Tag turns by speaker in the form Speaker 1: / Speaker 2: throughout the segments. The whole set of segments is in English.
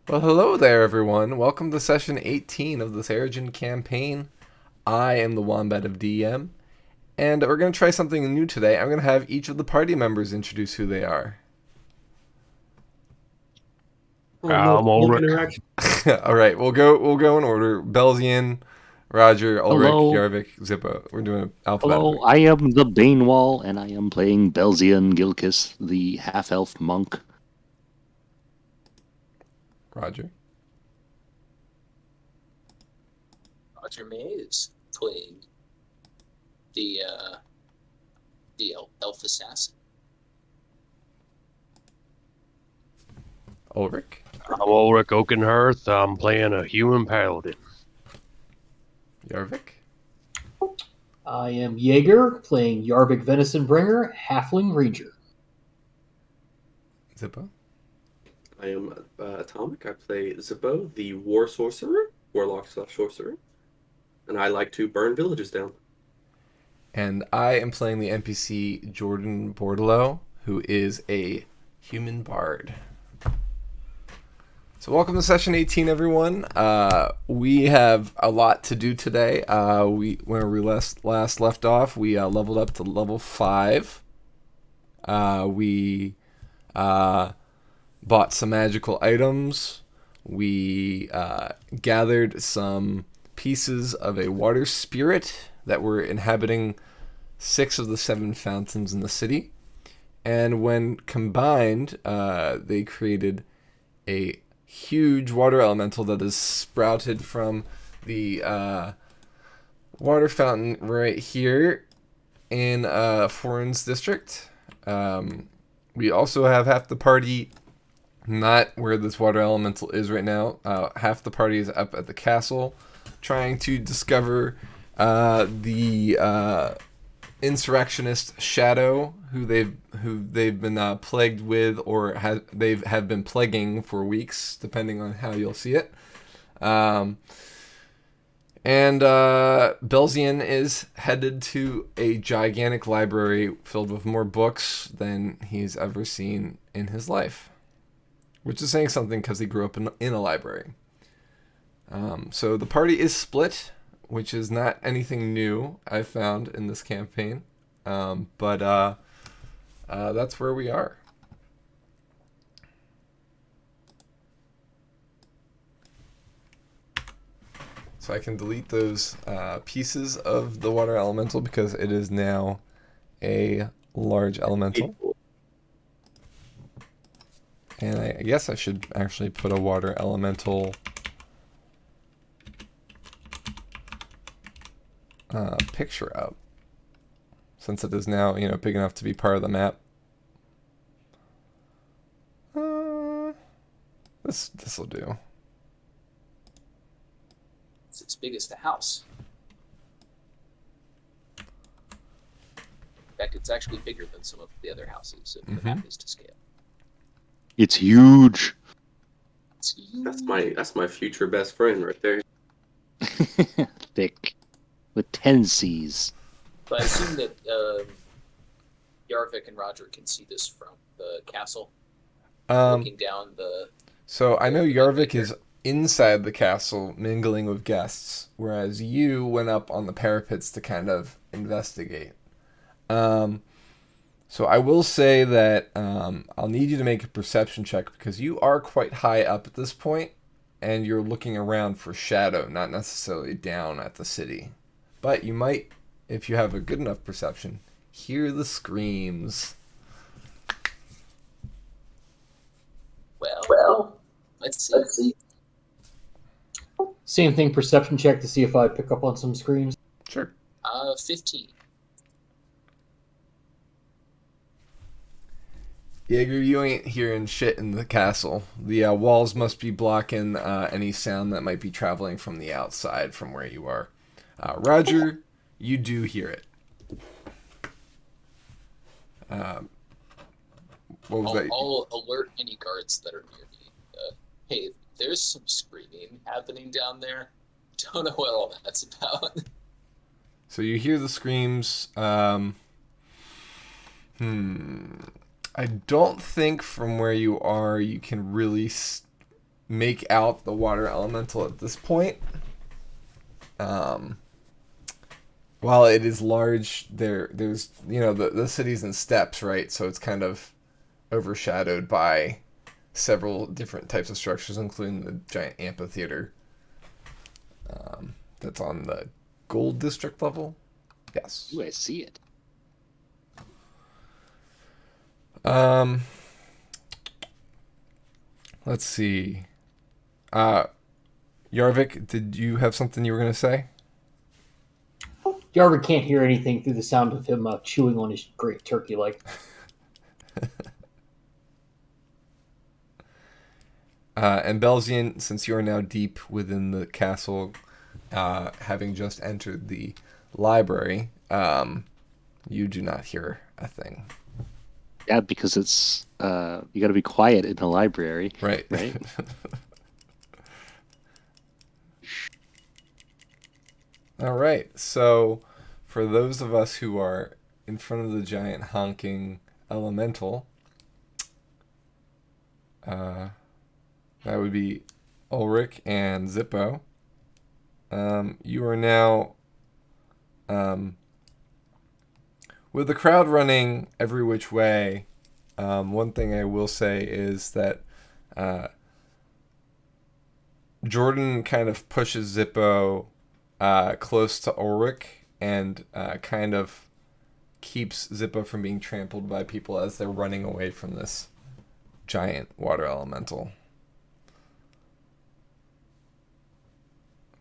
Speaker 1: Well, hello there, everyone. Welcome to session 18 of the Seregen campaign. I am the Wombat of DM, and we're going to try something new today. I'm going to have each of the party members introduce who they are.
Speaker 2: Oh no, public
Speaker 3: Ulrich.
Speaker 2: interaction.
Speaker 1: All right, we'll go in order. Belzian, Roger, Ulrich,
Speaker 3: Hello,
Speaker 1: Yarvik, Zippo. We're doing it
Speaker 3: hello.
Speaker 1: alphabetically.
Speaker 3: I am the Banewall, and I am playing Belzian Gilkis, the half-elf monk.
Speaker 1: Roger.
Speaker 4: Roger Mays playing the elf assassin.
Speaker 1: Ulrich.
Speaker 3: I'm Ulrich Oakenhearth. I'm playing a human paladin.
Speaker 1: Yarvik.
Speaker 2: I am Jaeger playing Yarvik Venison Bringer, Halfling Ranger.
Speaker 1: Zippo.
Speaker 5: I am Atomic. I play Zippo, the War Sorcerer, Warlock/Sorcerer, and I like to burn villages down.
Speaker 1: And I am playing the NPC Jordan Bordelot, who is a human bard. So welcome to session 18, everyone. We have a lot to do today. When we last left off, we leveled up to level 5. We bought some magical items. We gathered some pieces of a water spirit that were inhabiting 6 of the 7 fountains in the city. And when combined, they created a huge water elemental that is sprouted from the water fountain right here in Foreign's district. We also have half the party not where this water elemental is right now. Half the party is up at the castle trying to discover the insurrectionist Shadow, who they've been plagued with, or they have been plaguing for weeks, depending on how you'll see it. And Belzian is headed to a gigantic library filled with more books than he's ever seen in his life, which is saying something because he grew up in a library. So the party is split, which is not anything new I've found in this campaign. But that's where we are. So I can delete those pieces of the water elemental because it is now a large elemental. And I guess I should actually put a water elemental picture up, since it is now, big enough to be part of the map. This will do.
Speaker 4: It's as big as the house. In fact, it's actually bigger than some of the other houses if the map is to scale.
Speaker 3: It's huge.
Speaker 4: It's
Speaker 5: That's my future best friend right there.
Speaker 3: Thick. With 10 C's.
Speaker 4: But I assume that Yarvik and Roger can see this from the castle, looking down the...
Speaker 1: So I know Yarvik is inside the castle mingling with guests, whereas you went up on the parapets to kind of investigate. So I will say that I'll need you to make a perception check because you are quite high up at this point, and you're looking around for Shadow, not necessarily down at the city. But you might, if you have a good enough perception, hear the screams.
Speaker 4: Well, let's see.
Speaker 2: Same thing, perception check to see if I pick up on some screams.
Speaker 1: Sure.
Speaker 4: 15.
Speaker 1: Jaeger, you ain't hearing shit in the castle. The walls must be blocking any sound that might be traveling from the outside from where you are. Roger, you do hear it. What was that?
Speaker 4: I'll alert any guards that are near me. Hey, there's some screaming happening down there. Don't know what all that's about.
Speaker 1: So you hear the screams. I don't think from where you are you can really make out the water elemental at this point. While it is large, there's the city's in steps, right? So it's kind of overshadowed by several different types of structures, including the giant amphitheater that's on the gold district level. Yes.
Speaker 3: Ooh, I see it.
Speaker 1: Let's see. Yarvik, did you have something you were going to say?
Speaker 2: Yarvik can't hear anything through the sound of him chewing on his great turkey leg.
Speaker 1: And Belzian, since you are now deep within the castle, having just entered the library, you do not hear a thing.
Speaker 3: Yeah, because it's you got to be quiet in the library.
Speaker 1: Right.
Speaker 3: Right.
Speaker 1: All right. So, for those of us who are in front of the giant honking elemental, that would be Ulrich and Zippo. You are now, with the crowd running every which way. One thing I will say is that Jordan kind of pushes Zippo close to Ulrich and kind of keeps Zippo from being trampled by people as they're running away from this giant water elemental.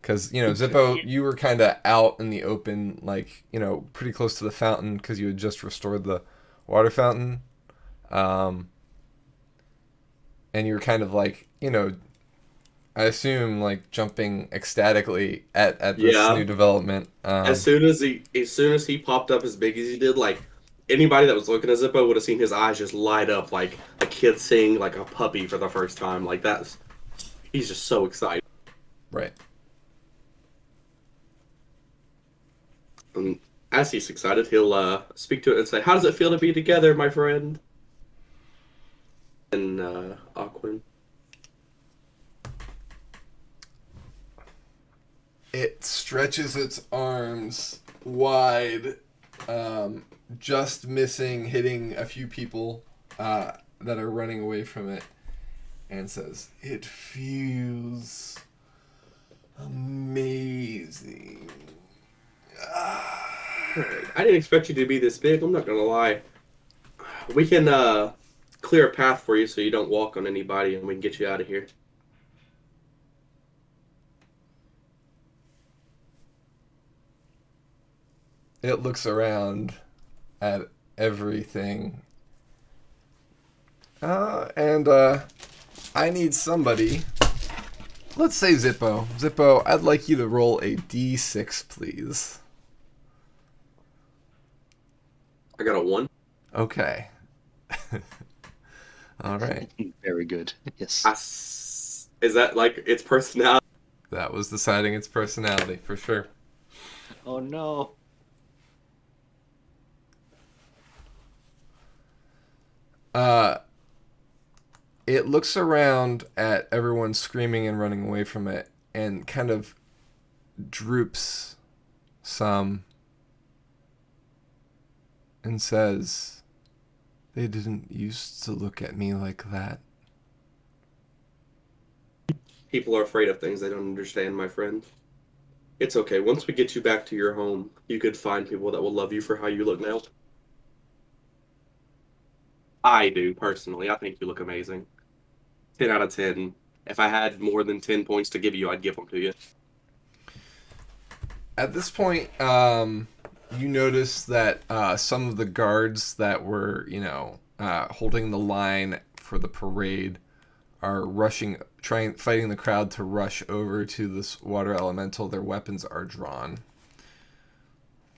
Speaker 1: Because, Zippo, you were kind of out in the open, like, pretty close to the fountain because you had just restored the water fountain. And you were kind of like, I assume, like, jumping ecstatically at this new development.
Speaker 5: As soon as he popped up as big as he did, like, anybody that was looking at Zippo would have seen his eyes just light up like a kid seeing, like, a puppy for the first time. Like, he's just so excited.
Speaker 1: Right.
Speaker 5: And as he's excited, he'll speak to it and say, "How does it feel to be together, my friend?" And Aquin.
Speaker 1: It stretches its arms wide, just missing hitting a few people that are running away from it, and says, "It feels amazing."
Speaker 5: I didn't expect you to be this big, I'm not gonna lie. We can clear a path for you so you don't walk on anybody, and we can get you out of here.
Speaker 1: It looks around at everything. And I need somebody. Let's say Zippo. Zippo, I'd like you to roll a d6, please.
Speaker 5: I got a 1.
Speaker 1: Okay. All right.
Speaker 3: Very good. Yes.
Speaker 5: Is that like its personality?
Speaker 1: That was deciding its personality, for sure.
Speaker 3: Oh no.
Speaker 1: It looks around at everyone screaming and running away from it and kind of droops some and says, "They didn't used to look at me like that."
Speaker 5: People are afraid of things they don't understand, my friend. It's okay. Once we get you back to your home, you could find people that will love you for how you look now. I do, personally. I think you look amazing. 10 out of 10. If I had more than 10 points to give you, I'd give them to you.
Speaker 1: At this point, you notice that some of the guards that were, holding the line for the parade are fighting the crowd to rush over to this water elemental. Their weapons are drawn.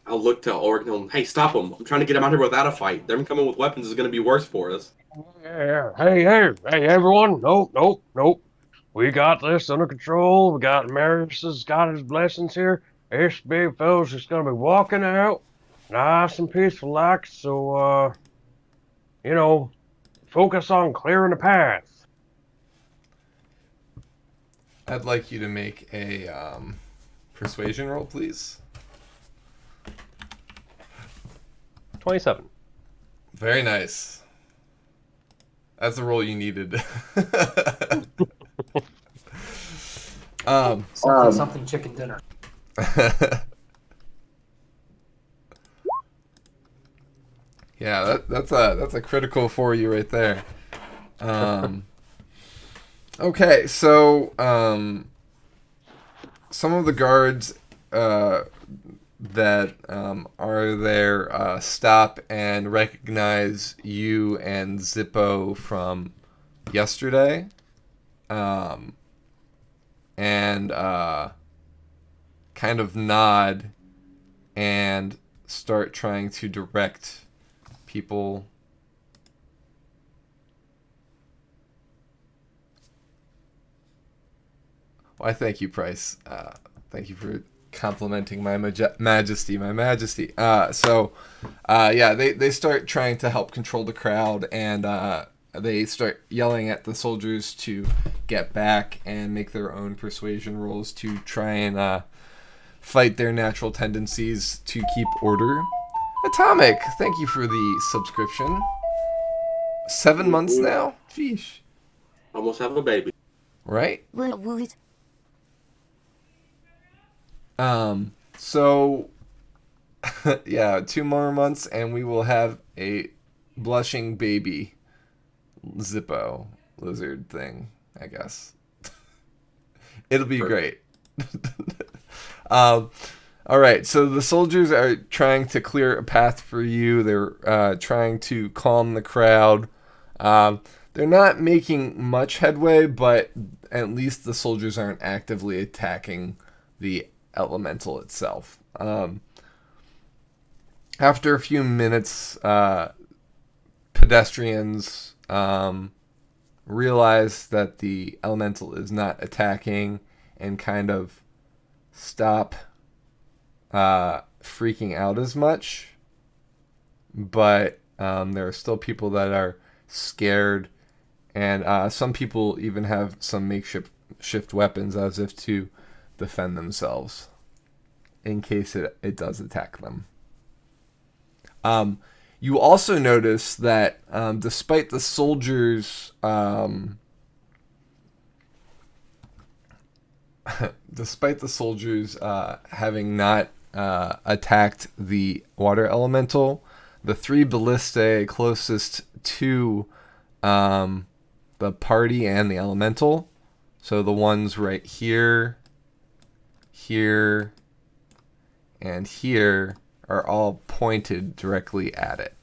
Speaker 5: I'll look to Oregon and hey, stop them. I'm trying to get them out here without a fight. Them coming with weapons is going to be worse for us.
Speaker 6: Yeah. Hey, everyone. Nope. We got this under control. We got Marius has got his blessings here. This big fella's just going to be walking out nice and peaceful like. So, focus on clearing the path.
Speaker 1: I'd like you to make a persuasion roll, please.
Speaker 6: 27.
Speaker 1: Very nice. That's the roll you needed.
Speaker 2: Something chicken dinner.
Speaker 1: Yeah, that's a critical for you right there. Okay, so some of the guards that are there stop and recognize you and Zippo from yesterday, and kind of nod and start trying to direct people. Well, I thank you, Price. Thank you for complimenting my majesty, my majesty. Yeah, they start trying to help control the crowd, and they start yelling at the soldiers to get back and make their own persuasion rolls to try and fight their natural tendencies to keep order. Atomic, thank you for the subscription. 7 months now? Sheesh.
Speaker 5: Almost have a baby.
Speaker 1: Right? So, yeah, 2 more months and we will have a blushing baby Zippo lizard thing, I guess. It'll be great. All right, so the soldiers are trying to clear a path for you. They're trying to calm the crowd. They're not making much headway, but at least the soldiers aren't actively attacking the elemental itself. After a few minutes, pedestrians realize that the elemental is not attacking and kind of stop freaking out as much. But there are still people that are scared, and some people even have some makeshift weapons as if to defend themselves in case it does attack them. You also notice that despite the soldiers having not attacked the water elemental, the 3 ballistae closest to the party and the elemental, so the ones right here, here, and here, are all pointed directly at it.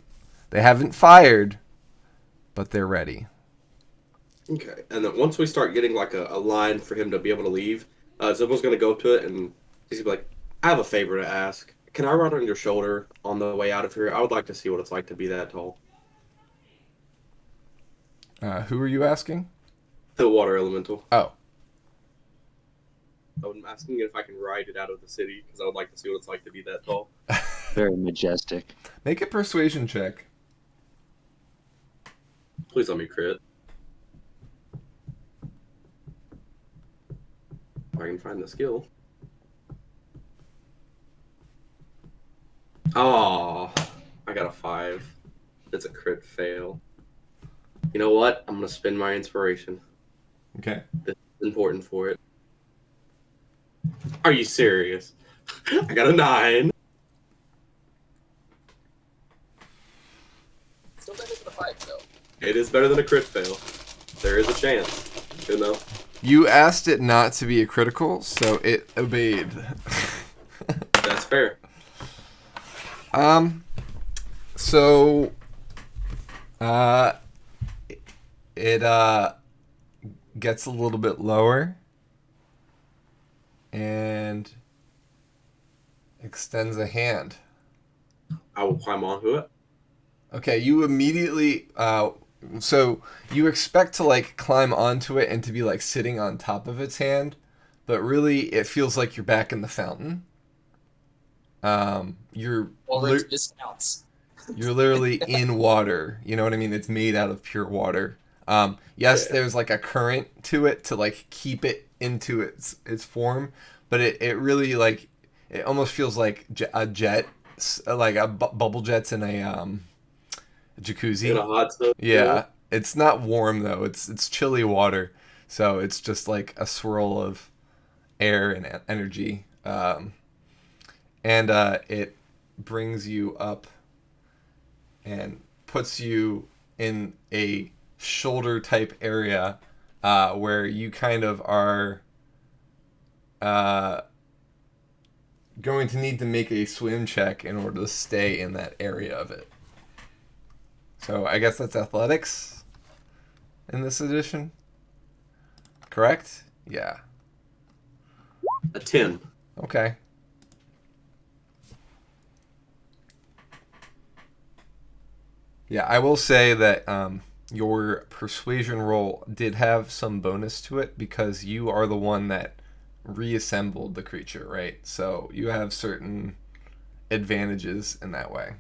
Speaker 1: They haven't fired, but they're ready.
Speaker 5: Okay, and then once we start getting like a line for him to be able to leave, Zibbo's going to go up to it and he's going to be like, I have a favor to ask. Can I ride on your shoulder on the way out of here? I would like to see what it's like to be that tall.
Speaker 1: Who are you asking?
Speaker 5: The water elemental.
Speaker 1: Oh.
Speaker 5: I'm asking if I can ride it out of the city because I would like to see what it's like to be that tall.
Speaker 3: Very majestic.
Speaker 1: Make a persuasion check.
Speaker 5: Please let me crit. If I can find the skill. Oh, I got a 5. It's a crit fail. You know what? I'm going to spend my inspiration.
Speaker 1: Okay.
Speaker 5: This is important for it. Are you serious? I got a 9.
Speaker 4: Still better than a 5, though.
Speaker 5: It is better than a crit fail. There is a chance. You know?
Speaker 1: You asked it not to be a critical, so it obeyed.
Speaker 5: That's fair.
Speaker 1: So, it gets a little bit lower and extends a hand.
Speaker 5: I will climb onto it.
Speaker 1: Okay, you immediately, so you expect to like climb onto it and to be like sitting on top of its hand, but really it feels like you're back in the fountain. You're
Speaker 4: Discounts.
Speaker 1: You're literally in water. You know what I mean? It's made out of pure water. Yes, there's like a current to it to like keep it into its form, but it really like it almost feels like a jet, like bubble jets in a jacuzzi.
Speaker 5: In a hot tub.
Speaker 1: Yeah, it's not warm though. It's chilly water, so it's just like a swirl of air and energy, and it brings you up and puts you in a shoulder type area, where you kind of are going to need to make a swim check in order to stay in that area of it. So I guess that's athletics in this edition. Correct? Yeah.
Speaker 5: A 10.
Speaker 1: Okay. Yeah, I will say that your persuasion roll did have some bonus to it because you are the one that reassembled the creature, right? So you have certain advantages in that way.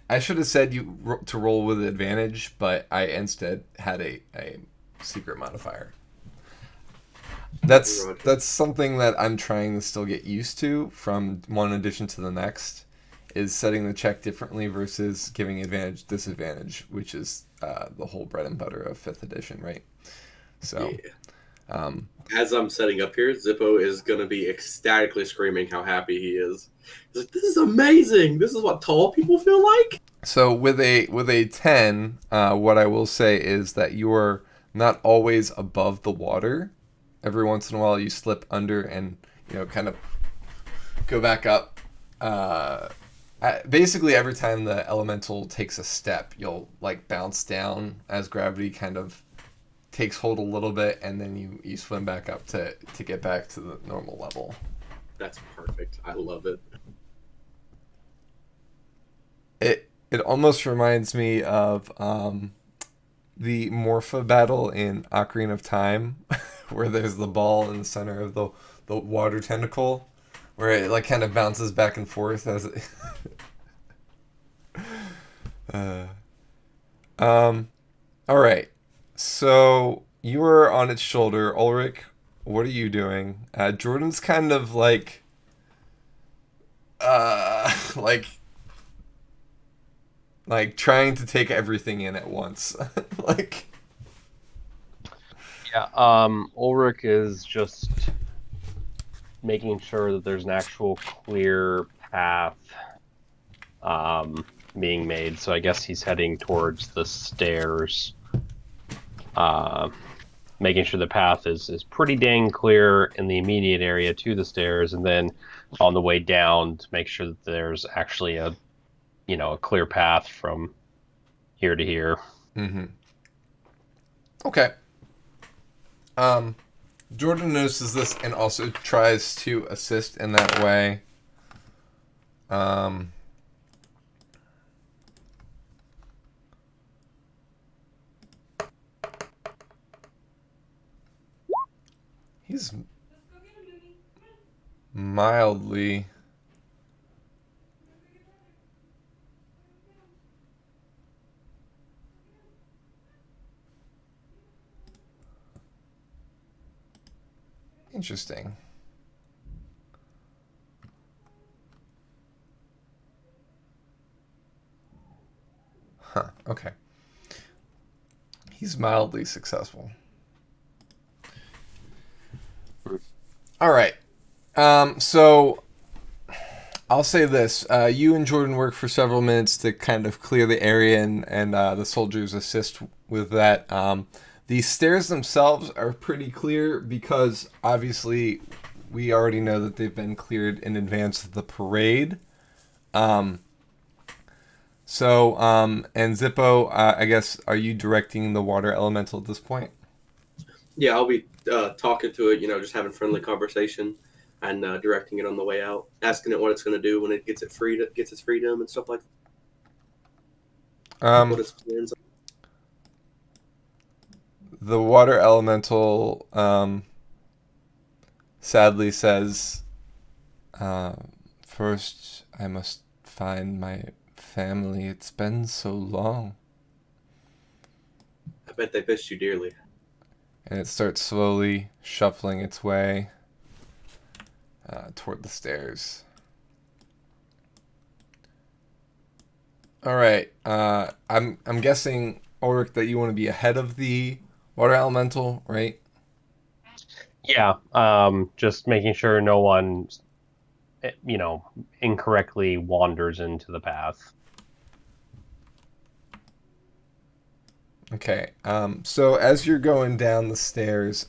Speaker 1: I should have said to roll with advantage, but I instead had a secret modifier. That's something that I'm trying to still get used to from one edition to the next, is setting the check differently versus giving advantage disadvantage, which is the whole bread and butter of 5th edition, right? So,
Speaker 5: yeah. As I'm setting up here, Zippo is going to be ecstatically screaming how happy he is. He's like, "This is amazing! This is what tall people feel like."
Speaker 1: So with a 10, what I will say is that you're not always above the water. Every once in a while, you slip under and kind of go back up. Basically, every time the elemental takes a step, you'll like bounce down as gravity kind of takes hold a little bit, and then you swim back up to get back to the normal level.
Speaker 5: That's perfect. I love it.
Speaker 1: It almost reminds me of the Morpha battle in Ocarina of Time, where there's the ball in the center of the water tentacle, where it like kind of bounces back and forth as it. All right. So you are on its shoulder, Ulrich. What are you doing? Jordan's kind of like trying to take everything in at once. Like,
Speaker 6: Yeah, Ulrich is just making sure that there's an actual clear path being made. So I guess he's heading towards the stairs, making sure the path is pretty dang clear in the immediate area to the stairs, and then on the way down to make sure that there's actually a clear path from here to here.
Speaker 1: Mm-hmm. Okay. Jordan notices this and also tries to assist in that way. He's mildly interesting. Huh, okay. He's mildly successful. All right. So I'll say this. You and Jordan work for several minutes to kind of clear the area, and the soldiers assist with that. The stairs themselves are pretty clear because obviously we already know that they've been cleared in advance of the parade. And Zippo, I guess, are you directing the water elemental at this point?
Speaker 5: Yeah, I'll be talking to it, just having friendly conversation and directing it on the way out, asking it what it's going to do when it gets its freedom and stuff like that. What its plans are.
Speaker 1: The water elemental sadly says, first I must find my family. It's been so long.
Speaker 5: I bet they missed you dearly.
Speaker 1: And it starts slowly shuffling its way toward the stairs. All right. I'm guessing, Ulrich, that you want to be ahead of the water elemental, right?
Speaker 6: Yeah, just making sure no one, incorrectly wanders into the path.
Speaker 1: Okay. So as you're going down the stairs,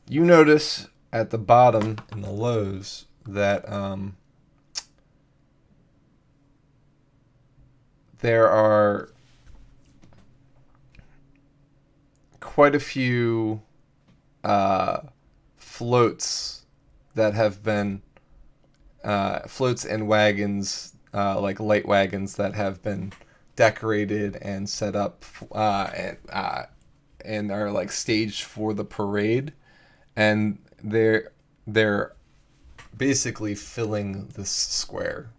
Speaker 1: you notice at the bottom in the lows that there are quite a few floats that have been floats and wagons, like light wagons that have been decorated and set up and are like staged for the parade, and they're basically filling this square.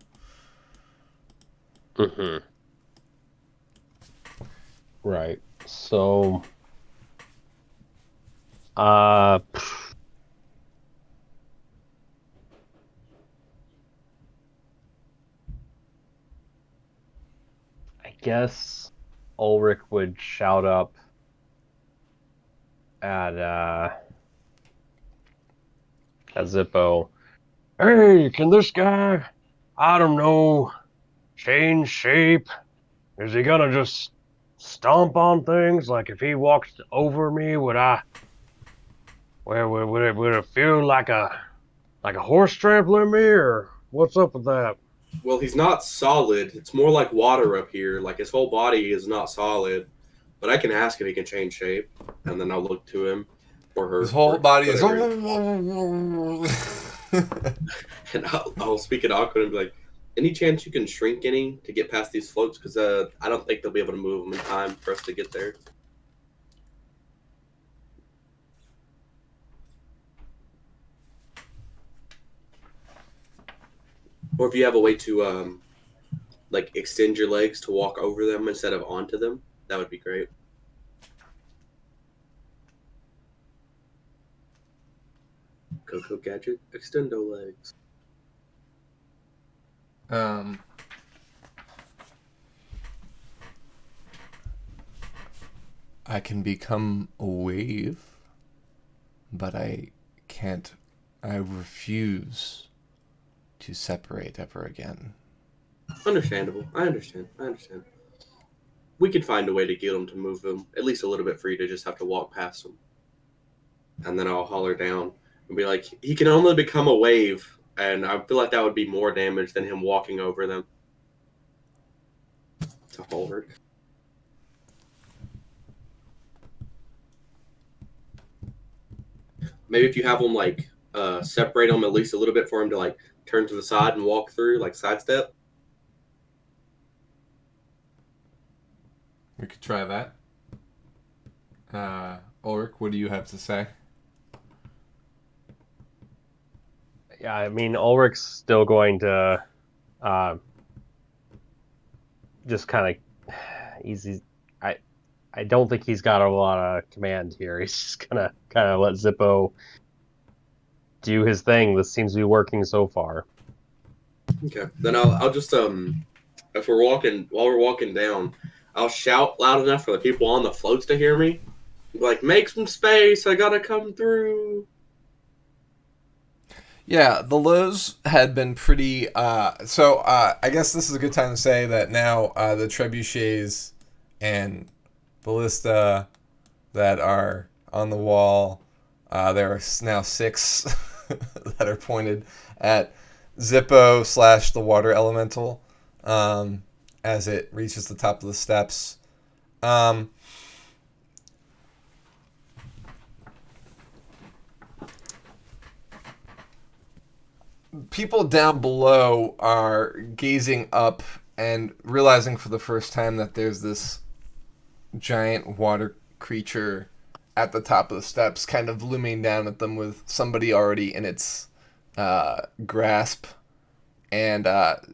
Speaker 6: Mm-hmm. Right. So, I guess Ulrich would shout up at Zippo. Hey, can this guy, I don't know, change shape? Is he gonna just stomp on things? Like if he walks over me, would it feel like a horse trampling me, or what's up with that?
Speaker 5: Well, he's not solid. It's more like water up here. Like his whole body is not solid. But I can ask if he can change shape, and then I'll look to him or her.
Speaker 1: His whole
Speaker 5: or
Speaker 1: body is.
Speaker 5: And I'll speak it awkward and be like, "Any chance you can shrink any to get past these floats? Because I don't think they'll be able to move them in time for us to get there." Or if you have a way to like extend your legs to walk over them instead of onto them, that would be great. Coco Gadget Extendo legs.
Speaker 1: I can become a wave, but I can't. I refuse to separate ever again.
Speaker 5: Understandable. I understand. We could find a way to get them to move them at least a little bit for you to just have to walk past them. And then I'll holler down and be like, he can only become a wave, and I feel like that would be more damage than him walking over them. To holler. Maybe if you have them like separate them at least a little bit for him to like turn to the side and walk through, like sidestep.
Speaker 1: We could try that. Ulrich, what do you have to say?
Speaker 6: Yeah, I mean, Ulrich's still going to just kind of easy. I don't think he's got a lot of command here. He's just gonna kind of let Zippo do his thing. This seems to be working so far.
Speaker 5: Okay, then I'll just if we're walking while we're walking down, I'll shout loud enough for the people on the floats to hear me. Like, make some space! I gotta come through.
Speaker 1: Yeah, the lows had been pretty. So I guess this is a good time to say that now the trebuchets and ballista that are on the wall, there are now 6 that are pointed at Zippo / the water elemental as it reaches the top of the steps. People down below are gazing up and realizing for the first time that there's this giant water creature at the top of the steps, kind of looming down at them with somebody already in its grasp. And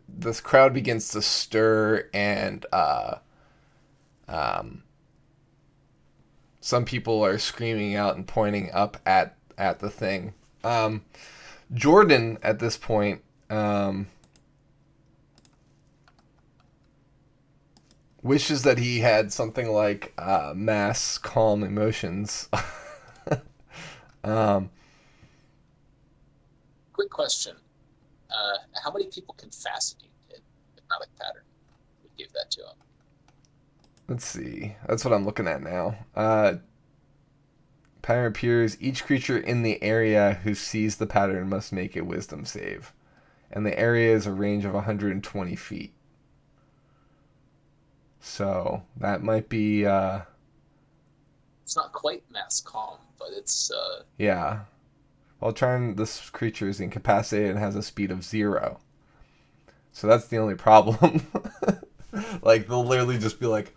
Speaker 1: this crowd begins to stir, and some people are screaming out and pointing up at the thing. Jordan, at this point, wishes that he had something like mass calm emotions.
Speaker 4: Quick question. How many people can fascinate hit hypnotic pattern? We give that to him.
Speaker 1: Let's see. That's what I'm looking at now. Pattern appears. Each creature in the area who sees the pattern must make a wisdom save. And the area is a range of 120 feet. So that might be...
Speaker 4: It's not quite mass calm, but it's...
Speaker 1: Yeah. While trying, this creature is incapacitated and has a speed of 0. So that's the only problem. Like, they'll literally just be like...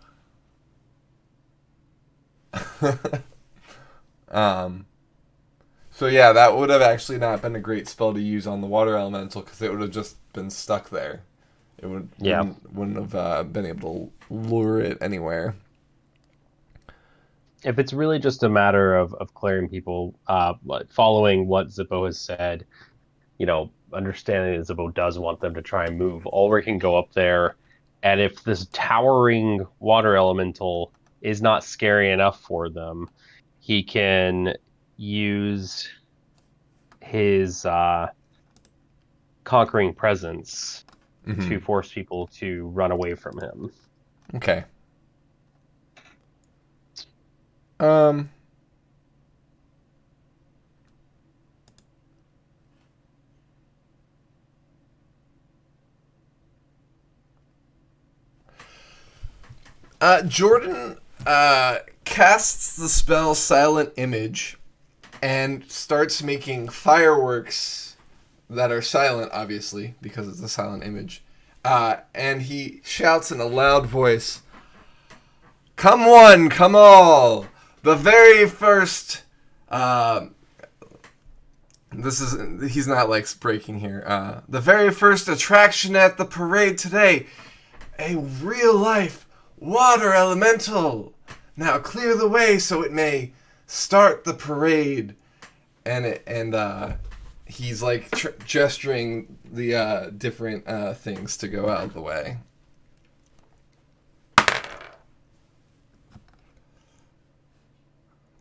Speaker 1: So yeah, that would have actually not been a great spell to use on the water elemental because it would have just been stuck there. It wouldn't have been able to lure it anywhere.
Speaker 7: If it's really just a matter of clearing people, following what Zippo has said, understanding that Zippo does want them to try and move, Ulrich can go up there, and if this towering water elemental is not scary enough for them, he can use his conquering presence to force people to run away from him.
Speaker 1: Okay. Jordan casts the spell Silent Image and starts making fireworks that are silent, obviously, because it's a silent image. And he shouts in a loud voice, "Come one, come all! The very first..." He's not, like, breaking here. "The very first attraction at the parade today, a real-life water elemental. Now clear the way so it may start the parade." And he's like gesturing the different things to go out of the way.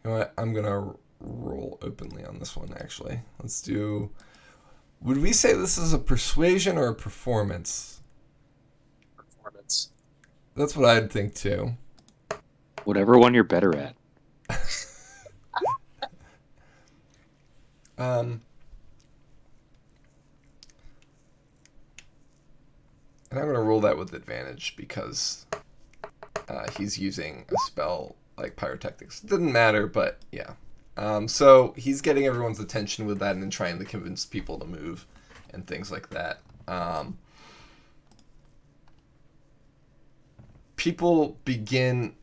Speaker 1: You know what? I'm gonna roll openly on this one. Actually, let's do. Would we say this is a persuasion or a performance?
Speaker 4: Performance.
Speaker 1: That's what I'd think too.
Speaker 3: Whatever one you're better at.
Speaker 1: And I'm going to roll that with advantage because he's using a spell like Pyrotechnics. It didn't matter, but yeah. So he's getting everyone's attention with that and then trying to convince people to move and things like that. People begin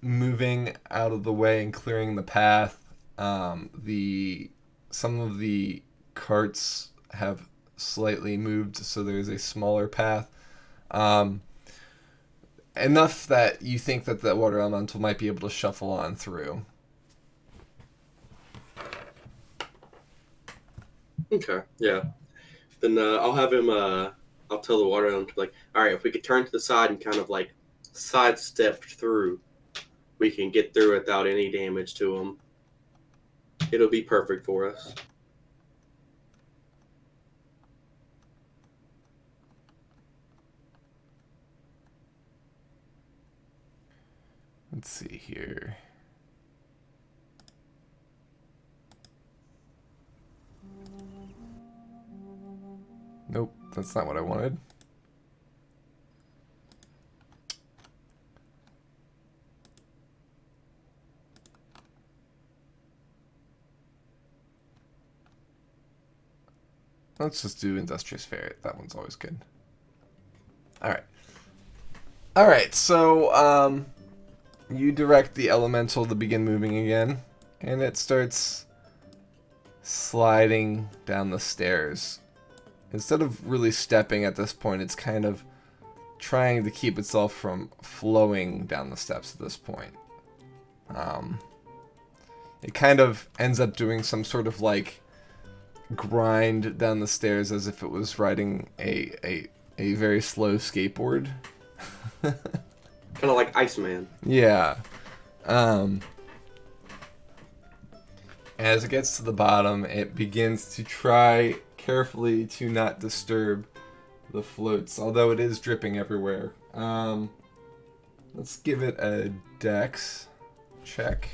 Speaker 1: moving out of the way and clearing the path. Some of the carts have slightly moved, so there's a smaller path. Enough that you think that the water elemental might be able to shuffle on through.
Speaker 5: Okay, yeah. Then I'll have him, I'll tell the water elemental, like, alright, if we could turn to the side and kind of, like, sidestep through, we can get through without any damage to him. It'll be perfect for us.
Speaker 1: Let's see here. Nope, that's not what I wanted. Let's just do Industrious Ferret. That one's always good. Alright, so you direct the elemental to begin moving again, and it starts sliding down the stairs. Instead of really stepping at this point, it's kind of trying to keep itself from flowing down the steps at this point. it kind of ends up doing some sort of like grind down the stairs as if it was riding a very slow skateboard.
Speaker 5: Kind of like Iceman.
Speaker 1: Yeah. As it gets to the bottom, it begins to try carefully to not disturb the floats, although it is dripping everywhere. Let's give it a dex check.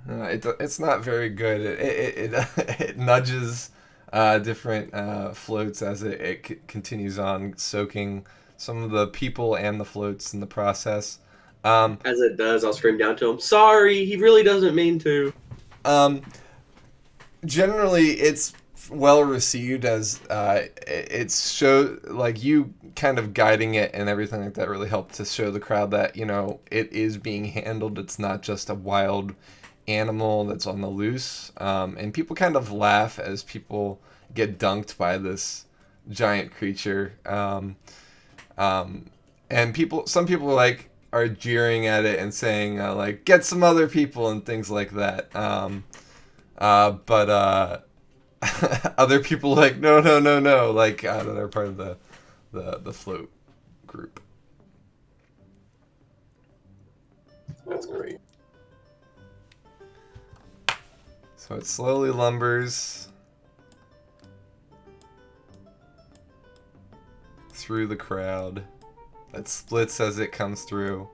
Speaker 1: It's not very good. It nudges different floats as it continues on, soaking some of the people and the floats in the process.
Speaker 5: As it does, I'll scream down to him, "Sorry, he really doesn't mean to."
Speaker 1: Generally, it's well received as it's show like you kind of guiding it and everything like that really helped to show the crowd that, you know, it is being handled. It's not just a wild animal that's on the loose. And people kind of laugh as people get dunked by this giant creature. And some people like are jeering at it and saying like, get some other people and things like that. But other people like, no, like that are part of the float group.
Speaker 5: That's great.
Speaker 1: So it slowly lumbers through the crowd. It splits as it comes through.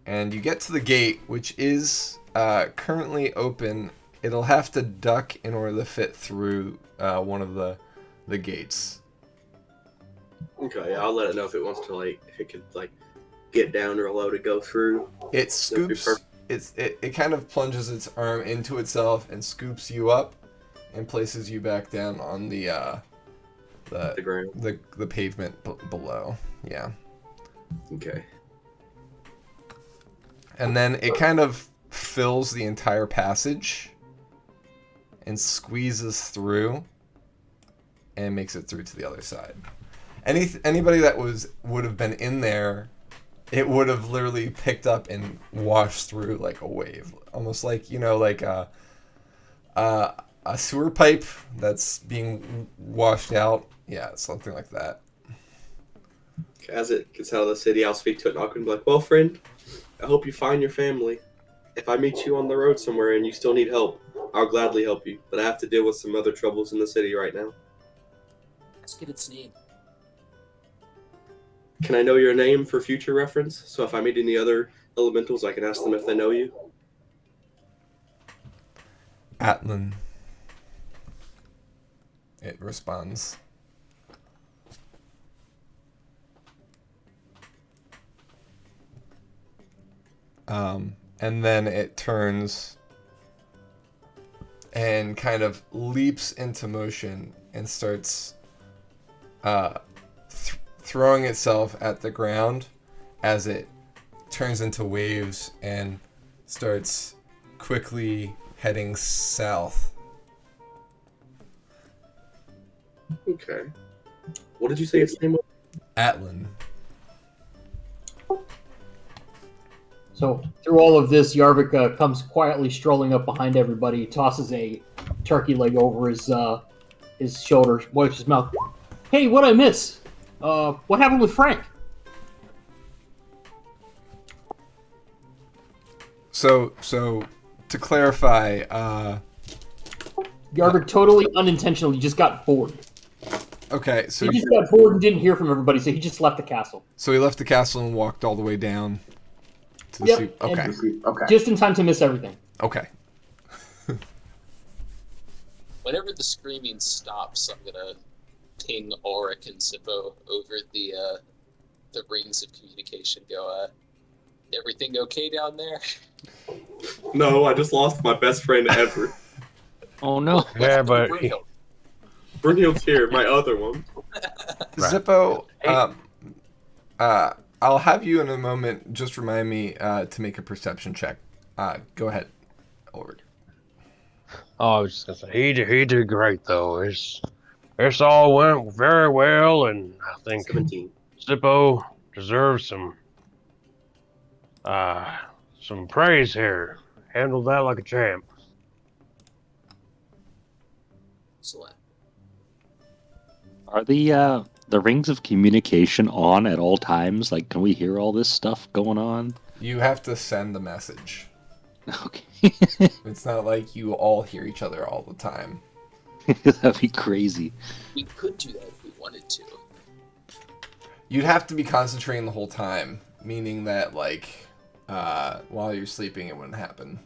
Speaker 1: And you get to the gate, which is currently open. It'll have to duck in order to fit through one of the gates.
Speaker 5: Okay, yeah, I'll let it know if it wants to, like, if it could, like, get down real low to go through.
Speaker 1: It scoops. It kind of plunges its arm into itself and scoops you up and places you back down on the
Speaker 5: ground.
Speaker 1: the pavement below. Yeah.
Speaker 5: Okay.
Speaker 1: And then it kind of fills the entire passage and squeezes through and makes it through to the other side. Anybody that would have been in there, it would have literally picked up and washed through like a wave, almost like, you know, like a sewer pipe that's being washed out. Yeah, something like that.
Speaker 5: As it gets out of the city, I'll speak to it and be like, "Well, friend, I hope you find your family. If I meet you on the road somewhere and you still need help, I'll gladly help you. But I have to deal with some other troubles in the city right now."
Speaker 4: Let's get its name.
Speaker 5: Can I know your name for future reference? So if I meet any other elementals, I can ask them if they know you.
Speaker 1: Atlan. It responds. And then it turns and kind of leaps into motion and starts throwing itself at the ground as it turns into waves and starts quickly heading south.
Speaker 5: Okay. What did you say its name was?
Speaker 1: Atlan.
Speaker 2: So through all of this, Yarvik comes quietly strolling up behind everybody, tosses a turkey leg over his shoulder, wipes his mouth. Hey, what'd I miss? What happened with Frank?
Speaker 1: So to clarify,
Speaker 2: Yarvik totally unintentionally just got bored.
Speaker 1: okay, so
Speaker 2: He just got bored and didn't hear from everybody, so he just left the castle.
Speaker 1: So he left the castle and walked all the way down to the
Speaker 2: Yep,
Speaker 1: sea. Okay.
Speaker 2: Okay. Just in time to miss everything.
Speaker 1: Okay.
Speaker 4: Whenever the screaming stops, I'm gonna ping Ulrich and Zippo over the rings of communication. Go, everything okay down there?
Speaker 5: No, I just lost my best friend ever.
Speaker 3: Oh no.
Speaker 6: Yeah, but
Speaker 5: Brunhild's here, my other one.
Speaker 1: Zippo, I'll have you in a moment. Just remind me to make a perception check. Go ahead, Ulrich.
Speaker 6: oh, I was just gonna say he did great though. It's all went very well, and I think
Speaker 5: 17.
Speaker 6: Zippo deserves some Some praise here. Handled that like a champ.
Speaker 4: Excellent.
Speaker 3: Are the rings of communication on at all times? Like, can we hear all this stuff going on?
Speaker 1: You have to send the message.
Speaker 3: Okay.
Speaker 1: It's not like you all hear each other all the time.
Speaker 3: That'd be crazy.
Speaker 4: We could do that if we wanted to.
Speaker 1: You'd have to be concentrating the whole time, meaning that, like, while you're sleeping, it wouldn't happen.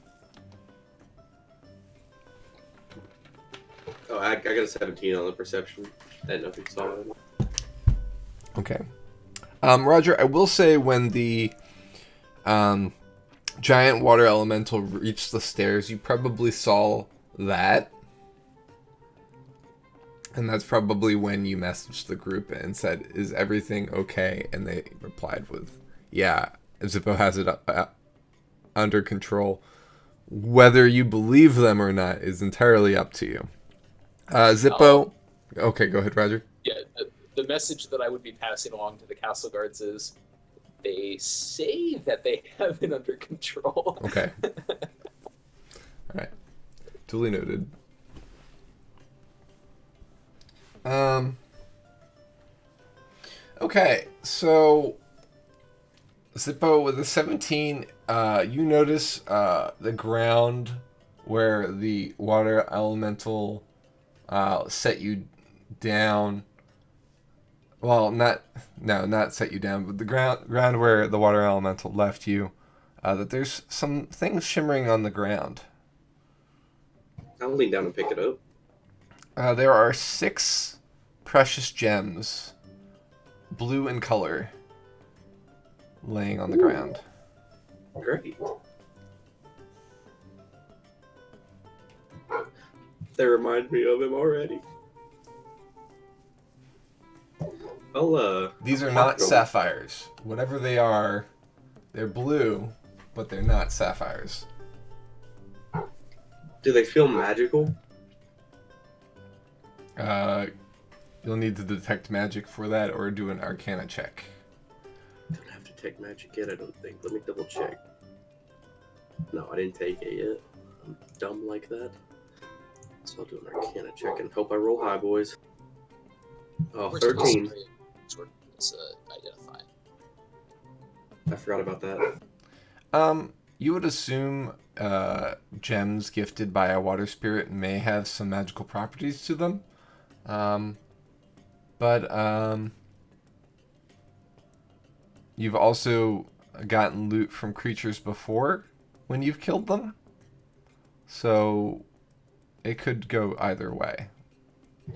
Speaker 5: Oh, I got a 17 on the perception. I didn't know if you saw it.
Speaker 1: Okay. Roger, I will say when the giant water elemental reached the stairs, you probably saw that. And that's probably when you messaged the group and said, "Is everything okay?" And they replied with, "Yeah, Zippo has it under control." Whether you believe them or not is entirely up to you. Zippo... Okay, go ahead, Roger.
Speaker 4: Yeah, the message that I would be passing along to the castle guards is, they say that they have it under control.
Speaker 1: Okay. Alright. Duly noted. Okay, so Zippo with a 17, you notice the ground where the water elemental set you down. Well, not set you down, but the ground where the water elemental left you. That there's some things shimmering on the ground.
Speaker 5: I'll lean down and pick it up.
Speaker 1: There are 6 precious gems, blue in color, laying on the ground.
Speaker 5: Great. They remind me of him already.
Speaker 1: These are not sapphires. Whatever they are, they're blue, but they're not sapphires.
Speaker 5: Do they feel magical?
Speaker 1: You'll need to detect magic for that or do an arcana check.
Speaker 5: Don't have to take magic yet, I don't think. Let me double check. No, I didn't take it yet. I'm dumb like that. So I'll do an arcana check and hope I roll high, boys. Oh, 13.
Speaker 4: Jordan is identifying.
Speaker 5: I forgot about that.
Speaker 1: You would assume gems gifted by a water spirit may have some magical properties to them. But you've also gotten loot from creatures before when you've killed them. So it could go either way.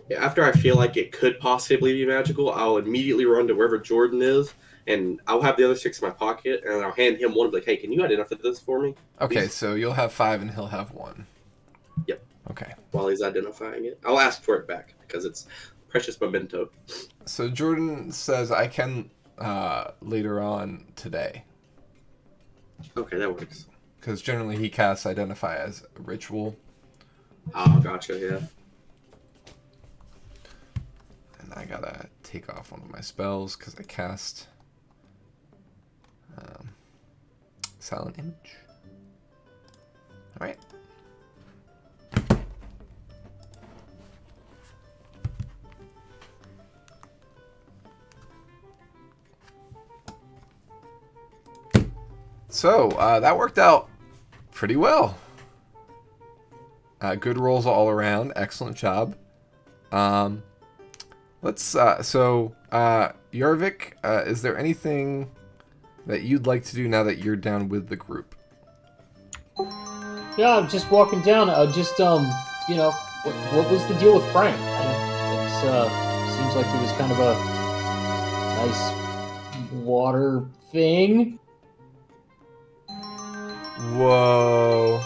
Speaker 5: Yeah, after I feel like it could possibly be magical, I'll immediately run to wherever Jordan is, and I'll have the other 6 in my pocket, and I'll hand him one. Like, hey, can you identify this for me?
Speaker 1: Okay,
Speaker 5: Please?
Speaker 1: so you'll have 5 and he'll have 1.
Speaker 5: Yep.
Speaker 1: Okay.
Speaker 5: While he's identifying it, I'll ask for it back because it's precious memento.
Speaker 1: So Jordan says, "I can later on today."
Speaker 5: Okay, that works.
Speaker 1: Because generally he casts Identify as a ritual.
Speaker 5: Oh, gotcha, yeah.
Speaker 1: And I gotta take off one of my spells because I cast Silent Image. Alright. So, that worked out pretty well. Good rolls all around. Excellent job. Yarvik, is there anything that you'd like to do now that you're down with the group?
Speaker 2: Yeah, I'm just walking down. What was the deal with Frank? It seems like it was kind of a nice water thing.
Speaker 1: Whoa.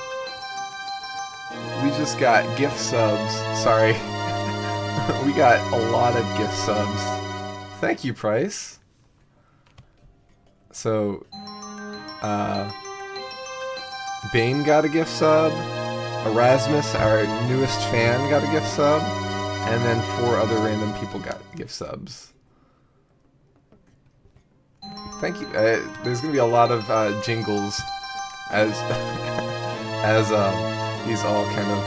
Speaker 1: We just got gift subs. Sorry. We got a lot of gift subs. Thank you, Price. So, Bane got a gift sub. Erasmus, our newest fan, got a gift sub. And then 4 other random people got gift subs. Thank you. There's gonna be a lot of jingles as as these all kind of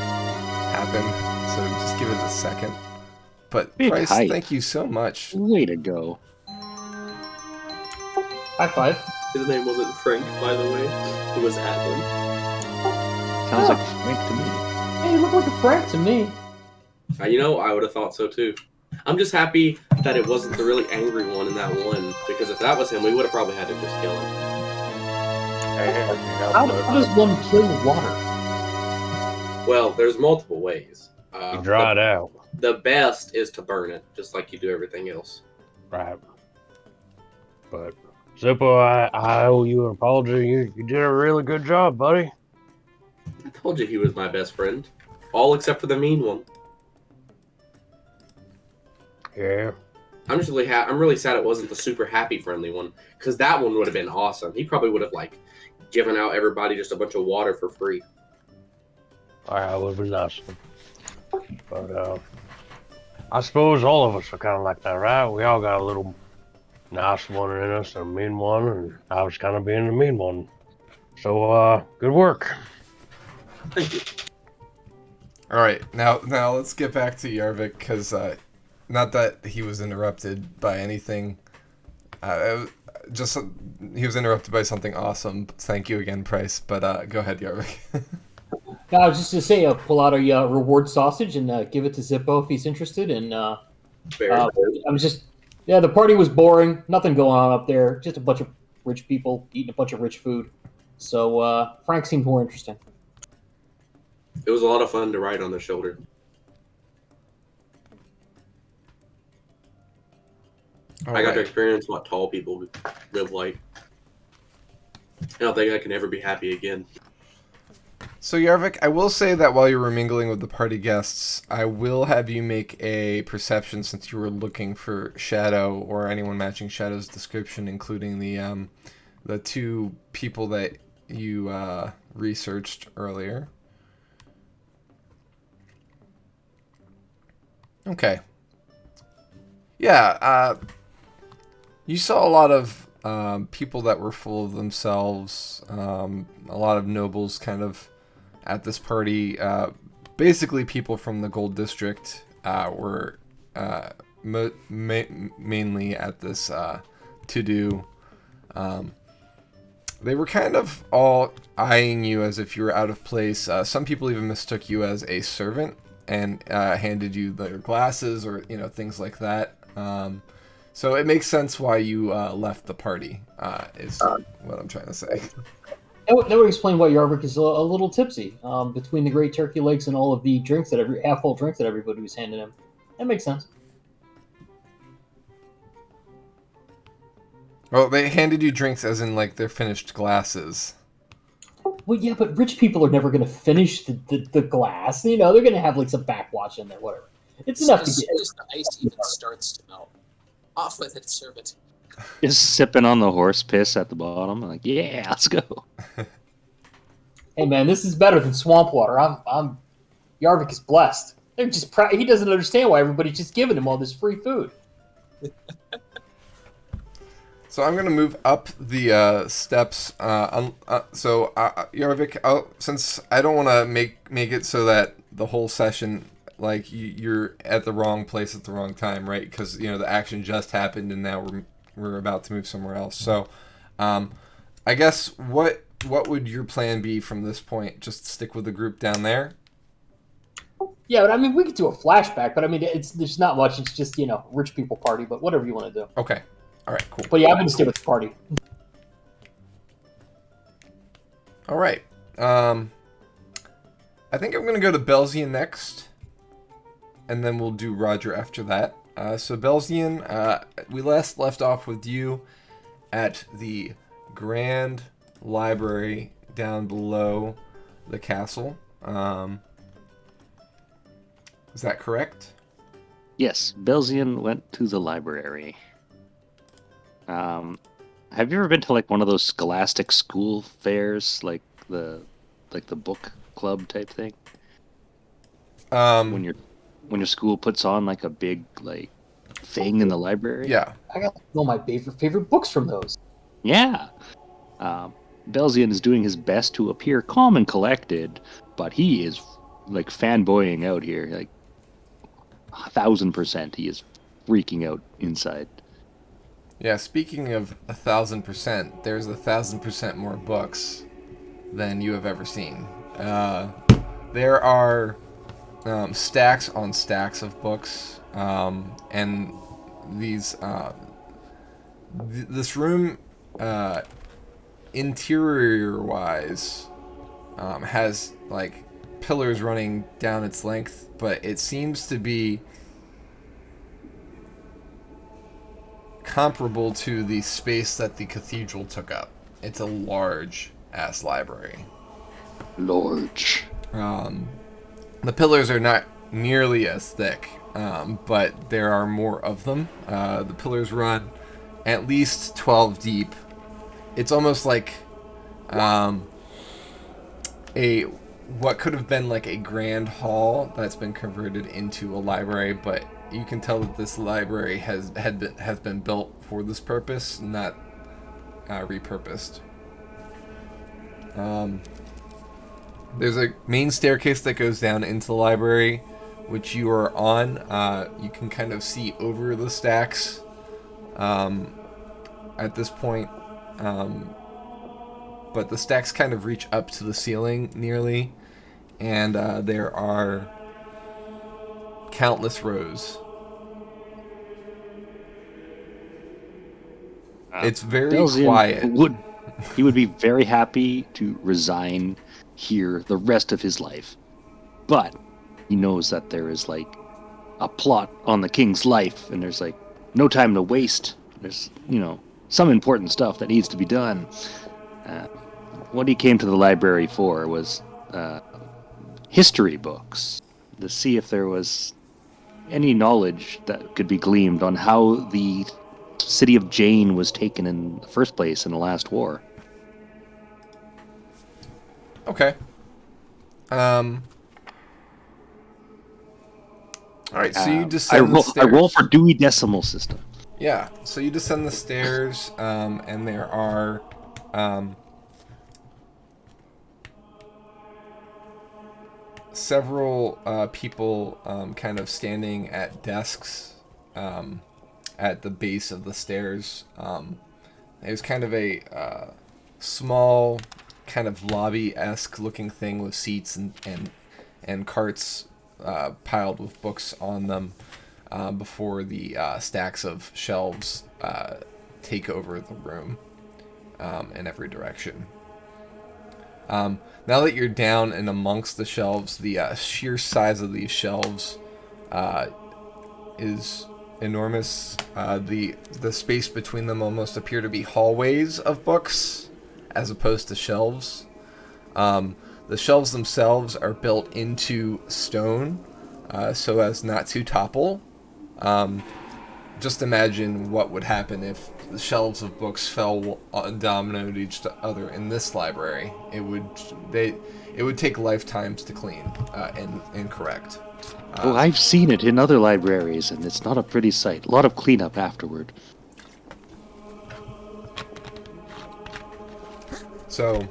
Speaker 1: happen. So just give it a second. But
Speaker 3: Big
Speaker 1: Price,
Speaker 3: hype.
Speaker 1: thank you so much.
Speaker 3: Way to go.
Speaker 2: High five.
Speaker 5: His name wasn't Frank, by the way. It was Adlin.
Speaker 3: Sounds like Frank to me.
Speaker 2: Hey, you look like a Frank to me.
Speaker 5: You know, I would have thought so too. I'm just happy that it wasn't the really angry one in that one, because if that was him, we would have probably had to just kill him.
Speaker 2: How does one kill water?
Speaker 5: Well, there's multiple ways.
Speaker 6: You dry it out.
Speaker 5: The best is to burn it, just like you do everything else.
Speaker 6: Right. But, Zippo, I owe you an apology. You did a really good job, buddy.
Speaker 5: I told you he was my best friend. All except for the mean one.
Speaker 6: Yeah.
Speaker 5: I'm really sad it wasn't the super happy friendly one, because that one would have been awesome. He probably would have given out everybody just a bunch of water for free.
Speaker 6: Alright, would be nice. But, I suppose all of us are kind of like that, right? We all got a little nice one in us and a mean one, and I was kind of being the mean one. So, good work.
Speaker 5: Thank you.
Speaker 1: All right, now let's get back to Yarvik, because not that he was interrupted by anything. Just he was interrupted by something awesome. Thank you again, Price. But go ahead, Yarvik.
Speaker 2: No, I was just to say, pull out a reward sausage and give it to Zippo if he's interested. And the party was boring. Nothing going on up there. Just a bunch of rich people eating a bunch of rich food. So Frank seemed more interesting.
Speaker 5: It was a lot of fun to ride on the shoulder. I got to experience what tall people live like. I don't think I can ever be happy again.
Speaker 1: So Yarvik, I will say that while you were mingling with the party guests, I will have you make a perception, since you were looking for Shadow or anyone matching Shadow's description, including the two people that you researched earlier. Okay. Yeah, you saw a lot of people that were full of themselves, a lot of nobles kind of at this party. Basically, people from the Gold District were mainly at this to-do. They were kind of all eyeing you as if you were out of place. Some people even mistook you as a servant and handed you their glasses or things like that. So it makes sense why you left the party, is what I'm trying to say.
Speaker 2: That would explain why Yarvik is a little tipsy between the great turkey legs and all of the drinks half-full drinks that everybody was handing him. That makes sense.
Speaker 1: Well, they handed you drinks as in their finished glasses.
Speaker 2: Well, yeah, but rich people are never going to finish the glass. They're going to have some backwash in there, whatever. It's enough to
Speaker 4: As
Speaker 2: get.
Speaker 4: soon as the ice even starts to melt, off with it, servant.
Speaker 3: Just sipping on the horse piss at the bottom. Like, yeah, let's go.
Speaker 2: Hey, man, this is better than swamp water. Yarvik is blessed. They're just he doesn't understand why everybody's just giving him all this free food.
Speaker 1: So I'm gonna move up the steps. Yarvik, since I don't want to make it so that the whole session you're at the wrong place at the wrong time, right? Because the action just happened and now we're about to move somewhere else. So, I guess what would your plan be from this point? Just stick with the group down there?
Speaker 2: Yeah, but we could do a flashback. But there's not much. It's just rich people party. But whatever you want to do.
Speaker 1: Okay. All right. Cool.
Speaker 2: But yeah, I'm gonna stay with the party.
Speaker 1: All right. I think I'm gonna go to Belzian next, and then we'll do Roger after that. So Belzian, we last left off with you at the Grand Library down below the castle. Is that correct?
Speaker 3: Yes, Belzian went to the library. Have you ever been to one of those scholastic school fairs, like the book club type thing? When your school puts on a big thing in the library.
Speaker 1: Yeah.
Speaker 2: I got all my favorite books from those.
Speaker 3: Yeah. Belzian is doing his best to appear calm and collected, but he is like fanboying out here. Like 1,000%, he is freaking out inside.
Speaker 1: Yeah, speaking of 1,000%, there's 1,000% more books than you have ever seen. There are stacks on stacks of books, and these this room, interior-wise, has like pillars running down its length, but it seems to be comparable to the space that the cathedral took up. It's a large ass library.
Speaker 3: Large.
Speaker 1: The pillars are not nearly as thick, but there are more of them. The pillars run at least 12 deep. It's almost like what could have been like a grand hall that's been converted into a library, but you can tell that this library has been built for this purpose, not repurposed. There's a main staircase that goes down into the library, which you are on. You can kind of see over the stacks at this point, but the stacks kind of reach up to the ceiling nearly, and there are countless rows. It's very
Speaker 3: Belzian
Speaker 1: quiet.
Speaker 3: He would be very happy to resign here the rest of his life. But he knows that there is like a plot on the king's life, and there's like no time to waste. There's, some important stuff that needs to be done. What he came to the library for was history books, to see if there was any knowledge that could be gleaned on how the city of Jane was taken in the first place in the last war.
Speaker 1: Okay. All right, so you descend the stairs.
Speaker 3: I roll for Dewey Decimal System.
Speaker 1: Yeah, so you descend the stairs, and there are several people kind of standing at desks at the base of the stairs. There's kind of a small, kind of lobby-esque looking thing with seats and carts piled with books on them before the stacks of shelves take over the room in every direction. Now that you're down and amongst the shelves, the sheer size of these shelves is enormous. The space between them almost appear to be hallways of books as opposed to shelves. The shelves themselves are built into stone so as not to topple. Just imagine what would happen if the shelves of books fell and dominoed each other in this library. It would take lifetimes to clean and correct.
Speaker 3: I've seen it in other libraries, and it's not a pretty sight. A lot of cleanup afterward.
Speaker 1: So,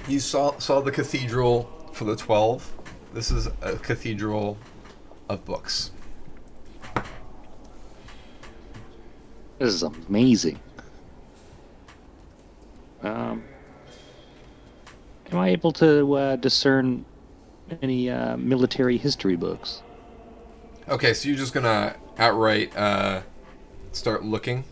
Speaker 1: you saw the cathedral for the 12. This is a cathedral of books.
Speaker 3: This is amazing. Am I able to discern any military history books?
Speaker 1: Okay, so you're just gonna outright start looking?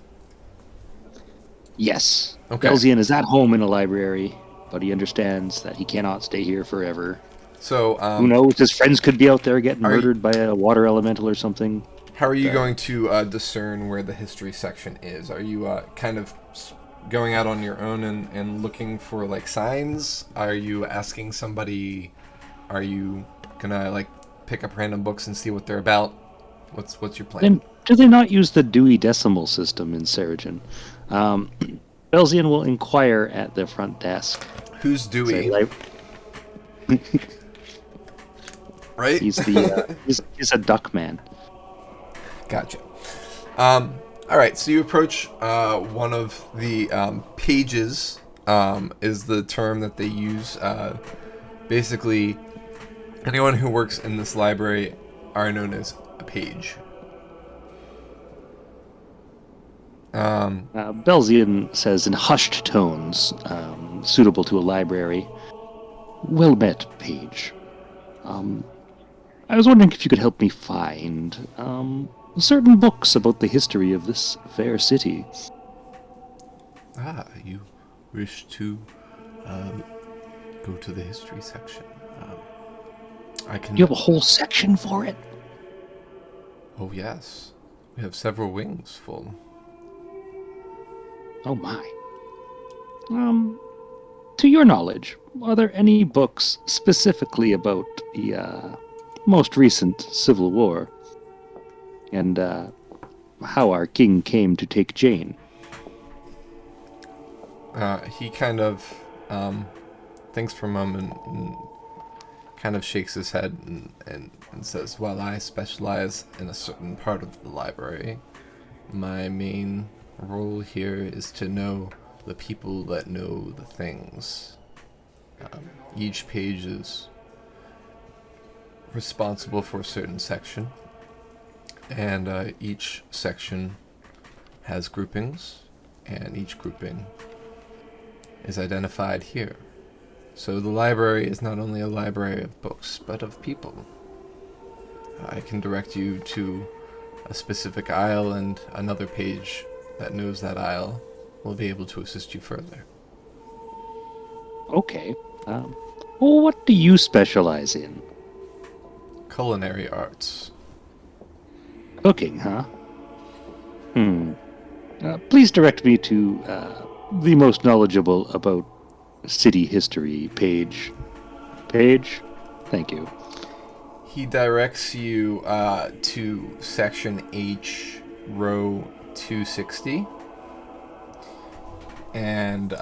Speaker 3: Yes.
Speaker 1: Okay.
Speaker 3: Belzian is at home in a library, but he understands that he cannot stay here forever.
Speaker 1: So,
Speaker 3: who knows? His friends could be out there getting
Speaker 1: Are
Speaker 3: murdered by a water elemental or something.
Speaker 1: how are you going to discern where the history section is? Are you kind of going out on your own and looking for like signs? Are you asking somebody? Are you gonna like pick up random books and see what they're about? What's your plan?
Speaker 3: Do they not use the Dewey Decimal System in Seregen? Belzian will inquire at the front desk.
Speaker 1: Who's Dewey? Right?
Speaker 3: He's the he's a duck man.
Speaker 1: Gotcha. All right, so you approach one of the pages. Is the term that they use. Basically, anyone who works in this library are known as a page.
Speaker 3: Belzian says in hushed tones, suitable to a library, "Well met, page. I was wondering if you could help me find certain books about the history of this fair city."
Speaker 1: You wish to go to the history section. I can.
Speaker 3: Do you have a whole section for it?
Speaker 1: Oh yes, we have several wings full.
Speaker 3: Oh my. To your knowledge, are there any books specifically about the most recent Civil War and how our king came to take Jane?
Speaker 1: He kind of thinks for a moment and kind of shakes his head and says, "Well, I specialize in a certain part of the library. My main role here is to know the people that know the things. Each page is responsible for a certain section, and each section has groupings, and each grouping is identified here. So the library is not only a library of books, but of people. I can direct you to a specific aisle, and another page that knows that aisle will be able to assist you further."
Speaker 3: Okay. Well, what do you specialize in?
Speaker 1: Culinary arts.
Speaker 3: Cooking, huh? Please direct me to the most knowledgeable about city history, Page. Page? Thank you.
Speaker 1: He directs you to section H, row 260, and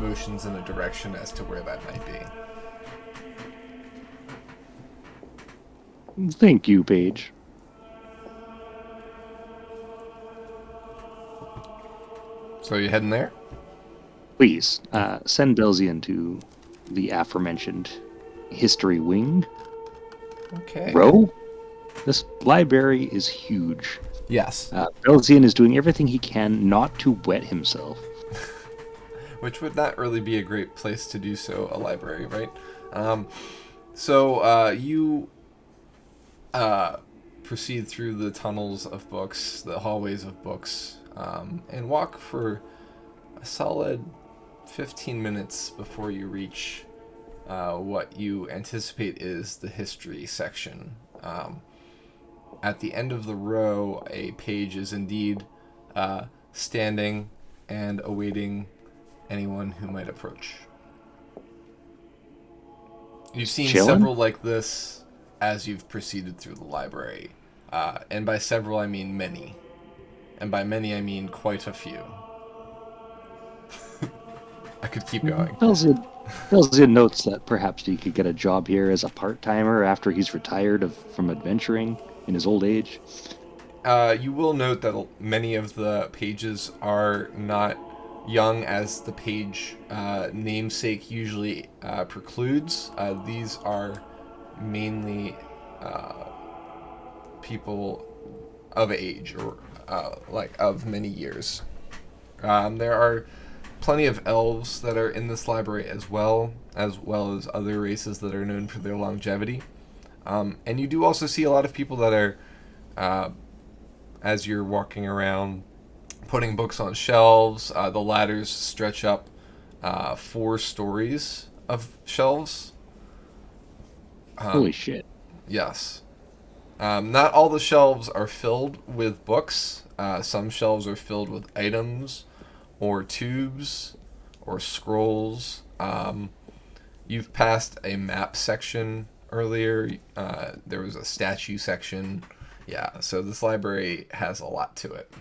Speaker 1: motions in a direction as to where that might be.
Speaker 3: Thank you, Page.
Speaker 1: So you heading there?
Speaker 3: Please, send Belzian to the aforementioned history wing.
Speaker 1: Okay.
Speaker 3: Row? This library is huge.
Speaker 1: Yes.
Speaker 3: Belzian is doing everything he can not to wet himself.
Speaker 1: Which would not really be a great place to do so, a library, right? So you proceed through the tunnels of books, the hallways of books, and walk for a solid 15 minutes before you reach what you anticipate is the history section. At the end of the row, a page is indeed standing and awaiting anyone who might approach. You've seen
Speaker 3: Chillin'?
Speaker 1: several like this as you've proceeded through the library. And by several, I mean many. And by many, I mean quite a few. I could keep going.
Speaker 3: Belzian notes that perhaps he could get a job here as a part-timer after he's retired from adventuring in his old age.
Speaker 1: You will note that many of the pages are not young, as the page namesake usually precludes. These are mainly people of age, or like of many years. There are plenty of elves that are in this library as well as other races that are known for their longevity. And you do also see a lot of people that are, as you're walking around, putting books on shelves. The ladders stretch up 4 stories of shelves.
Speaker 3: Holy shit.
Speaker 1: Yes. Not all the shelves are filled with books. Some shelves are filled with items or tubes or scrolls. You've passed a map section earlier. There was a statue section. Yeah, so this library has a lot to it.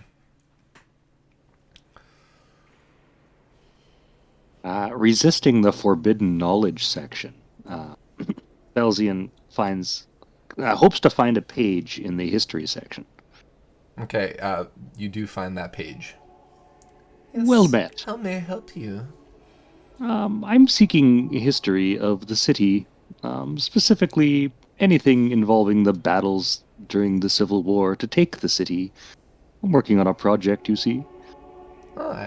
Speaker 3: Resisting the forbidden knowledge section, Belzian finds hopes to find a page in the history section.
Speaker 1: Okay, you do find that page.
Speaker 3: Well met.
Speaker 1: How may I help you?
Speaker 3: I'm seeking a history of the city, specifically anything involving the battles during the Civil War to take the city. I'm working on a project, you see.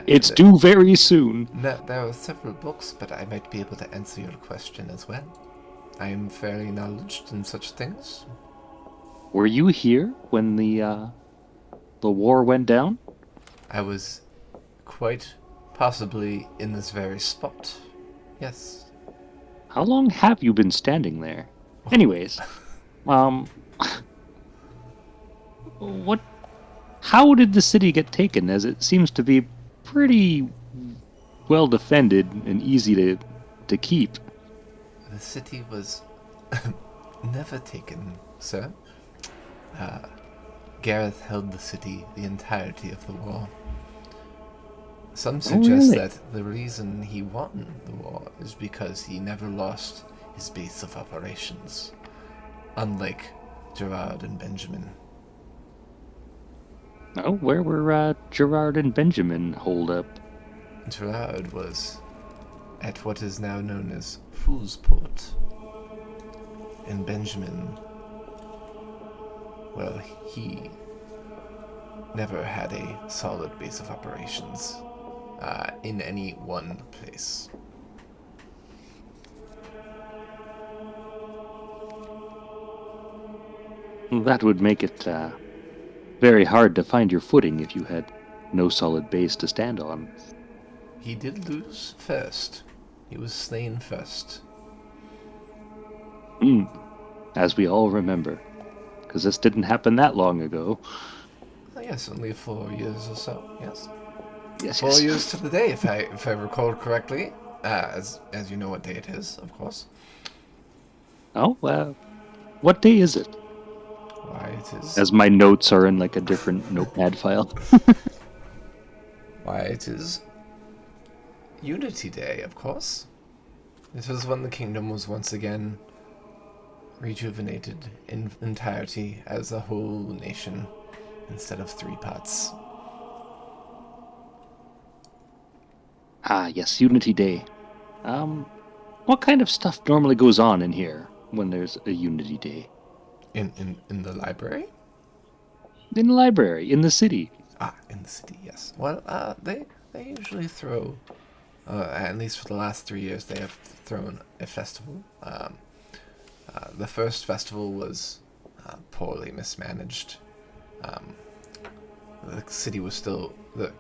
Speaker 3: It's due very soon.
Speaker 1: There are several books, but I might be able to answer your question as well. I am fairly knowledgeable in such things.
Speaker 3: Were you here when the war went down?
Speaker 1: I was quite possibly in this very spot. Yes.
Speaker 3: How long have you been standing there? Anyways, what? How did the city get taken? As it seems to be pretty well defended and easy to keep.
Speaker 1: The city was never taken, sir. Gareth held the city the entirety of the war. Some suggest that the reason he won the war is because he never lost his base of operations, unlike Gerard and Benjamin.
Speaker 3: Oh, where were Gerard and Benjamin holed up?
Speaker 1: Gerard was at what is now known as Foolsport, and Benjamin, well, he never had a solid base of operations in any one place.
Speaker 3: That would make it very hard to find your footing if you had no solid base to stand on.
Speaker 1: He did lose first. He was slain first.
Speaker 3: As we all remember. Because this didn't happen that long ago.
Speaker 1: Oh, yes, only 4 years or so, yes.
Speaker 3: Yes,
Speaker 1: 4 years to the day, if I recall correctly. As you know what day it is, of course.
Speaker 3: Oh, what day is it?
Speaker 1: Why, it is...
Speaker 3: As my notes are in like a different notepad file.
Speaker 1: Why, it is Unity Day, of course. This was when the kingdom was once again rejuvenated in entirety as a whole nation instead of 3 parts.
Speaker 3: Ah, yes, Unity Day. What kind of stuff normally goes on in here when there's a Unity Day?
Speaker 1: In the library?
Speaker 3: In the library, in the city.
Speaker 1: Ah, in the city, yes. Well, they usually throw, at least for the last 3 years, they have thrown a festival. The first festival was poorly mismanaged. The city was still, the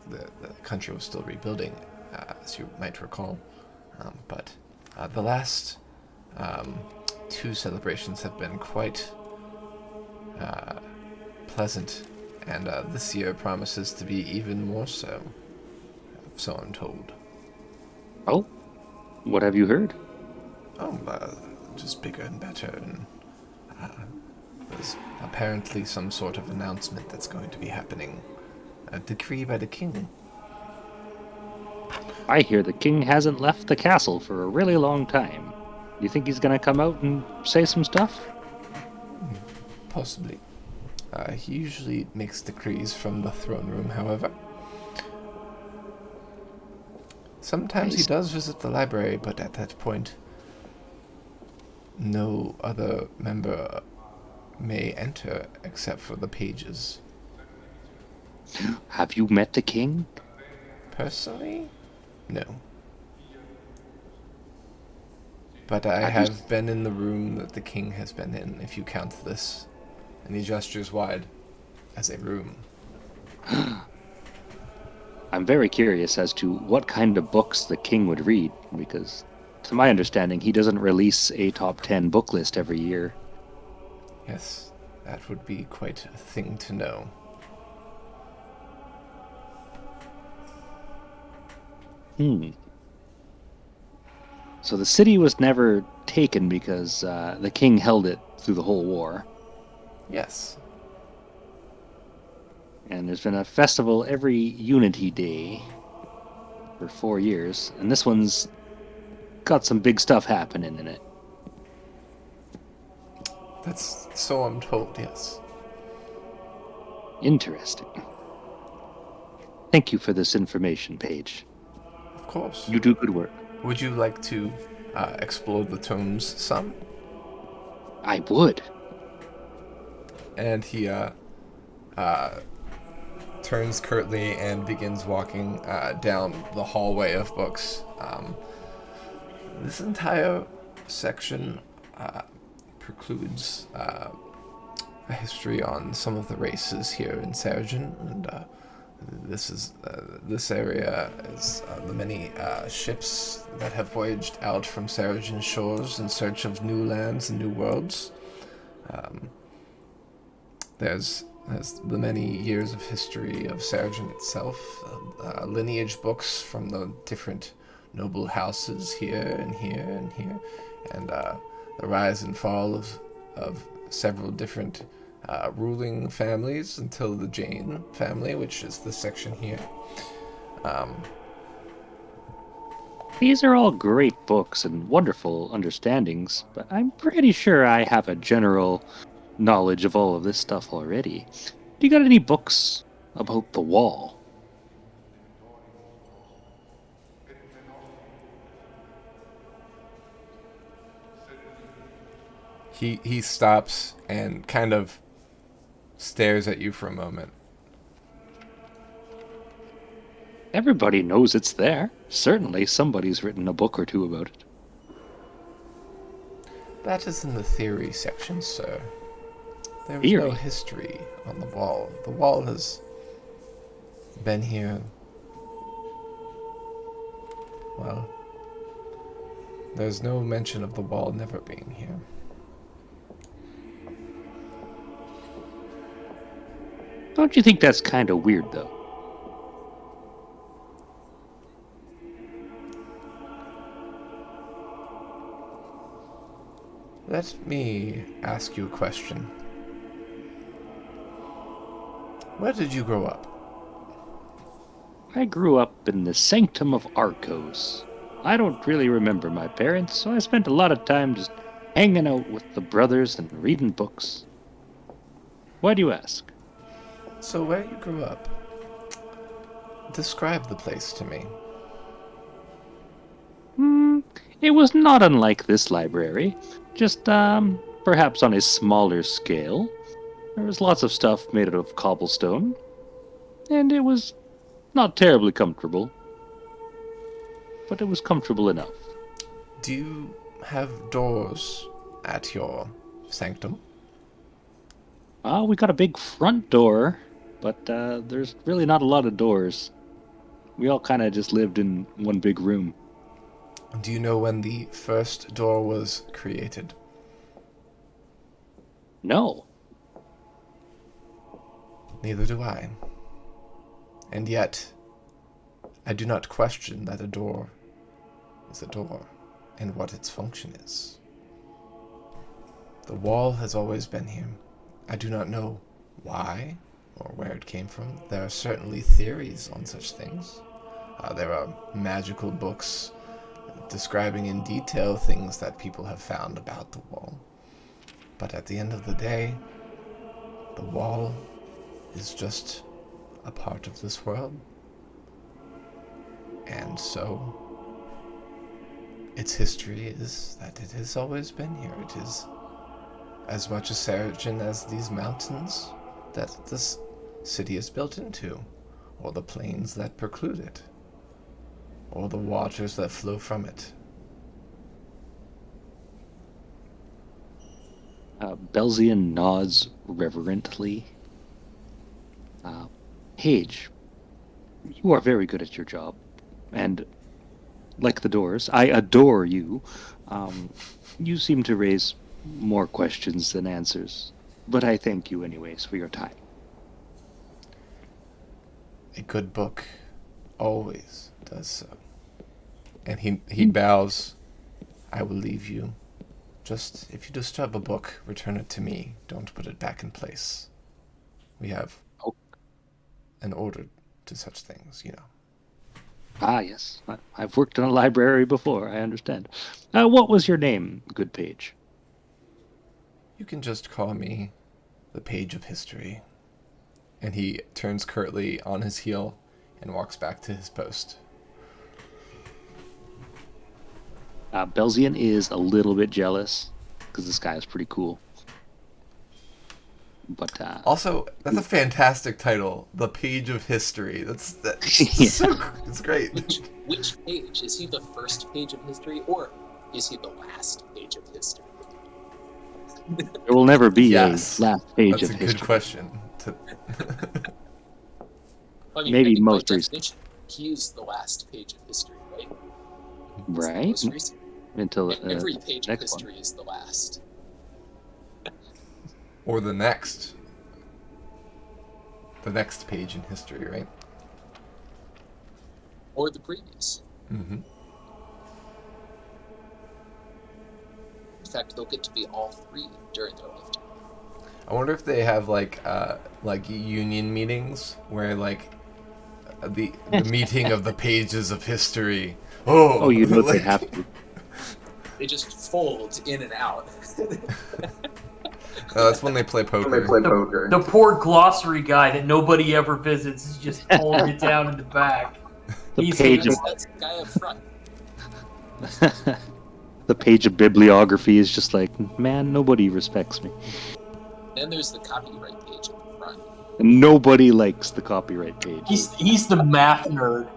Speaker 1: country was still rebuilding, as you might recall. But the last 2 celebrations have been quite pleasant, and this year promises to be even more so. So I'm told.
Speaker 3: Oh, what have you heard?
Speaker 1: Oh, just bigger and better, and there's apparently some sort of announcement that's going to be happening. A decree by the king.
Speaker 3: I hear the king hasn't left the castle for a really long time. You think he's gonna come out and say some stuff?
Speaker 1: Possibly. He usually makes decrees from the throne room, however. Sometimes he does visit the library, but at that point, no other member may enter except for the pages.
Speaker 3: Have you met the king?
Speaker 1: Personally? No. But I have been in the room that the king has been in, if you count this. And he gestures wide as a room.
Speaker 3: I'm very curious as to what kind of books the king would read, because to my understanding, he doesn't release a top 10 book list every year.
Speaker 1: Yes, that would be quite a thing to know.
Speaker 3: So the city was never taken because the king held it through the whole war.
Speaker 1: Yes.
Speaker 3: And there's been a festival every Unity Day for 4 years, and this one's got some big stuff happening in it.
Speaker 1: That's so I'm told, yes.
Speaker 3: Interesting. Thank you for this information, Paige.
Speaker 1: Of course.
Speaker 3: You do good work.
Speaker 1: Would you like to explore the tombs some?
Speaker 3: I would.
Speaker 1: And he turns curtly and begins walking down the hallway of books. This entire section precludes a history on some of the races here in Seregen, and this area is the many ships that have voyaged out from Seregen shores in search of new lands and new worlds. There's the many years of history of Seregen itself, lineage books from the different noble houses here and here and here, and the rise and fall of several different ruling families until the Jane family, which is this section here.
Speaker 3: These are all great books and wonderful understandings, but I'm pretty sure I have a general knowledge of all of this stuff already. Do you got any books about the wall?
Speaker 1: He stops and kind of stares at you for a moment.
Speaker 3: Everybody knows it's there. Certainly somebody's written a book or two about it.
Speaker 1: That is in the theory section, sir. There is no
Speaker 3: Theory?
Speaker 1: history on the wall. The wall has been here. Well, there's no mention of the wall never being here.
Speaker 3: Don't you think that's kind of weird, though?
Speaker 1: Let me ask you a question. Where did you grow up?
Speaker 3: I grew up in the sanctum of Arcos. I don't really remember my parents, so I spent a lot of time just hanging out with the brothers and reading books. Why do you ask?
Speaker 1: So where you grew up, describe the place to me.
Speaker 3: It was not unlike this library, just perhaps on a smaller scale. There was lots of stuff made out of cobblestone, and it was not terribly comfortable, but it was comfortable enough.
Speaker 1: Do you have doors at your sanctum?
Speaker 3: We got a big front door, but there's really not a lot of doors. We all kind of just lived in one big room.
Speaker 1: Do you know when the first door was created?
Speaker 3: No.
Speaker 1: Neither do I. And yet, I do not question that a door is a door, and what its function is. The wall has always been here. I do not know why or where it came from. There are certainly theories on such things. There are magical books describing in detail things that people have found about the wall. But at the end of the day, the wall is just a part of this world. And so, its history is that it has always been here. It is as much a Seregen as these mountains that this city is built into, or the plains that preclude it, or the waters that flow from it.
Speaker 3: Belzian nods reverently. Paige, you are very good at your job, and like the doors, I adore you. You seem to raise more questions than answers, but I thank you anyways for your time.
Speaker 1: A good book always does so. And he bows. I will leave you. Just, if you disturb a book, return it to me. Don't put it back in place. We have an order to such things, you know.
Speaker 3: Ah, yes. I've worked in a library before, I understand. What was your name, good Paige?
Speaker 1: You can just call me the Page of History. And he turns curtly on his heel and walks back to his post.
Speaker 3: Belzian is a little bit jealous because this guy is pretty cool. But
Speaker 1: Also, that's a fantastic title, The Page of History. That's
Speaker 3: Yeah.
Speaker 1: it's great.
Speaker 4: Which page? Is he the first page of history, or is he the last page of history?
Speaker 3: there will never be
Speaker 1: Yes.
Speaker 3: a last page
Speaker 1: That's
Speaker 3: of
Speaker 1: a
Speaker 3: history.
Speaker 1: good question.
Speaker 4: I mean,
Speaker 3: Maybe
Speaker 4: by
Speaker 3: most recent.
Speaker 4: definition, he is the last page of history, right? He's the
Speaker 3: Right?
Speaker 4: most recent.
Speaker 3: Until
Speaker 4: Every page of
Speaker 3: next one.
Speaker 4: history is the last.
Speaker 1: Or the next page in history, right?
Speaker 4: Or the previous.
Speaker 1: Mm-hmm.
Speaker 4: In fact, they'll get to be all three during their lifetime.
Speaker 1: I wonder if they have like union meetings where like the meeting of the pages of history.
Speaker 3: Oh, you know they
Speaker 1: like-
Speaker 3: have to.
Speaker 4: They just fold in and out.
Speaker 1: That's when they play poker.
Speaker 2: poker. The poor glossary guy that nobody ever visits is just holding it down in the back.
Speaker 3: The
Speaker 2: He's
Speaker 3: page of
Speaker 4: That's the guy up front.
Speaker 3: the page of bibliography is just like, man, nobody respects me.
Speaker 4: Then there's the copyright page at the front.
Speaker 3: And nobody likes the copyright page.
Speaker 2: he's the math nerd.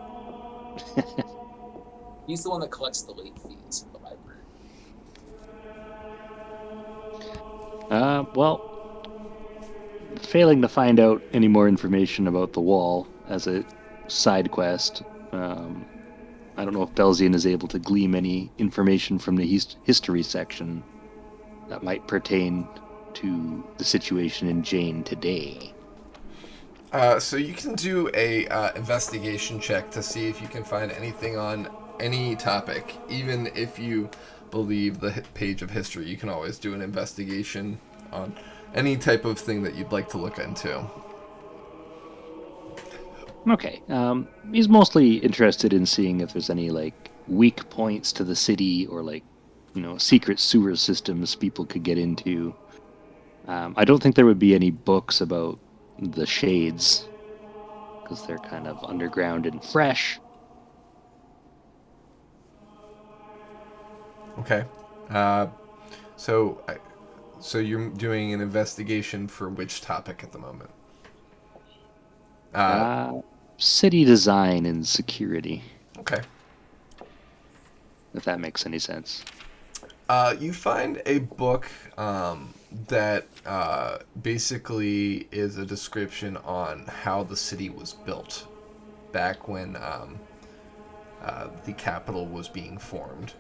Speaker 4: He's the one that collects the late fees at the library.
Speaker 3: Well, failing to find out any more information about the wall as a side quest, I don't know if Belzian is able to glean any information from the history section that might pertain to the situation in Jane today.
Speaker 1: So you can do a investigation check to see if you can find anything on any topic. Even if you believe the page of history, you can always do an investigation on any type of thing that you'd like to look into.
Speaker 3: Okay. He's mostly interested in seeing if there's any like weak points to the city or like, secret sewer systems people could get into. I don't think there would be any books about the shades because they're kind of underground and fresh.
Speaker 1: Okay. So you're doing an investigation for which topic at the moment?
Speaker 3: City design and security,
Speaker 1: Okay.
Speaker 3: if that makes any sense.
Speaker 1: You find a book that basically is a description on how the city was built back when the capital was being formed.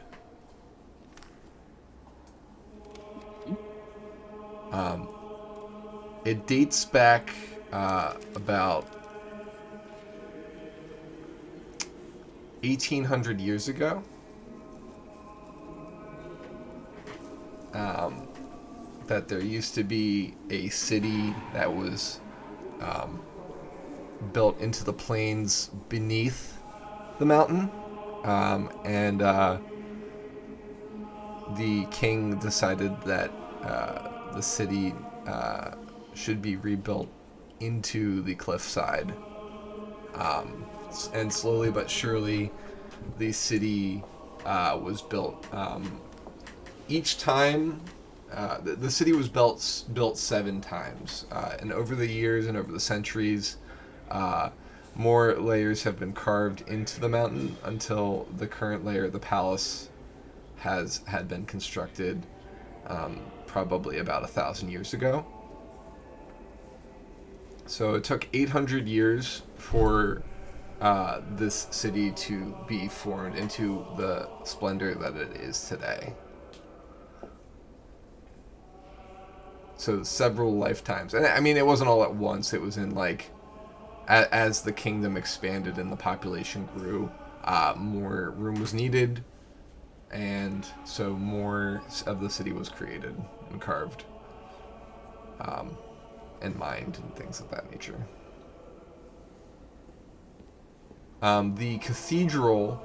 Speaker 1: It dates back about 1,800 years ago. That there used to be a city that was built into the plains beneath the mountain, and the king decided that the city should be rebuilt into the cliffside. And slowly but surely, the city was built. Each time, the city was built 7 times, and over the years and over the centuries, more layers have been carved into the mountain until the current layer, the palace, had been constructed probably about 1,000 years ago. So it took 800 years for this city to be formed into the splendor that it is today. So several lifetimes. And I mean, it wasn't all at once. It was in like, as the kingdom expanded and the population grew, more room was needed. And so more of the city was created and carved. And mined and things of that nature. The cathedral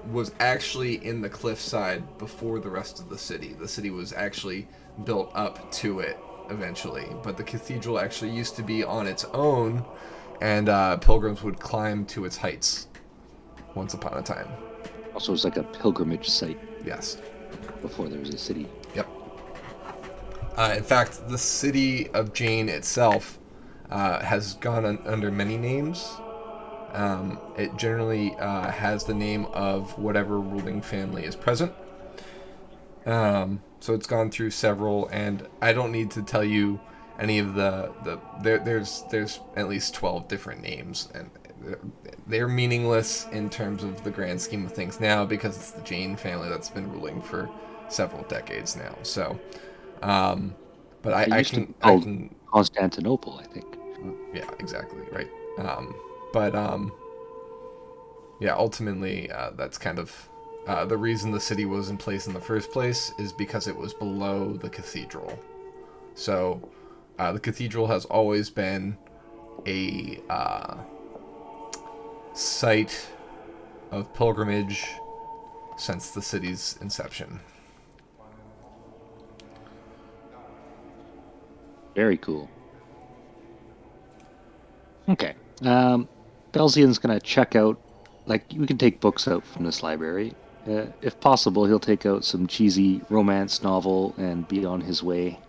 Speaker 1: was actually in the cliffside before the rest of the city. The city was actually built up to it eventually, but the cathedral actually used to be on its own, and pilgrims would climb to its heights once upon a time.
Speaker 3: Also, it's like a pilgrimage site
Speaker 1: Yes.
Speaker 3: before there was a city.
Speaker 1: Yep. In fact, the city of Jane itself has gone under many names. It generally has the name of whatever ruling family is present. So it's gone through several, and I don't need to tell you any of there's at least 12 different names, and they're meaningless in terms of the grand scheme of things now because it's the Jane family that's been ruling for several decades now. So, but I can
Speaker 3: Constantinople, I think.
Speaker 1: yeah, exactly right. But yeah, ultimately, that's kind of the reason the city was in place in the first place is because it was below the cathedral. So the cathedral has always been a site of pilgrimage since the city's inception.
Speaker 3: Very cool. Okay. Belzian's gonna check out, like, we can take books out from this library. If possible, he'll take out some cheesy romance novel and be on his way.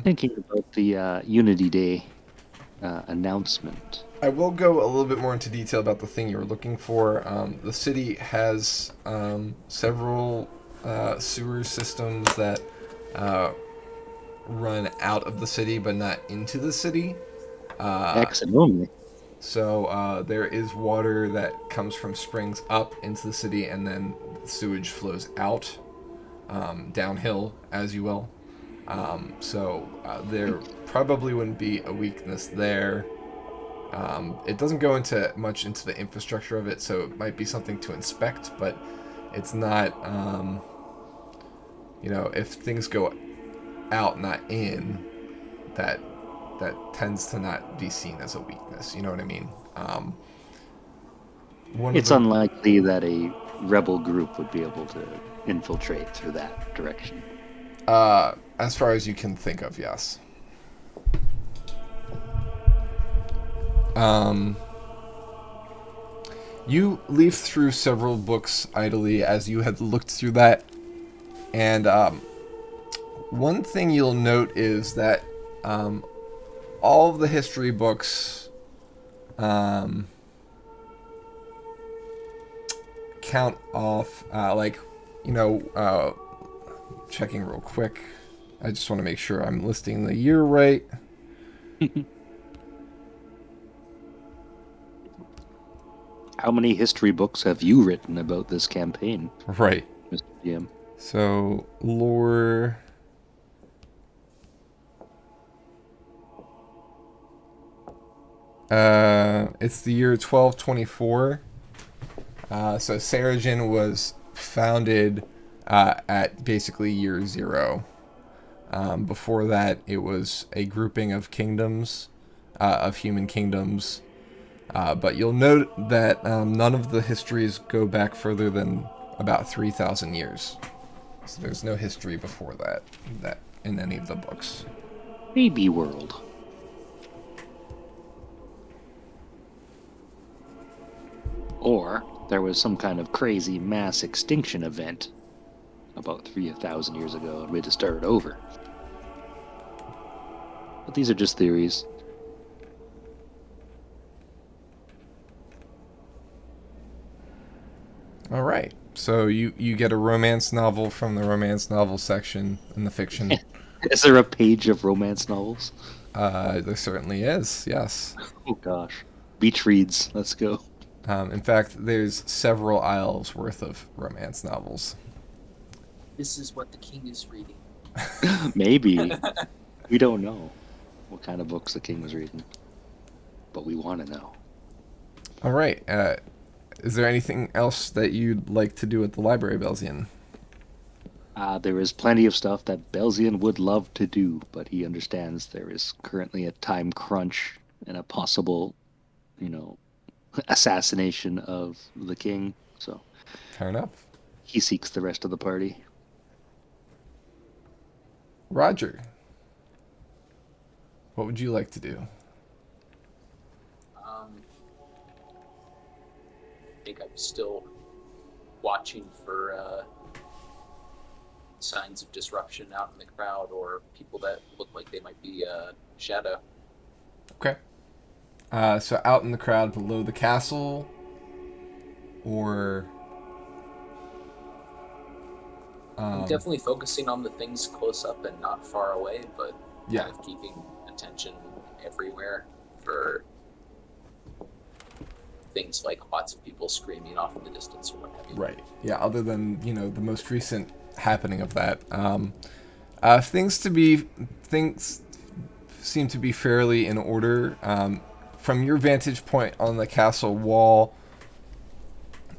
Speaker 3: Thinking about the Unity Day announcement.
Speaker 1: I will go a little bit more into detail about the thing you were looking for. The city has several sewer systems that run out of the city but not into the city.
Speaker 3: Exit only.
Speaker 1: So there is water that comes from springs up into the city, and then sewage flows out downhill, as you will. So there probably wouldn't be a weakness there. It doesn't go into much into the infrastructure of it, so it might be something to inspect, but it's not. If things go out, not in, that tends to not be seen as a weakness. You know what I mean?
Speaker 3: It's unlikely that a rebel group would be able to infiltrate through that direction.
Speaker 1: As far as you can think of, yes. You leaf through several books idly as you had looked through that, and one thing you'll note is that all of the history books count off, checking real quick. I just want to make sure I'm listing the year right.
Speaker 3: How many history books have you written about this campaign?
Speaker 1: Right.
Speaker 3: Mr. GM?
Speaker 1: So, lore... it's the year 1224. So Seregen was founded at basically year 0. Before that, it was a grouping of kingdoms, of human kingdoms. But you'll note that none of the histories go back further than about 3,000 years. So there's no history before that in any of the books.
Speaker 3: Baby world. Or there was some kind of crazy mass extinction event about 3,000 years ago and we had to start over. But these are just theories.
Speaker 1: All right. So you get a romance novel from the romance novel section in the fiction.
Speaker 3: Is there a page of romance novels?
Speaker 1: There certainly is, yes.
Speaker 3: Oh gosh. Beach reads. Let's go.
Speaker 1: In fact, there's several aisles worth of romance novels.
Speaker 4: This is what the king is reading.
Speaker 3: Maybe. We don't know what kind of books the king was reading. But we want to know.
Speaker 1: All right. Is there anything else that you'd like to do at the library, Belzian?
Speaker 3: There is plenty of stuff that Belzian would love to do, but he understands there is currently a time crunch and a possible, assassination of the king. So
Speaker 1: Fair enough.
Speaker 3: He seeks the rest of the party.
Speaker 1: Roger, what would you like to do?
Speaker 4: I think I'm still watching for signs of disruption out in the crowd or people that look like they might be shadow.
Speaker 1: Okay. So out in the crowd below the castle, or
Speaker 4: I'm definitely focusing on the things close up and not far away, but
Speaker 1: yeah,
Speaker 4: kind of keeping attention everywhere for things like lots of people screaming off in the distance or what have you.
Speaker 1: right, yeah. Other than the most recent happening of that, things seem to be fairly in order. From your vantage point on the castle wall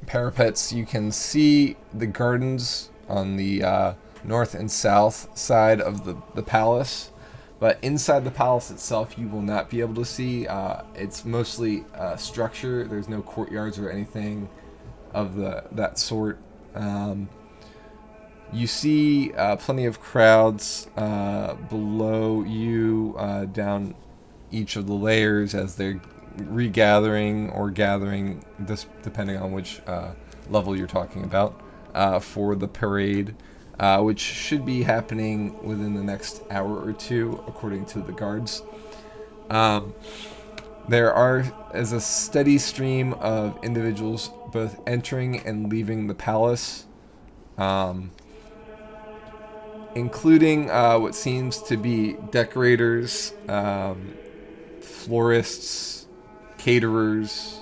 Speaker 1: parapets, you can see the gardens on the north and south side of the palace. But inside the palace itself, you will not be able to see. It's mostly structure. There's no courtyards or anything of that sort. You see plenty of crowds below you, down each of the layers as they're regathering or gathering, this depending on which level you're talking about, for the parade, which should be happening within the next hour or two, according to the guards. There is a steady stream of individuals both entering and leaving the palace, including what seems to be decorators, florists, caterers,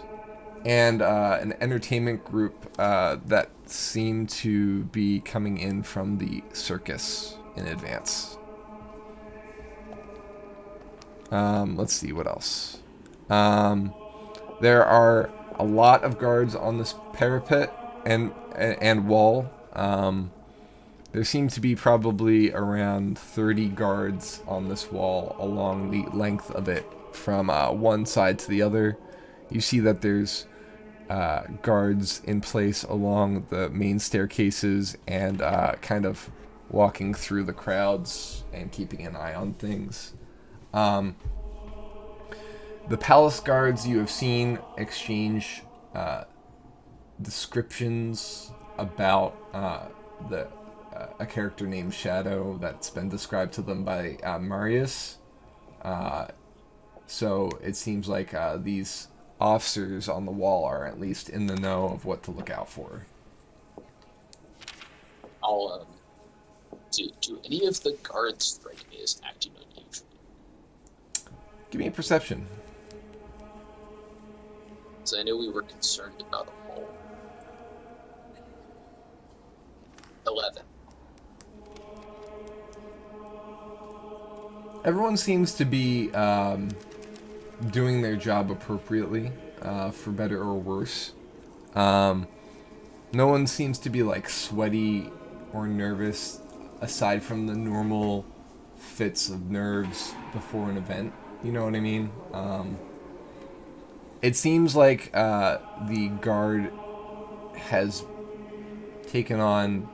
Speaker 1: and an entertainment group that seem to be coming in from the circus in advance. Let's see what else. There are a lot of guards on this parapet and wall. There seem to be probably around 30 guards on this wall along the length of it from one side to the other. You see that there's guards in place along the main staircases and kind of walking through the crowds and keeping an eye on things. The palace guards you have seen exchange descriptions about a character named Shadow that's been described to them by Marius. So it seems like these officers on the wall are at least in the know of what to look out for.
Speaker 4: I'll do any of the guards strike me as acting unusual?
Speaker 1: Give me a perception.
Speaker 4: So I know we were concerned about a mole. 11.
Speaker 1: Everyone seems to be doing their job appropriately, for better or worse. No one seems to be like sweaty or nervous, aside from the normal fits of nerves before an event. You know what I mean? It seems like the guard has taken on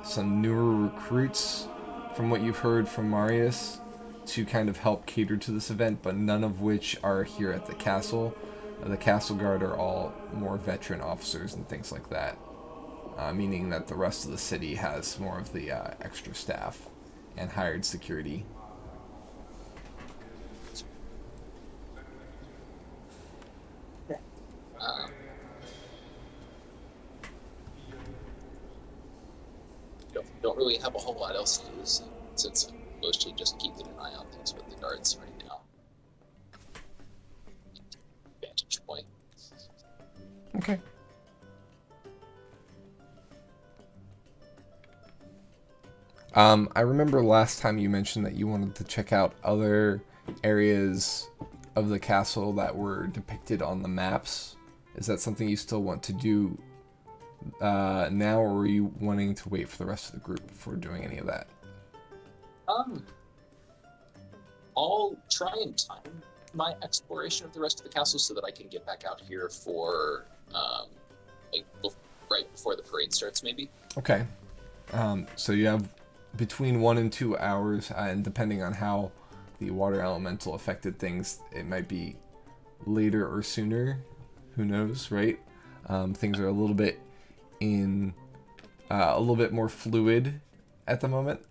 Speaker 1: some newer recruits, from what you've heard from Marius, to kind of help cater to this event, but none of which are here at the castle. The castle guard are all more veteran officers and things like that, meaning that the rest of the city has more of the extra staff and hired security.
Speaker 4: Don't really have a whole lot else to do since I'm mostly just keeping an eye on things with the guards right now. Vantage point.
Speaker 1: Okay. I remember last time you mentioned that you wanted to check out other areas of the castle that were depicted on the maps. Is that something you still want to do now, or are you wanting to wait for the rest of the group before doing any of that?
Speaker 4: I'll try and time my exploration of the rest of the castle so that I can get back out here for right before raid starts, maybe.
Speaker 1: Okay. So you have between 1 and 2 hours, and depending on how the water elemental affected things, it might be later or sooner. Who knows, right? Things are a little bit more fluid at the moment.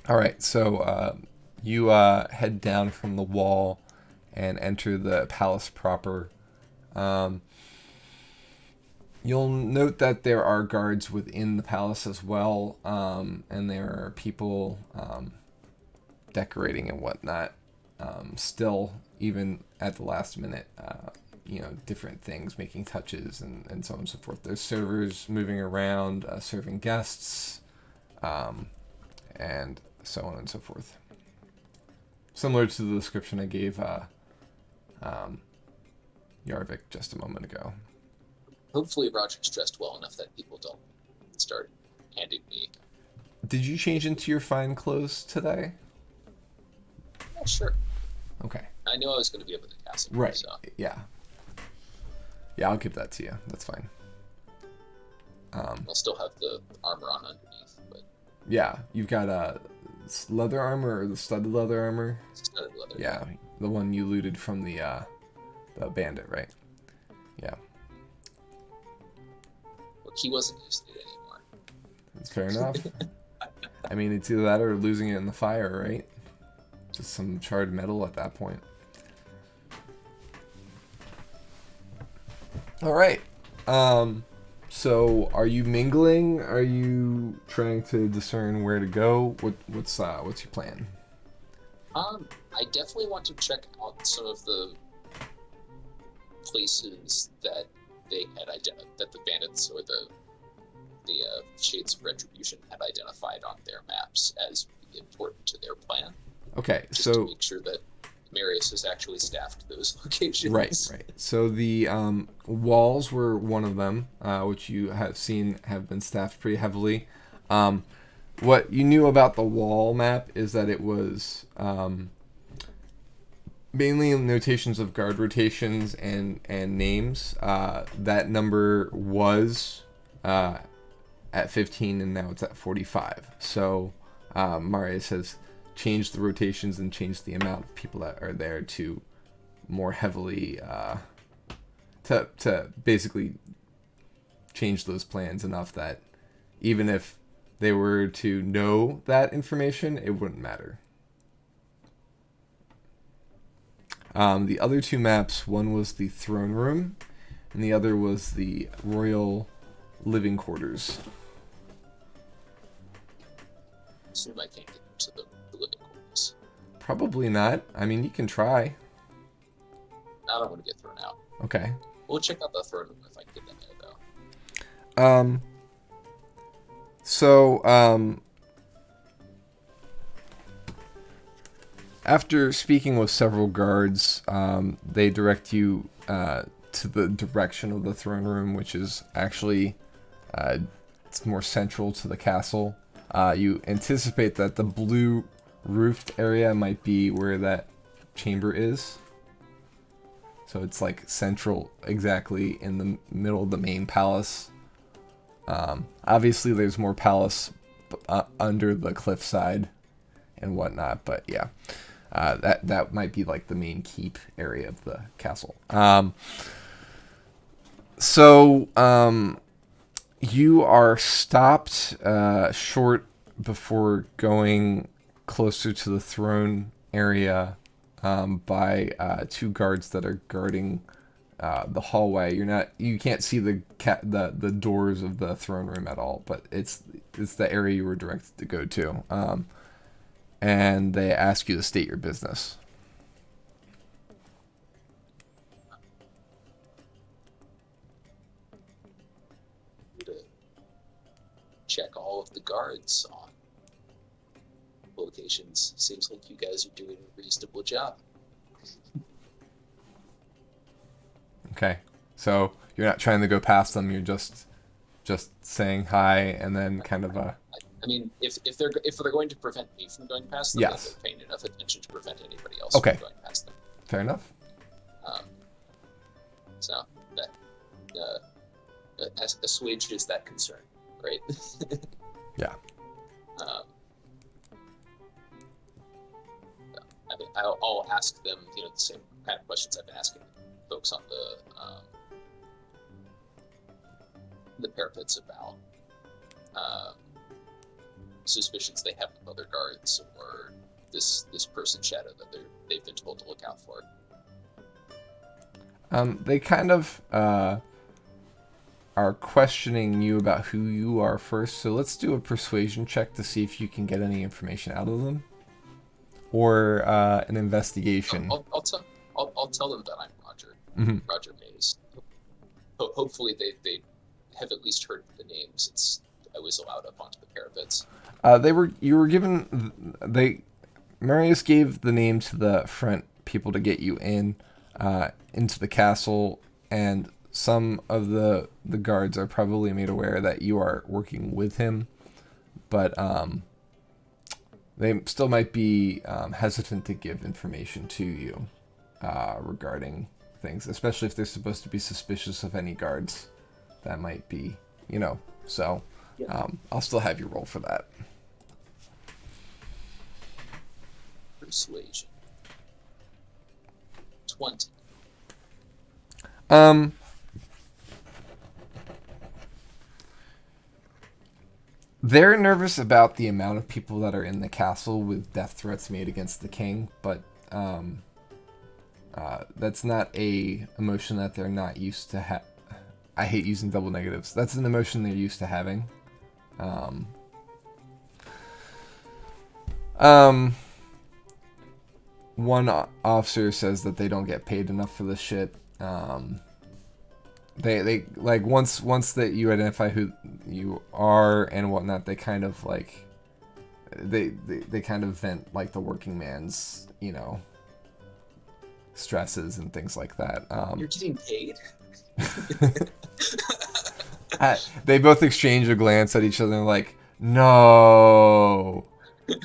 Speaker 1: All right, so you head down from the wall and enter the palace proper. You'll note that there are guards within the palace as well, and there are people decorating and whatnot. Still, even at the last minute, different things, making touches and so on and so forth. There's servers moving around, serving guests, and so on and so forth. Similar to the description I gave Yarvik just a moment ago.
Speaker 4: Hopefully Roger's dressed well enough that people don't start handing me...
Speaker 1: Did you change into your fine clothes today?
Speaker 4: Yeah, sure.
Speaker 1: Okay.
Speaker 4: I knew I was going to be up at the castle.
Speaker 1: Right.
Speaker 4: So.
Speaker 1: Yeah. Yeah, I'll give that to you. That's fine.
Speaker 4: I'll still have the armor on underneath, but...
Speaker 1: Yeah, you've got leather armor or the studded leather armor?
Speaker 4: Studded leather.
Speaker 1: Yeah, the one you looted from the bandit, right? Yeah.
Speaker 4: Look, he wasn't used to it anymore.
Speaker 1: That's fair enough. I mean, it's either that or losing it in the fire, right? Just some charred metal at that point. All right. So, are you mingling? Are you trying to discern where to go? What's your plan?
Speaker 4: I definitely want to check out some of the places that they had that the bandits or the Shades of Retribution had identified on their maps as important to their plan.
Speaker 1: Okay,
Speaker 4: just
Speaker 1: so
Speaker 4: to make sure that Marius has actually staffed those locations.
Speaker 1: Right. So the walls were one of them, which you have seen have been staffed pretty heavily. What you knew about the wall map is that it was mainly notations of guard rotations and names. That number was at 15, and now it's at 45. So Marius has changed the rotations and changed the amount of people that are there to more heavily to basically change those plans enough that even if they were to know that information, it wouldn't matter. The other two maps, one was the throne room and the other was the royal living quarters.
Speaker 4: I assume I can't get into the living quarters.
Speaker 1: Probably not. I mean, you can try.
Speaker 4: I don't want to get thrown out.
Speaker 1: Okay.
Speaker 4: We'll check out the throne room if I can get in there, though.
Speaker 1: After speaking with several guards, they direct you to the direction of the throne room, which is actually it's more central to the castle. You anticipate that the blue roofed area might be where that chamber is. So it's like central, exactly in the middle of the main palace. Obviously, there's more palace under the cliffside and whatnot, but yeah, that might be like the main keep area of the castle. You are stopped short before going closer to the throne area by two guards that are guarding the hallway. You can't see the doors of the throne room at all, but it's the area you were directed to go to. And they ask you to state your business.
Speaker 4: Check all of the guards on locations. Seems like you guys are doing a reasonable job.
Speaker 1: Okay, so you're not trying to go past them. You're just saying hi and then kind of
Speaker 4: I mean, if they're going to prevent me from going past them,
Speaker 1: yes,
Speaker 4: then they're paying enough attention to prevent anybody else
Speaker 1: okay.
Speaker 4: from going past them.
Speaker 1: Fair enough.
Speaker 4: assuages that concern, right?
Speaker 1: Yeah.
Speaker 4: I mean, I'll ask them, the same kind of questions I've been asking folks on the parapets about suspicions they have of other guards or this person Shadow that they've been told to look out for.
Speaker 1: They kind of are questioning you about who you are first, so let's do a persuasion check to see if you can get any information out of them, or an investigation.
Speaker 4: I'll tell them that I'm Roger.
Speaker 1: Mhm.
Speaker 4: Roger Mays. Hopefully they have at least heard the name since I was allowed up onto the parapets.
Speaker 1: Marius gave the name to the front people to get you into the castle, and some of the guards are probably made aware that you are working with him, but they still might be hesitant to give information to you regarding things, especially if they're supposed to be suspicious of any guards that might be, so I'll still have you roll for that.
Speaker 4: Persuasion. 20.
Speaker 1: They're nervous about the amount of people that are in the castle with death threats made against the king, but that's not a emotion that they're not used to I hate using double negatives. That's an emotion they're used to having. One officer says that they don't get paid enough for this shit. They like once that you identify who you are and whatnot, they kind of like they kind of vent like the working man's stresses and things like that.
Speaker 4: You're getting paid?
Speaker 1: They both exchange a glance at each other and like, no,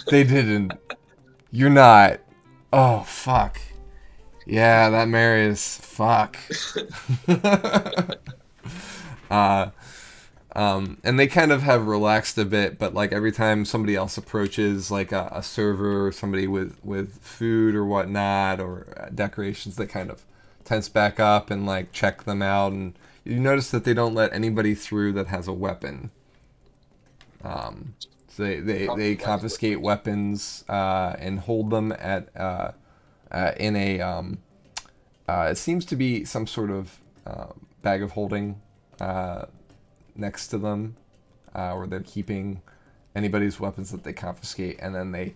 Speaker 1: they didn't. You're not. Oh, fuck. Yeah, that Marius. Fuck. And they kind of have relaxed a bit, but like every time somebody else approaches, like a server or somebody with food or whatnot or decorations, they kind of tense back up and like check them out. And you notice that they don't let anybody through that has a weapon. So they confiscate weapons and hold them at in a it seems to be some sort of bag of holding next to them, where they're keeping anybody's weapons that they confiscate, and then they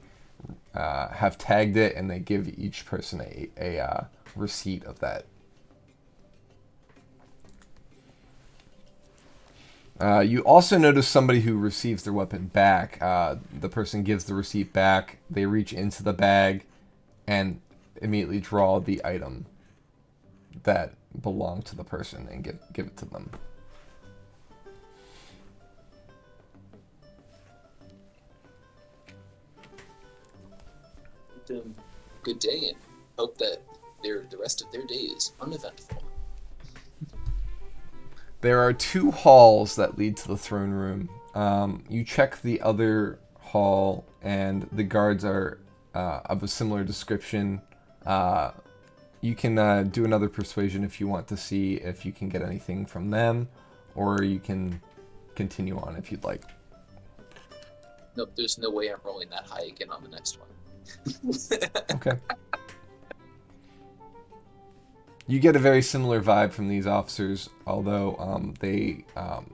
Speaker 1: have tagged it and they give each person a receipt of that. You also notice somebody who receives their weapon back. The person gives the receipt back. They reach into the bag and immediately draw the item that belonged to the person and give it to them.
Speaker 4: Good day, and hope that the rest of their day is uneventful.
Speaker 1: There are 2 halls that lead to the throne room. You check the other hall, and the guards are of a similar description. You can do another persuasion if you want to see if you can get anything from them, or you can continue on if you'd like.
Speaker 4: Nope, there's no way I'm rolling that high again on the next one.
Speaker 1: Okay. You get a very similar vibe from these officers, although they,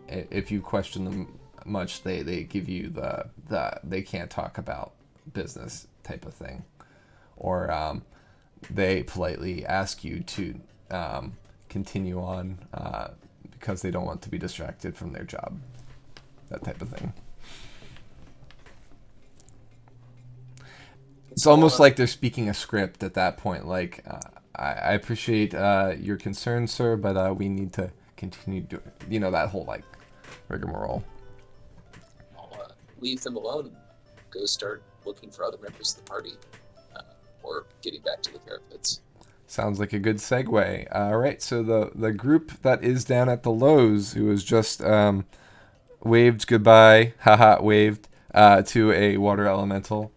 Speaker 1: if you question them much, they give you the they can't talk about business type of thing, or they politely ask you to continue on because they don't want to be distracted from their job, that type of thing. It's almost like they're speaking a script at that point, like, I appreciate your concern, sir, but we need to continue doing, that whole, like, rigmarole.
Speaker 4: I'll leave them alone and go start looking for other members of the party, or getting back to the parapets.
Speaker 1: Sounds like a good segue. All right, so the group that is down at the Lowe's, who has just waved goodbye, waved to a water elemental.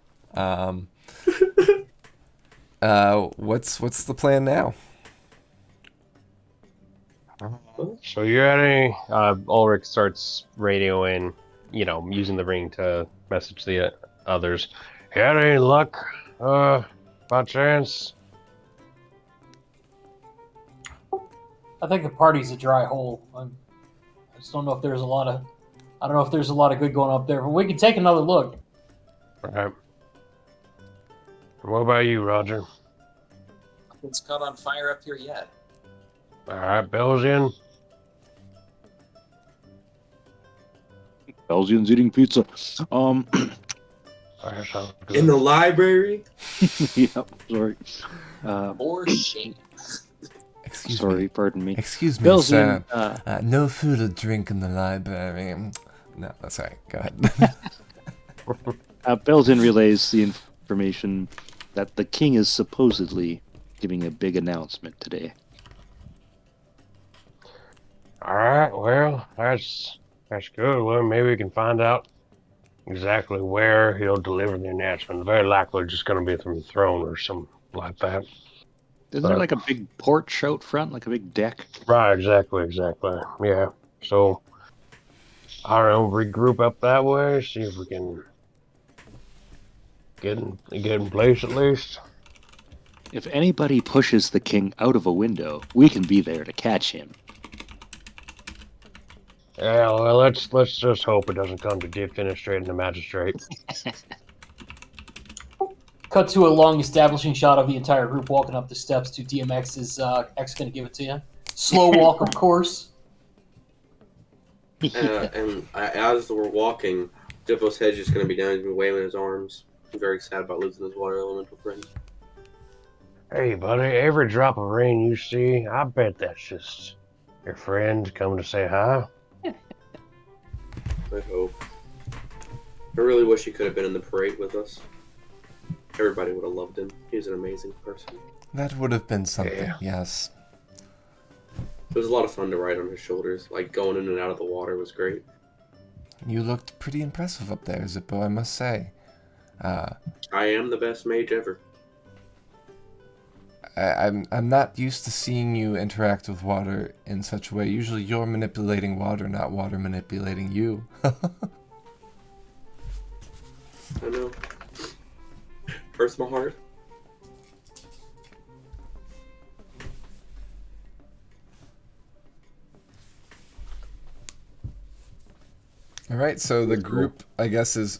Speaker 1: What's the plan now?
Speaker 6: So you had any?
Speaker 7: Ulrich starts radioing, using the ring to message the others.
Speaker 6: You had any luck? By chance?
Speaker 2: I think the party's a dry hole. I just don't know if there's a lot of. I don't know if there's a lot of good going up there, but we can take another look.
Speaker 6: All right. What about you, Roger?
Speaker 4: Nothing's caught on fire up here yet.
Speaker 6: All right, Belgian.
Speaker 3: Belgians eating pizza.
Speaker 6: All right, sounds good.
Speaker 5: In the library?
Speaker 3: Yep, sorry.
Speaker 4: More shame.
Speaker 1: Excuse
Speaker 3: Sorry,
Speaker 1: me.
Speaker 3: pardon me.
Speaker 1: Excuse me,
Speaker 3: Belgian,
Speaker 1: sir. No food or drink in the library. No, sorry. Go ahead.
Speaker 3: Belgian relays the information that the king is supposedly giving a big announcement today.
Speaker 6: All right, well, that's good. Well, maybe we can find out exactly where he'll deliver the announcement. Very likely just going to be from the throne or something like that.
Speaker 3: Isn't there like a big porch out front, like a big deck?
Speaker 6: Right, exactly. Yeah. So, I don't know, regroup up that way, see if we can get in place at least.
Speaker 3: If anybody pushes the king out of a window, we can be there to catch him.
Speaker 6: Yeah, well, let's just hope it doesn't come to defenestrating the magistrate.
Speaker 2: Cut to a long establishing shot of the entire group walking up the steps to DMX's X gonna give it to you. Slow walk, of course.
Speaker 5: And as we're walking, Dippo's head's just going to be down. He's been waving his arms. He's very sad about losing his water elemental friend.
Speaker 6: Hey, buddy, every drop of rain you see, I bet that's just your friend coming to say hi.
Speaker 5: I hope. I really wish he could have been in the parade with us. Everybody would have loved him. He's an amazing person.
Speaker 1: That would have been something,
Speaker 6: Yeah.
Speaker 1: yes.
Speaker 5: It was a lot of fun to ride on his shoulders. Like, going in and out of the water was great.
Speaker 1: You looked pretty impressive up there, Zippo, I must say.
Speaker 5: I am the best mage ever.
Speaker 1: I'm not used to seeing you interact with water in such a way. Usually you're manipulating water, not water manipulating you.
Speaker 5: I know. Hurts my heart.
Speaker 1: All right, so the group, I guess, is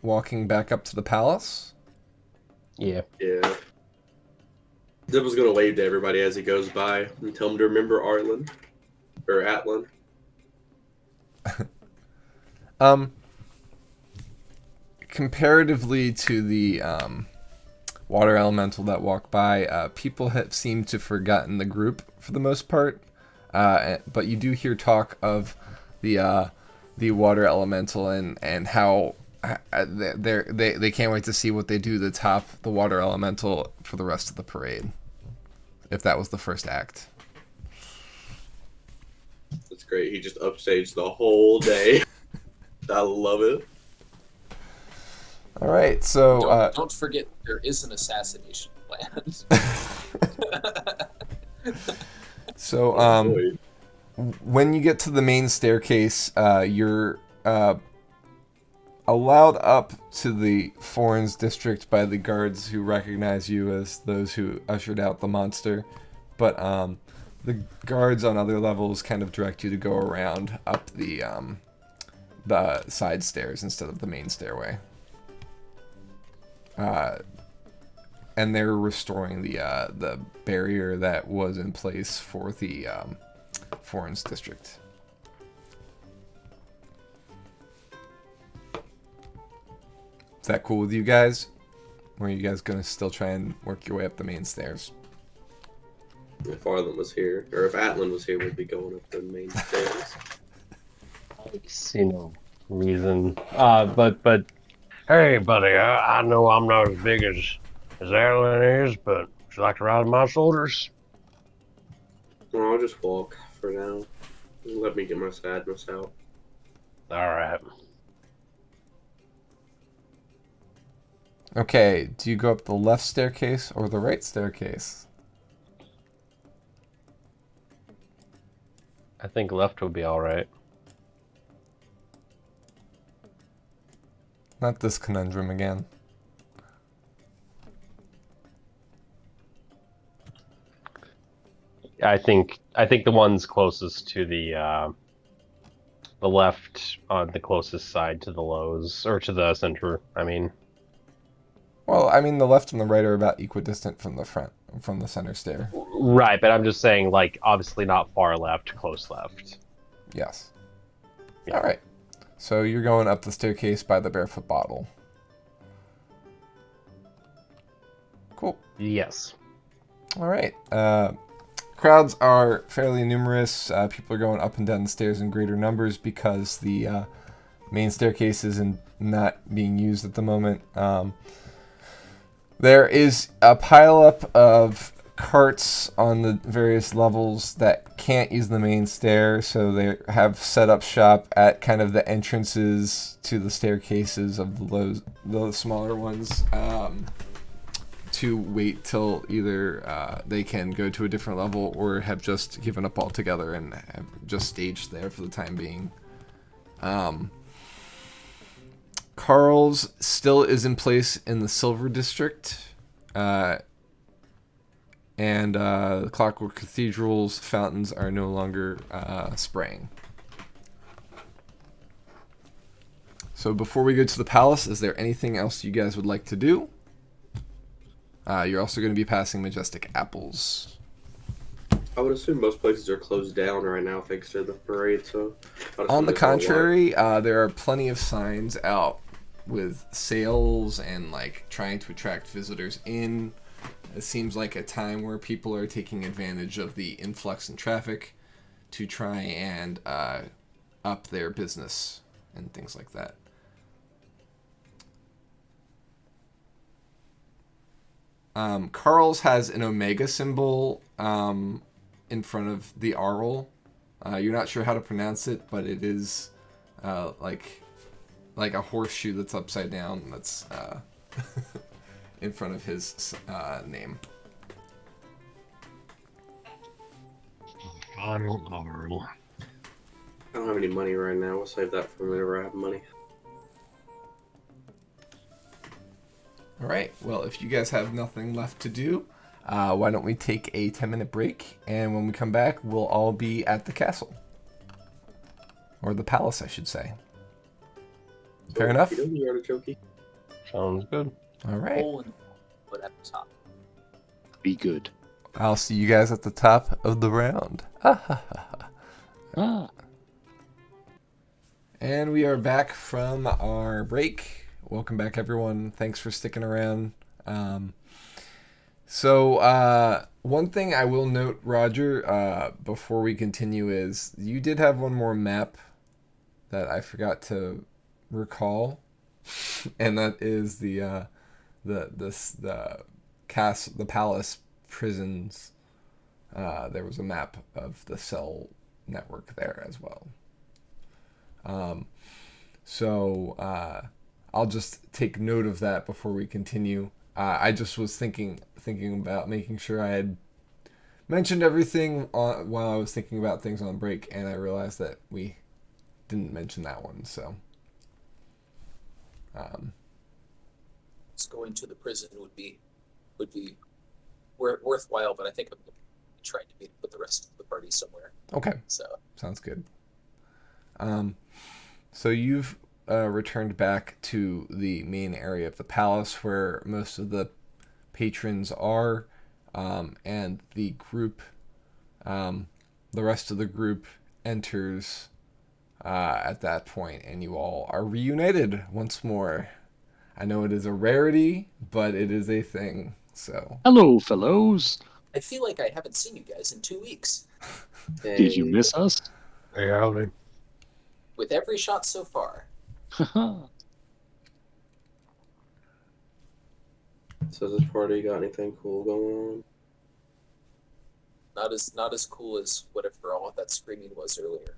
Speaker 1: walking back up to the palace.
Speaker 7: Yeah.
Speaker 5: Yeah. Dibbles gonna wave to everybody as he goes by and tell them to remember Arlen. Or Atlan.
Speaker 1: Comparatively to the water elemental that walked by, people have seemed to have forgotten the group for the most part. But you do hear talk of the water elemental and how they can't wait to see what they do to top the water elemental for the rest of the parade. If that was the first act.
Speaker 5: That's great. He just upstaged the whole day. I love it.
Speaker 1: All right, so
Speaker 4: Don't forget there is an assassination plan.
Speaker 1: so when you get to the main staircase, you're allowed up to the Foreign's district by the guards who recognize you as those who ushered out the monster. But the guards on other levels kind of direct you to go around up the side stairs instead of the main stairway. And they're restoring the barrier that was in place for the Foreign's district. Is that cool with you guys? Or are you guys gonna still try and work your way up the main stairs?
Speaker 5: If Arlen was here, or if Atlan was here, we'd be going up the main stairs.
Speaker 7: I see no reason. But
Speaker 6: Hey, buddy, I know I'm not as big as Alan is, but Would you like to ride on my shoulders?
Speaker 5: Well, I'll just walk for now. Let me get my sadness out.
Speaker 6: All right.
Speaker 1: Okay, do you go up the left staircase or the right staircase?
Speaker 7: I think left would be all right.
Speaker 1: Not this conundrum again.
Speaker 7: I think the ones closest to the left on the closest side to the lows or to the center. I mean,
Speaker 1: Well, I mean, the left and the right are about equidistant from the front, from the center stair.
Speaker 7: right, but I'm just saying, like, obviously not far left, close left.
Speaker 1: Yes.
Speaker 7: Yeah.
Speaker 1: All right. So you're going up the staircase by the barefoot bottle. Cool.
Speaker 7: Yes.
Speaker 1: All right. Crowds are fairly numerous. People are going up and down the stairs in greater numbers because the main staircase is not being used at the moment. There is a pileup of carts on the various levels that can't use the main stair, so they have set up shop at kind of the entrances to the staircases of the smaller ones to wait till either they can go to a different level or have just given up altogether and have just staged there for the time being. Carl's still is in place in the Silver District, and the Clockwork Cathedral's fountains are no longer spraying. So before we go to the palace, is there anything else you guys would like to do? You're also going to be passing Majestic Apples.
Speaker 5: I would assume most places are closed down right now thanks to the parade. So
Speaker 1: On the contrary, there are plenty of signs out with sales and like trying to attract visitors in. It seems like a time where people are taking advantage of the influx in traffic to try and up their business and things like that. Carl's has an omega symbol in front of the Arl. You're not sure how to pronounce it, but it is like a horseshoe that's upside down. That's in front of his name.
Speaker 6: Final Arl.
Speaker 5: I don't have any money right now. We'll save that for whenever I have money.
Speaker 1: All right. Well, if you guys have nothing left to do, why don't we take a 10-minute break? And when we come back, we'll all be at the castle. Or the palace, I should say. Fair enough?
Speaker 7: Sounds good.
Speaker 1: All right.
Speaker 4: But at the top.
Speaker 3: Be good.
Speaker 1: I'll see you guys at the top of the round. And we are back from our break. Welcome back, everyone. Thanks for sticking around. So one thing I will note, Roger, before we continue is you did have one more map that I forgot to recall, and that is the palace prisons. There was a map of the cell network there as well. So I'll just take note of that before we continue. I just was thinking about making sure I had mentioned everything while I was thinking about things on break, and I realized that we didn't mention that one. So,
Speaker 4: Going to the prison would be worthwhile, but I think I'm trying to meet with the rest of the party somewhere.
Speaker 1: Okay,
Speaker 4: So
Speaker 1: sounds good. So you've returned back to the main area of the palace where most of the patrons are, and the group, the rest of the group enters at that point, and you all are reunited once more. I know it is a rarity, but it is a thing. So
Speaker 3: Hello, fellows.
Speaker 4: I feel like I haven't seen you guys in 2 weeks.
Speaker 3: Did you miss us?
Speaker 6: Hey, howdy.
Speaker 4: With every shot so far.
Speaker 5: So this party got anything cool going
Speaker 4: Not as cool as whatever all that screaming was earlier.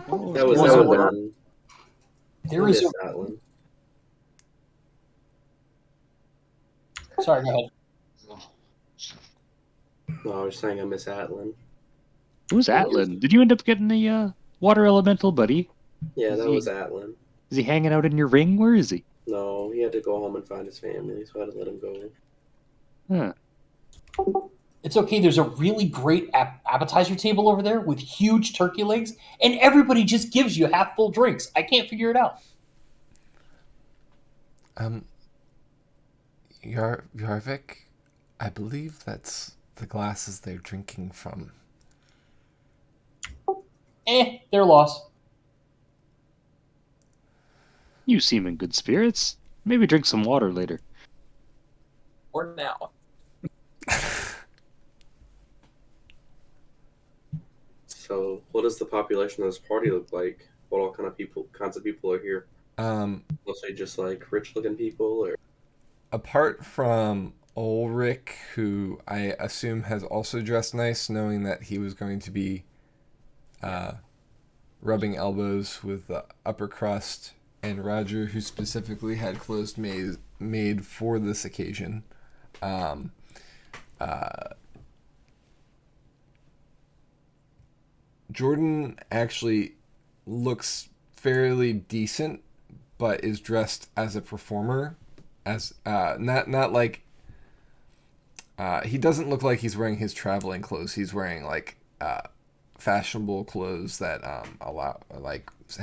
Speaker 5: on?
Speaker 3: That
Speaker 5: That
Speaker 2: was a-
Speaker 5: Alan.
Speaker 2: There
Speaker 5: I
Speaker 2: is
Speaker 5: miss Alan.
Speaker 2: Sorry, go ahead.
Speaker 5: No, I was saying I miss Atlan.
Speaker 3: Who's Atlan? Did you end up getting a water elemental, buddy?
Speaker 5: Yeah, that was Atlan.
Speaker 3: Is he hanging out in your ring? Where is he?
Speaker 5: No, he had to go home and find his family, so I had to let him go.
Speaker 3: Huh.
Speaker 2: It's okay. There's a really great appetizer table over there with huge turkey legs, and everybody just gives you half full drinks. I can't figure it out.
Speaker 1: Yarvik, I believe that's the glasses they're drinking from.
Speaker 2: Their loss.
Speaker 3: You seem in good spirits. Maybe drink some water later.
Speaker 4: Or now.
Speaker 5: So, what does the population of this party look like? What all kinds of people are here? Mostly just like rich-looking people, or
Speaker 1: Apart from Ulrich, who I assume has also dressed nice, knowing that he was going to be rubbing elbows with the upper crust, and Roger, who specifically had clothes made for this occasion. Jordan actually looks fairly decent, but is dressed as a performer, as not like he doesn't look like he's wearing his traveling clothes. He's wearing like fashionable clothes that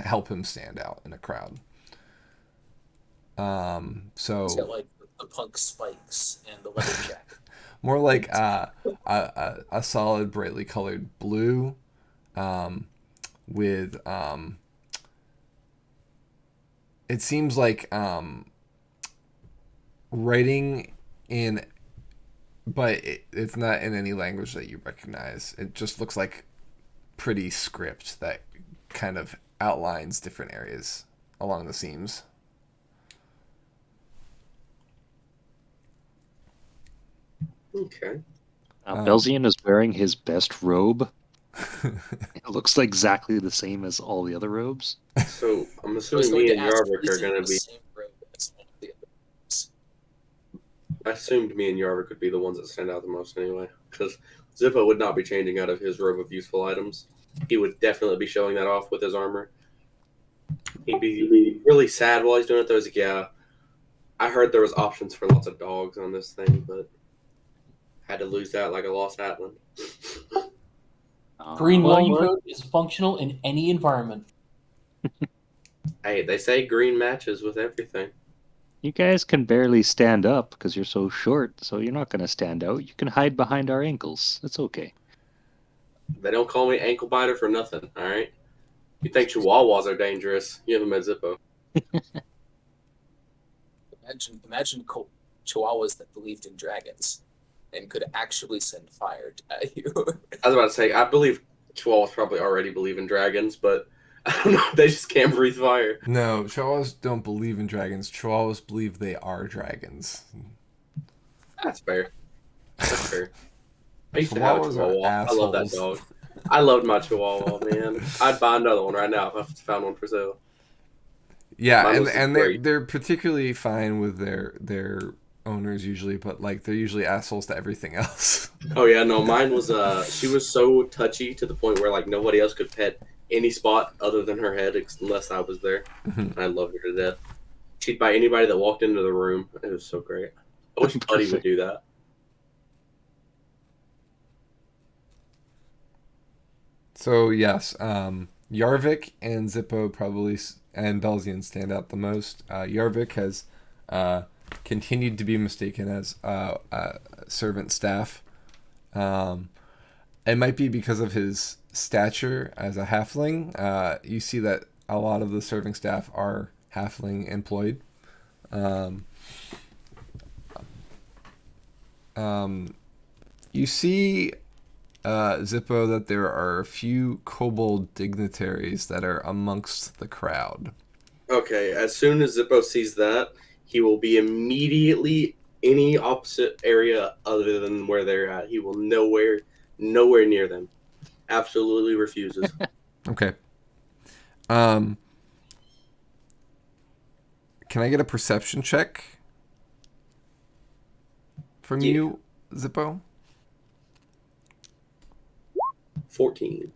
Speaker 1: help him stand out in a crowd. So
Speaker 4: He's got like the punk spikes and the leather jacket.
Speaker 1: more like a solid, brightly colored blue, with it seems like writing in, but it's not in any language that you recognize. It just looks like pretty script that kind of outlines different areas along the seams.
Speaker 5: okay.
Speaker 3: Belzian is wearing his best robe. It looks like exactly the same as all the other robes.
Speaker 5: So I'm
Speaker 4: I was
Speaker 5: assuming
Speaker 4: going
Speaker 5: me
Speaker 4: to
Speaker 5: and
Speaker 4: ask,
Speaker 5: Yarvik
Speaker 4: is
Speaker 5: are
Speaker 4: it
Speaker 5: going to
Speaker 4: the
Speaker 5: be.
Speaker 4: same robe as all the others?
Speaker 5: I assumed me and Yarvik would be the ones that stand out the most anyway, because Zippo would not be changing out of his robe of useful items. He would definitely be showing that off with his armor. He'd be really sad while he's doing it, though. He's like, yeah, I heard there was options for lots of dogs on this thing, but had to lose that like I lost Atlan.
Speaker 2: Green
Speaker 3: Well,
Speaker 2: long coat is functional in any environment.
Speaker 5: Hey, they say green matches with everything.
Speaker 3: you guys can barely stand up because you're so short, so you're not going to stand out. You can hide behind our ankles. It's okay.
Speaker 5: They don't call me ankle biter for nothing, alright? You think chihuahuas are dangerous. You haven't met Zippo.
Speaker 4: Imagine chihuahuas that believed in dragons and could actually send fire at you.
Speaker 5: I was about to say, I believe chihuahuas probably already believe in dragons, but I don't know, they just can't breathe fire.
Speaker 1: No, Chihuahuas don't believe in dragons. Chihuahuas believe they are dragons.
Speaker 5: That's fair. That's fair. I used to have a
Speaker 1: Chihuahuas are
Speaker 5: chihuahua. I love that
Speaker 1: assholes.
Speaker 5: dog. I loved my chihuahua, man. I'd buy another one right now if I found one for sale.
Speaker 1: Yeah,
Speaker 5: Mine
Speaker 1: and
Speaker 5: was
Speaker 1: and
Speaker 5: great.
Speaker 1: they're particularly fine with their owners usually, but like they're usually assholes to everything else.
Speaker 5: Oh yeah, no, mine was she was so touchy to the point where like nobody else could pet any spot other than her head unless I was there. And I loved her to death. She'd bite anybody that walked into the room. It was so great. I wish Buddy would do that.
Speaker 1: So yes, Yarvik and Zippo and Belzian stand out the most. Yarvik has continued to be mistaken as servant staff. It might be because of his stature as a halfling. You see that a lot of the serving staff are halfling employed. You see, Zippo, that there are a few kobold dignitaries that are amongst the crowd.
Speaker 5: Okay, as soon as Zippo sees that, he will be immediately any opposite area other than where they're at. He will nowhere near them. Absolutely refuses.
Speaker 1: Okay. Can I get a perception check from you, Zippo?
Speaker 5: 14.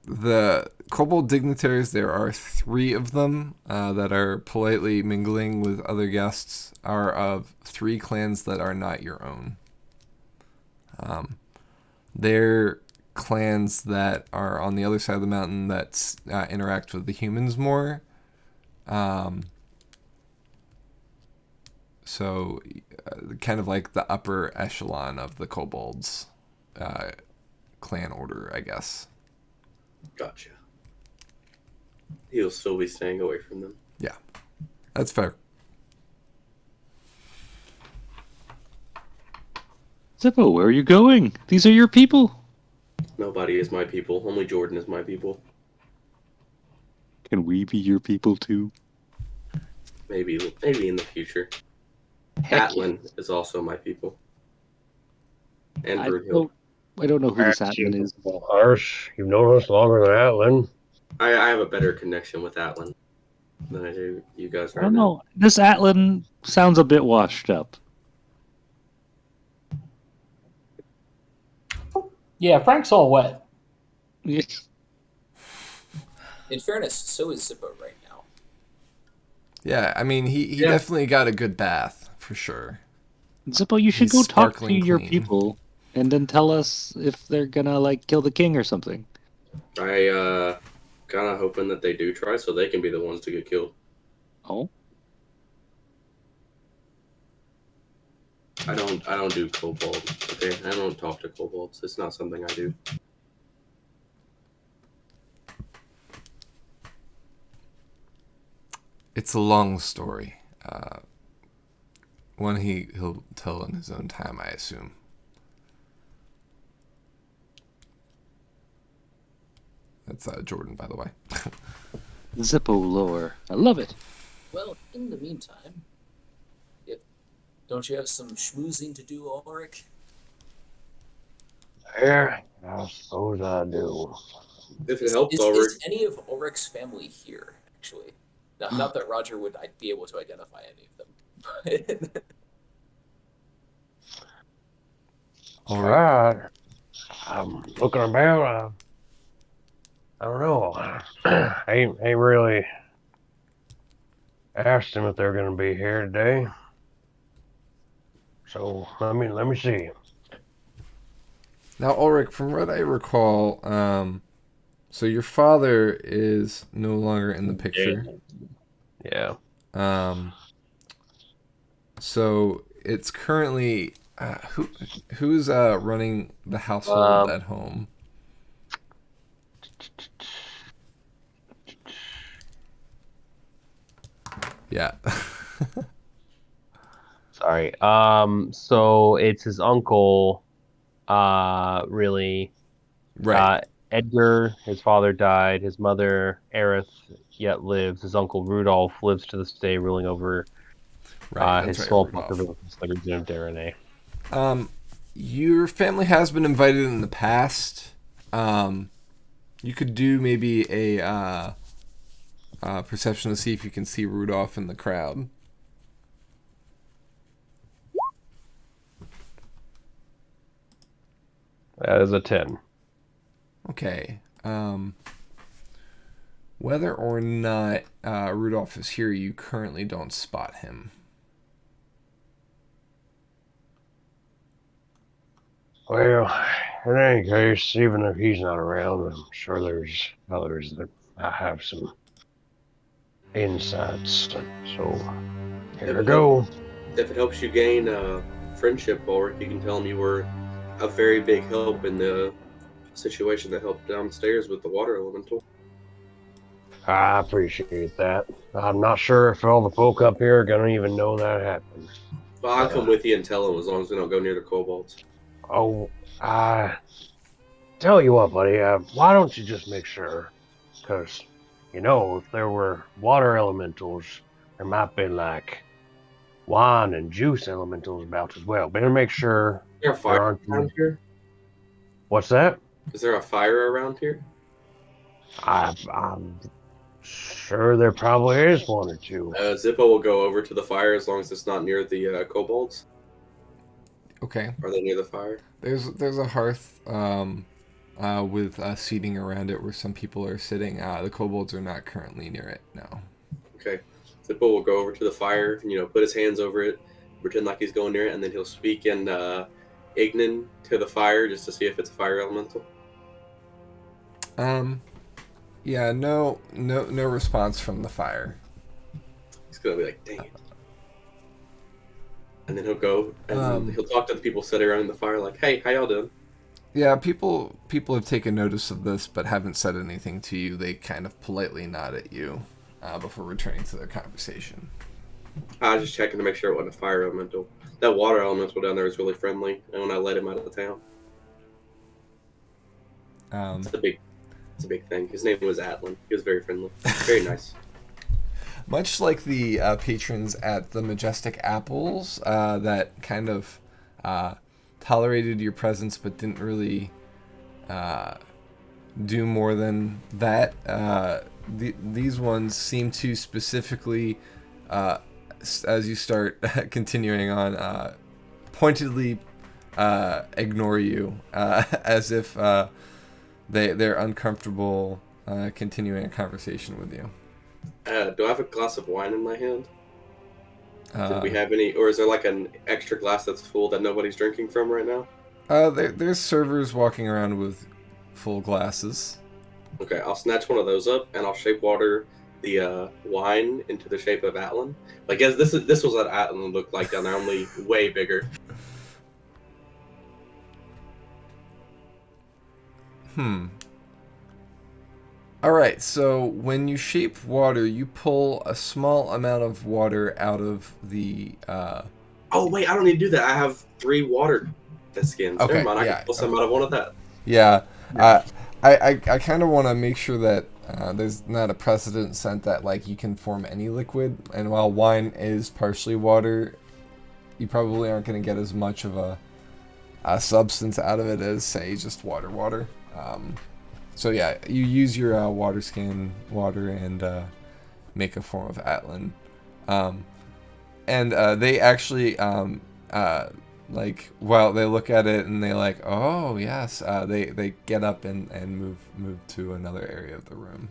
Speaker 1: The kobold dignitaries, there are 3 of them that are politely mingling with other guests, are of 3 clans that are not your own. They're clans that are on the other side of the mountain that interact with the humans more. So kind of like the upper echelon of the kobolds clan order, I guess.
Speaker 5: Gotcha. He'll still be staying away from them.
Speaker 1: Yeah, that's fair.
Speaker 3: Zippo, where are you going? These are your people.
Speaker 5: Nobody is my people. Only Jordan is my people.
Speaker 3: Can we be your people too?
Speaker 5: Maybe in the future. Atlin is also my people. And Broodhill.
Speaker 3: I don't know who this Atlin is.
Speaker 6: Harsh, you've known us longer than Atlin.
Speaker 5: I have a better connection with Atlin than I do you guys
Speaker 3: I
Speaker 5: right
Speaker 3: don't
Speaker 5: now.
Speaker 3: know. This Atlin sounds a bit washed up.
Speaker 2: Yeah, Frank's all wet.
Speaker 4: In fairness, so is Zippo right now.
Speaker 1: Yeah, I mean, he definitely got a good bath, for sure.
Speaker 3: Zippo, you should
Speaker 1: He's
Speaker 3: go talk to
Speaker 1: sparkling
Speaker 3: your
Speaker 1: clean.
Speaker 3: people and then tell us if they're gonna, like, kill the king or something.
Speaker 5: I kind of hoping that they do try so they can be the ones to get killed.
Speaker 3: Oh?
Speaker 5: I don't do kobold. Okay, I don't talk to kobolds. It's not something I do.
Speaker 1: It's a long story. One he'll tell in his own time, I assume. That's Jordan, by the way.
Speaker 3: Zippo lore. I love it.
Speaker 4: Well, in the meantime, don't you have some schmoozing to do, Ulrich?
Speaker 6: Yeah, I suppose I do.
Speaker 5: If it helps,
Speaker 4: Is
Speaker 5: Ulrich.
Speaker 4: any of Ulrich's family here, actually? Not that Roger would be able to identify any of them.
Speaker 1: All
Speaker 6: All right. I'm looking about. I don't know. ain't really asked them if they're gonna be here today. So let me see.
Speaker 1: Now, Ulrich, from what I recall, so your father is no longer in the picture.
Speaker 7: Yeah.
Speaker 1: So it's currently who's running the household at home? Yeah.
Speaker 7: Sorry. So it's his uncle. Really.
Speaker 1: Right.
Speaker 7: Edgar, his father died. His mother, Aerith, yet lives. His uncle Rudolph lives to this day, ruling over his small population, the region of Darnay.
Speaker 1: Your family has been invited in the past. You could do maybe a perception to see if you can see Rudolph in the crowd.
Speaker 7: That is a 10.
Speaker 1: Okay. Whether or not Rudolph is here, you currently don't spot him.
Speaker 6: Well, in any case, even if he's not around, I'm sure there's others that I have some insights. So here we go.
Speaker 5: If it helps you gain friendship, Ulrich, you can tell him you were a very big help in the situation that helped downstairs with the water elemental.
Speaker 6: I appreciate that. I'm not sure if all the folk up here are gonna even know that happened.
Speaker 5: Well, I'll come with you and tell him as long as we don't go near the kobolds.
Speaker 6: Oh, I tell you what, buddy. Why don't you just make sure? Because, if there were water elementals, there might be wine and juice elementals about as well. Better make sure
Speaker 5: Is there a
Speaker 6: there
Speaker 5: fire
Speaker 6: aren't.
Speaker 5: around here?
Speaker 6: What's that?
Speaker 5: Is there a fire around here?
Speaker 6: I'm sure there probably is one or two.
Speaker 5: Zippo will go over to the fire as long as it's not near the kobolds.
Speaker 1: Okay.
Speaker 5: Are they near the fire?
Speaker 1: There's a hearth with seating around it where some people are sitting. The kobolds are not currently near it. No.
Speaker 5: Okay. Zippo will go over to the fire and, put his hands over it, pretend like he's going near it, and then he'll speak in Ignan to the fire just to see if it's a fire elemental.
Speaker 1: Yeah, no response from the fire.
Speaker 5: He's gonna be like, dang it. And then he'll go and he'll talk to the people sitting around the fire like, hey, how y'all doing?
Speaker 1: Yeah, people have taken notice of this but haven't said anything to you. They kind of politely nod at you before returning to their conversation.
Speaker 5: I was just checking to make sure it wasn't a fire elemental. That water elemental down there is really friendly, and when I let him out of the town. It's a big thing. His name was Atlan. He was very friendly. Very nice.
Speaker 1: Much like the patrons at the Majestic Apples that kind of tolerated your presence but didn't really do more than that, these ones seem to specifically, as you start continuing on, pointedly ignore you as if they're uncomfortable continuing a conversation with you.
Speaker 5: Do I have a glass of wine in my hand? Did we have any, or is there like an extra glass that's full that nobody's drinking from right now?
Speaker 1: There's servers walking around with full glasses.
Speaker 5: Okay, I'll snatch one of those up and I'll shape water the wine into the shape of Atlan. Like, as this was what Atlan looked like down there, only way bigger.
Speaker 1: Alright, so when you shape water, you pull a small amount of water out of the...
Speaker 5: Oh, wait, I don't need to do that. I have 3 water skins.
Speaker 1: Okay,
Speaker 5: Never mind, I can pull some out of one of that.
Speaker 1: Yeah, I kind of want to make sure that there's not a precedent set that, like, you can form any liquid, and while wine is partially water, you probably aren't going to get as much of a substance out of it as, say, just water. So yeah, you use your water skin water and make a form of Atlan. And they actually, like, while they look at it and they like, oh yes, they get up and move to another area of the room.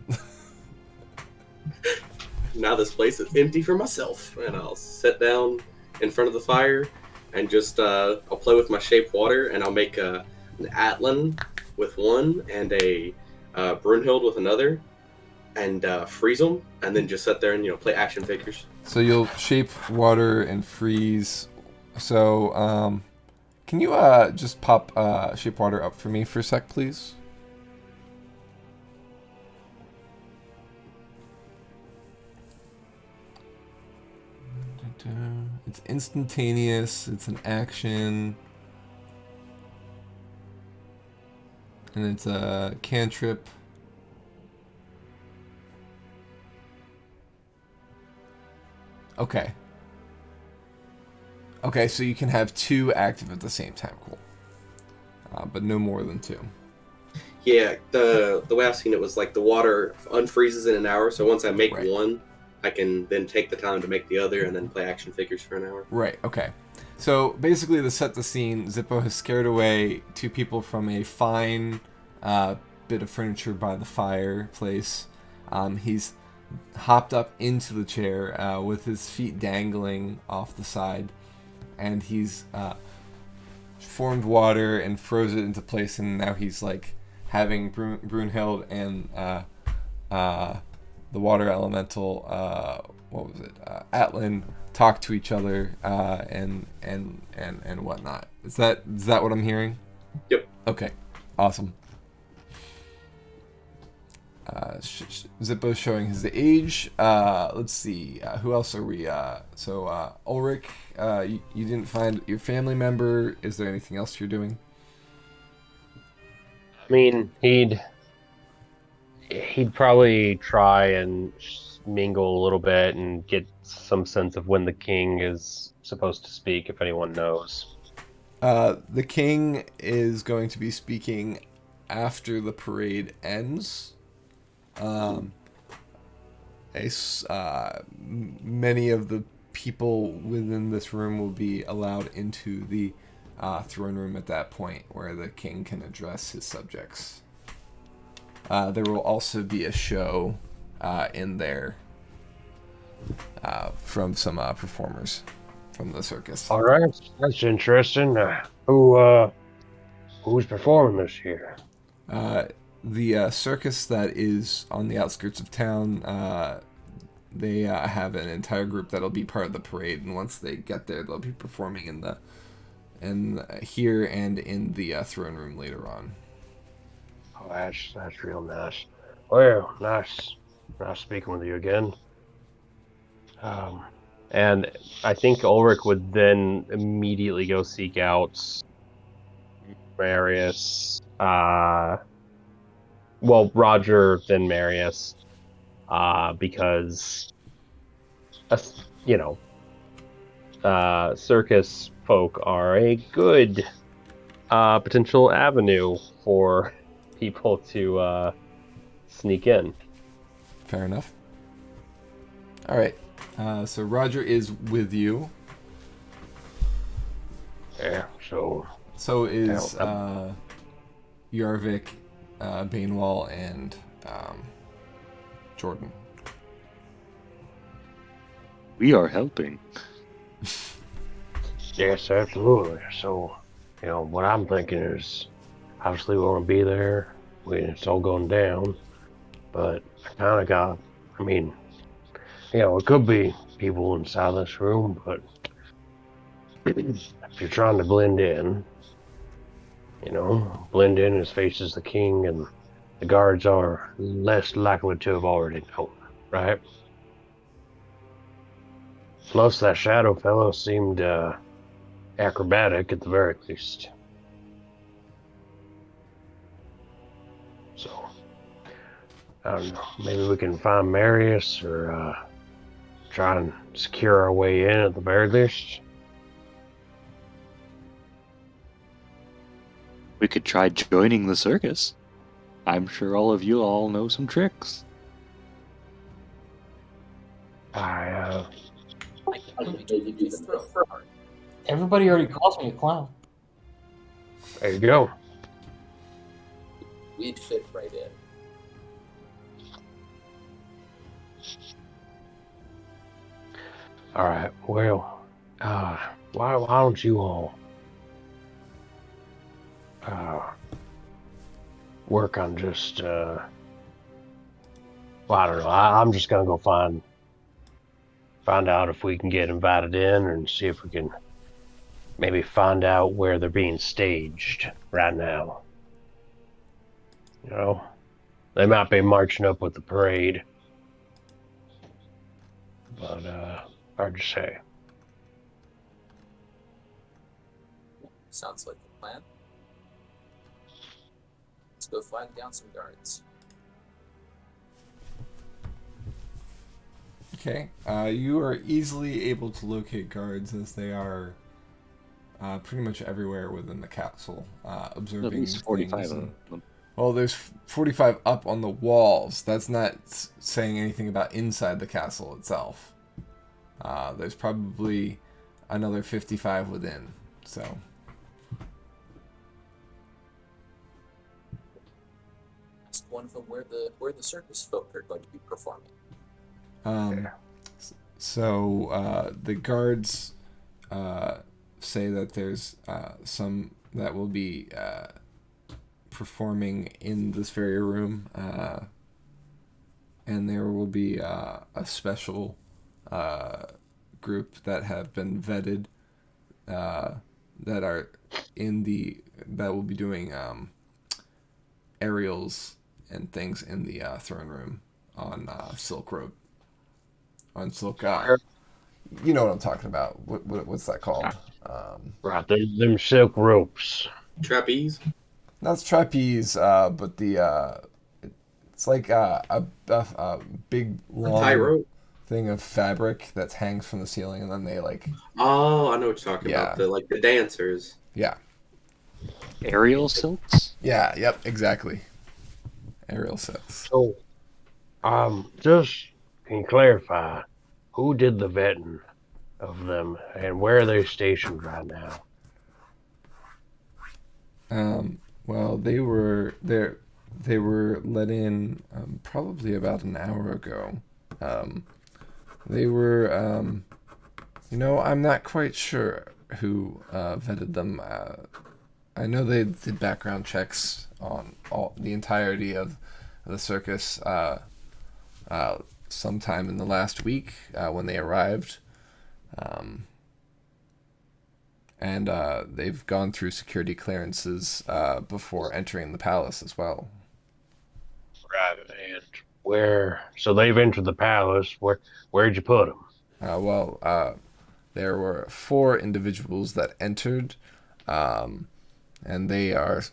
Speaker 5: Now this place is empty for myself, and I'll sit down in front of the fire and just I'll play with my shape water, and I'll make an Atlan with one and a Brunhild with another, and freeze them, and then just sit there and play action figures.
Speaker 1: So you'll shape water and freeze. So can you just pop shape water up for me for a sec, please? It's instantaneous. It's an action. And it's a cantrip. Okay. Okay, so you can have 2 active at the same time. Cool. But no more than 2.
Speaker 5: Yeah, the way I've seen it was like the water unfreezes in an hour, so once I make one, I can then take the time to make the other and then play action figures for an hour.
Speaker 1: Right, okay. So basically, to set the scene, Zippo has scared away 2 people from a fine bit of furniture by the fireplace. He's hopped up into the chair with his feet dangling off the side, and he's formed water and froze it into place, and now he's like having Brunhild and the water elemental, what was it, Atlan, talk to each other and whatnot. Is that what I'm hearing?
Speaker 5: Yep.
Speaker 1: Okay, awesome. Zippo's showing his age. Let's see. Who else are we? So Ulrich, you didn't find your family member. Is there anything else you're doing?
Speaker 7: I mean, he'd probably try and mingle a little bit and get some sense of when the king is supposed to speak, if anyone knows.
Speaker 1: The king is going to be speaking after the parade ends. Many of the people within this room will be allowed into the throne room at that point, where the king can address his subjects. There will also be a show in there from some performers from the circus.
Speaker 6: All right, that's interesting. Who's performing this year?
Speaker 1: The circus that is on the outskirts of town, they have an entire group that'll be part of the parade, and once they get there, they'll be performing in here and in the throne room later on.
Speaker 6: Oh, that's real nice. Well, nice speaking with you again.
Speaker 7: And I think Ulrich would then immediately go seek out Marius. Roger, then Marius, because, circus folk are a good potential avenue for people to sneak in.
Speaker 1: Fair enough. All right. So Roger is with you.
Speaker 6: Yeah, so
Speaker 1: is Yarvik, Banewall, and Jordan.
Speaker 3: We are helping.
Speaker 6: yes, absolutely. So, what I'm thinking is, obviously we want to be there when it's all going down, but I kind of got, it could be people inside this room, but if you're trying to blend in as faces the king, and the guards are less likely to have already known, right? Plus, that shadow fellow seemed acrobatic at the very least. So, I don't know, maybe we can find Marius, or try and secure our way in at the very least.
Speaker 3: We could try joining the circus. I'm sure all of you all know some tricks.
Speaker 4: I can maybe do the throw part.
Speaker 2: Everybody already calls me a clown.
Speaker 6: There you go.
Speaker 4: We'd fit right in.
Speaker 6: All right. Well, why don't you all work on just I don't know. I'm just gonna go find out if we can get invited in, and see if we can maybe find out where they're being staged right now. They might be marching up with the parade, but hard to say.
Speaker 4: Sounds like the plan. Let's go flag down some guards.
Speaker 1: Okay. You are easily able to locate guards, as they are pretty much everywhere within the castle, observing
Speaker 3: At least 45
Speaker 1: things.
Speaker 3: of them.
Speaker 1: Well, there's 45 up on the walls. That's not saying anything about inside the castle itself. There's probably another 55 within. So.
Speaker 4: Ask one of them where the circus folk are going to be performing.
Speaker 1: So the guards say that there's some that will be performing in this very room, and there will be a special group that have been vetted that will be doing aerials and things in the throne room on Silk Road. On Silk, you know what I'm talking about. What's that called?
Speaker 6: Right, there's them silk ropes.
Speaker 5: Trapeze.
Speaker 1: Not trapeze, but it's It's like a big long
Speaker 5: Tightrope.
Speaker 1: thing of fabric that hangs from the ceiling, and then they like
Speaker 5: Oh, I know what you're talking
Speaker 1: Yeah.
Speaker 5: about. The dancers.
Speaker 1: yeah.
Speaker 3: Aerial silks?
Speaker 1: Yeah, yep, exactly. Aerial sets.
Speaker 6: So, just can you clarify who did the vetting of them and where are they stationed right now?
Speaker 1: Well, they were there. They were let in probably about an hour ago. They were, I'm not quite sure who vetted them. I know they did background checks on the entirety of the circus sometime in the last week when they arrived. And they've gone through security clearances before entering the palace as well.
Speaker 6: Right, and where? So they've entered the palace. Where'd you put them?
Speaker 1: There were 4 individuals that entered, and they are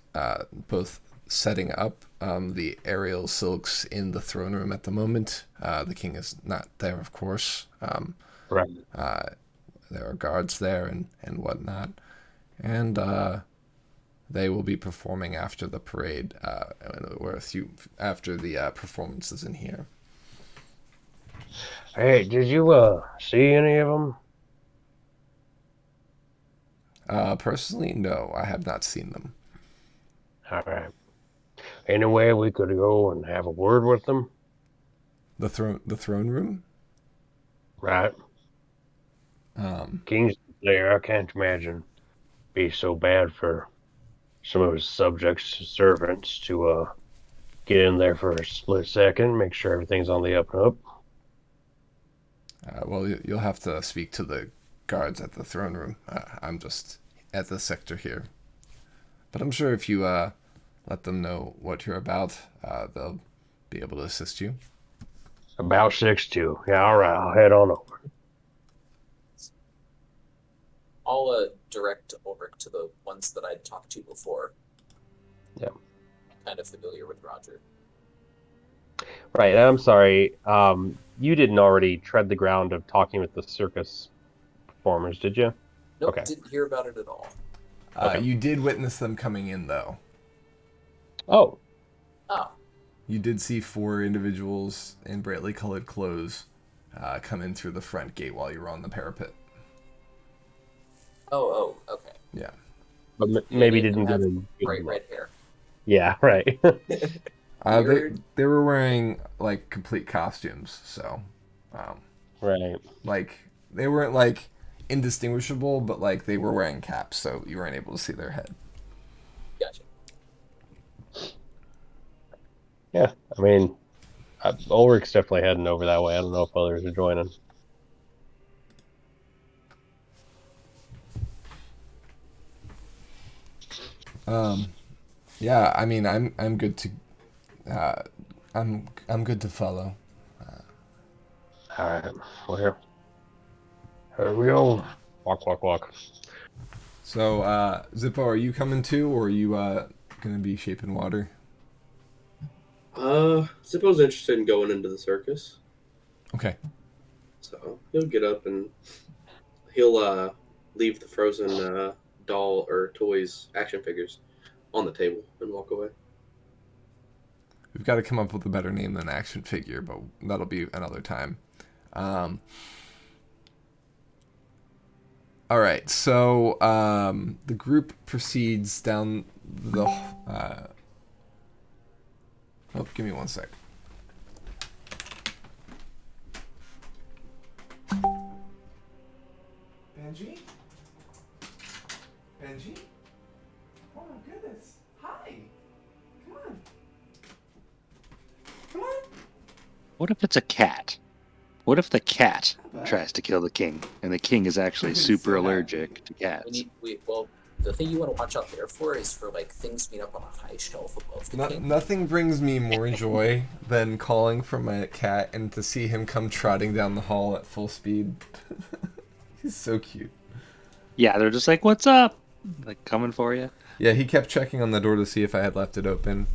Speaker 1: both setting up the aerial silks in the throne room at the moment. The king is not there, of course.
Speaker 6: Right.
Speaker 1: There are guards there and whatnot. And they will be performing after the parade, or after the performances in here.
Speaker 6: Hey, did you see any of them?
Speaker 1: Personally, no, I have not seen them.
Speaker 6: All right. Any way we could go and have a word with them?
Speaker 1: The throne room?
Speaker 6: Right. King's there. I can't imagine be so bad for some of his subjects, servants, to get in there for a split second, make sure everything's on the up and up.
Speaker 1: Well, you'll have to speak to the guards at the throne room. I'm just at the sector here. But I'm sure if you let them know what you're about, they'll be able to assist you.
Speaker 6: About 6-2. Yeah, all right. I'll head on over.
Speaker 4: I'll direct Ulrich to the ones that I'd talked to before.
Speaker 7: Yeah.
Speaker 4: Kind of familiar with Roger.
Speaker 7: Right. I'm sorry. You didn't already tread the ground of talking with the circus performers, did you?
Speaker 4: Nope,
Speaker 7: Okay.
Speaker 4: didn't hear about it at all.
Speaker 7: Okay.
Speaker 1: You did witness them coming in, though.
Speaker 7: Oh.
Speaker 4: Oh,
Speaker 1: You did see 4 individuals in brightly colored clothes come in through the front gate while you were on the parapet.
Speaker 4: oh, okay.
Speaker 1: Yeah.
Speaker 7: But maybe
Speaker 4: They
Speaker 7: didn't
Speaker 4: have
Speaker 7: do the
Speaker 4: bright red hair.
Speaker 7: Yeah, right.
Speaker 1: They were wearing like complete costumes, so
Speaker 7: Right.
Speaker 1: like they weren't like indistinguishable, but like they were wearing caps, so you weren't able to see their head.
Speaker 4: Gotcha.
Speaker 7: Yeah. I mean, Ulrich's definitely heading over that way. I don't know if others are joining.
Speaker 1: Yeah, I mean, I'm good to I'm good to follow.
Speaker 6: All right. Well, here we go. Walk.
Speaker 1: So, Zippo, are you coming too, or are you gonna be shaping water?
Speaker 5: Zippo's interested in going into the circus,
Speaker 1: Okay.
Speaker 5: so he'll get up and he'll leave the frozen doll or toys action figures on the table and walk away.
Speaker 1: We've got to come up with a better name than action figure, but that'll be another time. All right, so the group proceeds down the. Give me one sec. Benji? Oh my goodness! Hi. Come on.
Speaker 3: What if it's a cat? What if the cat tries to kill the king, and the king is actually super allergic to cats?
Speaker 4: Well, the thing you want to watch out there for is for like things being up on a high shelf above the king.
Speaker 1: Nothing brings me more joy than calling for my cat and to see him come trotting down the hall at full speed. He's so cute.
Speaker 3: Yeah, they're just like, "What's up?" Like coming for you.
Speaker 1: Yeah, he kept checking on the door to see if I had left it open.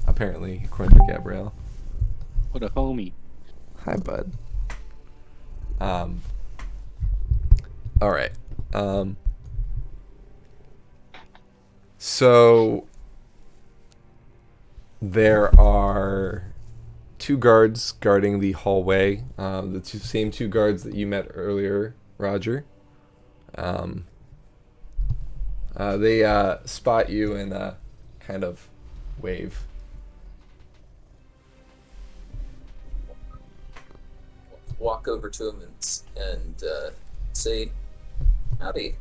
Speaker 1: Apparently, according to Gabrielle.
Speaker 3: What a homie.
Speaker 1: Hi, bud. All right. So there are 2 guards guarding the hallway. The same 2 guards that you met earlier, Roger. They spot you and kind of wave.
Speaker 4: Walk over to him and say, "Howdy.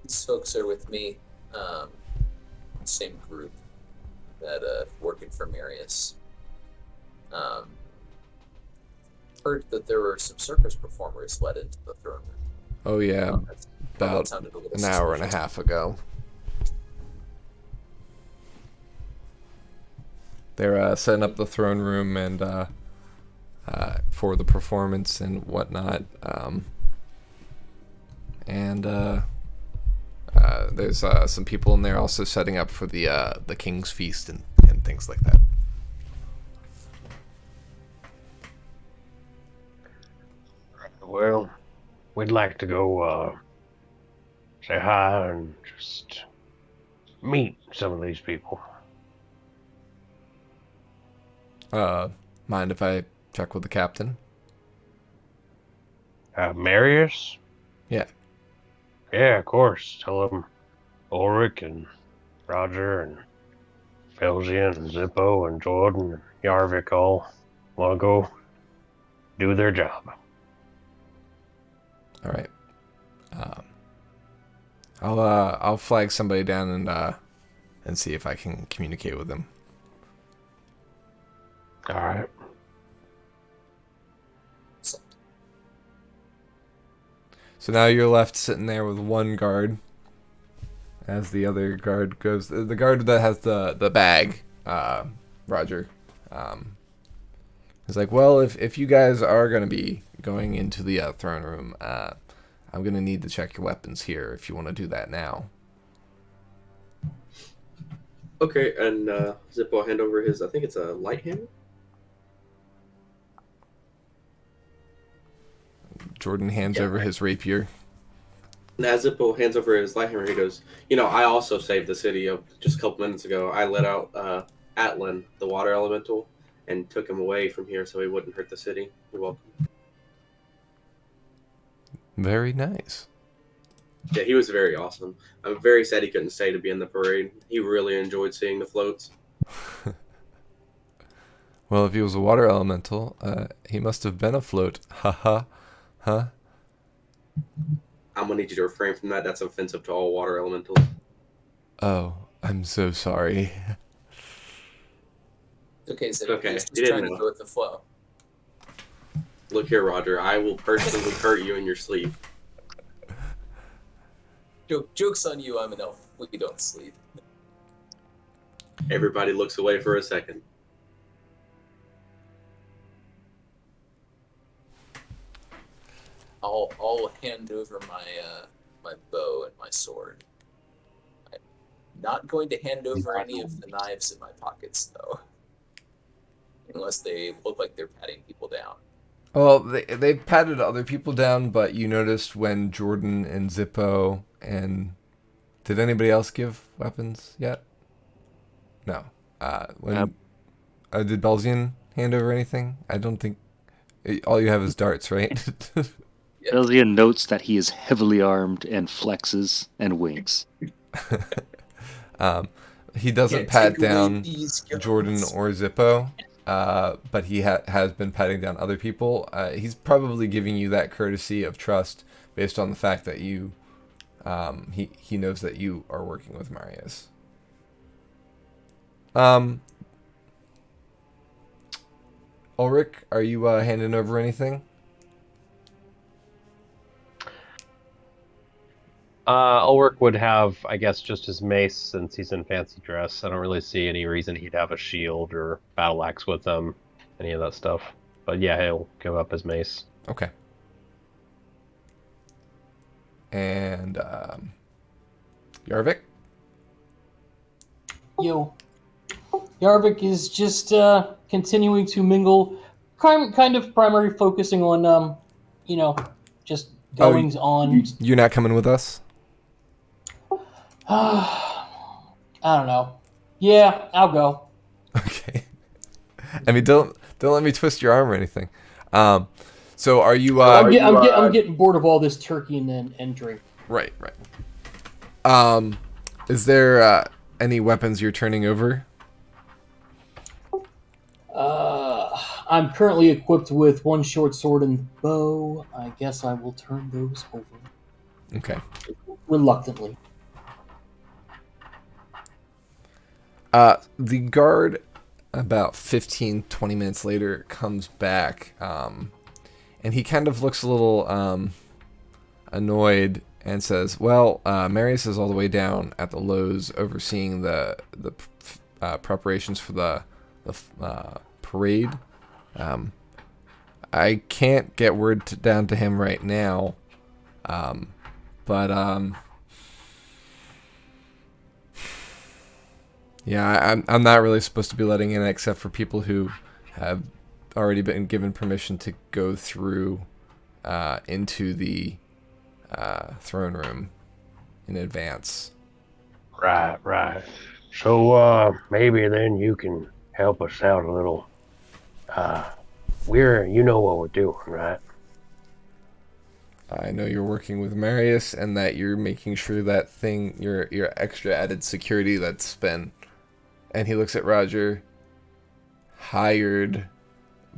Speaker 4: These folks are with me. Same group that working for Marius. Heard that there were some circus performers led into the throne room.
Speaker 1: Oh yeah,
Speaker 4: That
Speaker 1: about
Speaker 4: sounded a little
Speaker 1: an hour and a
Speaker 4: suspicious.
Speaker 1: half ago. They're setting up the throne room and for the performance and whatnot. There's some people in there also setting up for the king's feast and things like that.
Speaker 6: Well, we'd like to go say hi and just meet some of these people.
Speaker 1: Mind if I check with the captain?
Speaker 6: Marius?
Speaker 1: Yeah.
Speaker 6: Yeah, of course. Tell him Ulrich and Roger and Felsian and Zippo and Jordan and Yarvik all want to go do their job.
Speaker 1: All right. I'll flag somebody down and see if I can communicate with them.
Speaker 6: All right.
Speaker 1: So now you're left sitting there with 1 guard, as the other guard goes. The guard that has the bag, Roger, is like, well, if you guys are gonna be going into the throne room, I'm gonna need to check your weapons here if you want to do that now.
Speaker 5: Okay, and Zippo will hand over his, I think it's a light hammer?
Speaker 1: Jordan hands
Speaker 5: Yeah,
Speaker 1: over
Speaker 5: right.
Speaker 1: his rapier.
Speaker 5: And as Zippo hands over his light hammer, he goes, I also saved the city just a couple minutes ago. I let out Atlan, the water elemental, and took him away from here so he wouldn't hurt the city. You're welcome.
Speaker 1: Very nice.
Speaker 5: Yeah, he was very awesome. I'm very sad he couldn't stay to be in the parade. He really enjoyed seeing the floats.
Speaker 1: Well, if he was a water elemental, he must have been afloat. Haha. Huh?
Speaker 5: I'm going to need you to refrain from that. That's offensive to all water elementals.
Speaker 1: Oh, I'm so sorry.
Speaker 4: Okay, so
Speaker 5: Okay,
Speaker 4: he's
Speaker 5: you
Speaker 4: just
Speaker 5: didn't
Speaker 4: trying to
Speaker 5: know.
Speaker 4: go with the flow.
Speaker 5: Look here, Roger. I will personally hurt you in your sleep.
Speaker 4: Joke's on you, I'm an elf. We don't sleep.
Speaker 5: Everybody looks away for a second.
Speaker 4: I'll hand over my bow and my sword. I'm not going to hand over any of the knives in my pockets, though. Unless they look like they're patting people down.
Speaker 1: Well, they've patted other people down, but you noticed when Jordan and Zippo and... Did anybody else give weapons yet? No. Did Belzian hand over anything? I don't think... All you have is darts, right?
Speaker 4: Yeah.
Speaker 3: Elzian notes that he is heavily armed and flexes and winks.
Speaker 1: He doesn't
Speaker 4: Can't
Speaker 1: pat
Speaker 4: take away
Speaker 1: down
Speaker 4: these guns.
Speaker 1: Jordan or Zippo, but he has been patting down other people. He's probably giving you that courtesy of trust based on the fact that you... he knows that you are working with Marius. Ulrich, are you handing over anything?
Speaker 7: Ulrich would have, I guess, just his mace since he's in fancy dress. I don't really see any reason he'd have a shield or battle axe with him, any of that stuff. But yeah, he'll give up his mace.
Speaker 1: Okay. And Yarvik?
Speaker 2: Yo. Yarvik is just continuing to mingle, kind of primary focusing on, just goings on.
Speaker 1: You're not coming with us?
Speaker 2: I don't know. Yeah, I'll go.
Speaker 1: Okay. I mean, don't let me twist your arm or anything. So are you?
Speaker 2: I'm getting bored of all this turkey and drink.
Speaker 1: Right. Is there any weapons you're turning over?
Speaker 2: I'm currently equipped with one short sword and bow. I guess I will turn those over.
Speaker 1: Okay.
Speaker 2: Reluctantly.
Speaker 1: The guard, about 15, 20 minutes later, comes back, and he kind of looks a little annoyed and says, well, Marius is all the way down at the Lowe's overseeing the preparations for the parade. I can't get word down to him right now, but yeah, I'm not really supposed to be letting in except for people who have already been given permission to go through into the throne room in advance.
Speaker 6: Right. So maybe then you can help us out a little. You know what we're doing, right?
Speaker 1: I know you're working with Marius and that you're making sure that thing, your extra added security that's been, and he looks at Roger, hired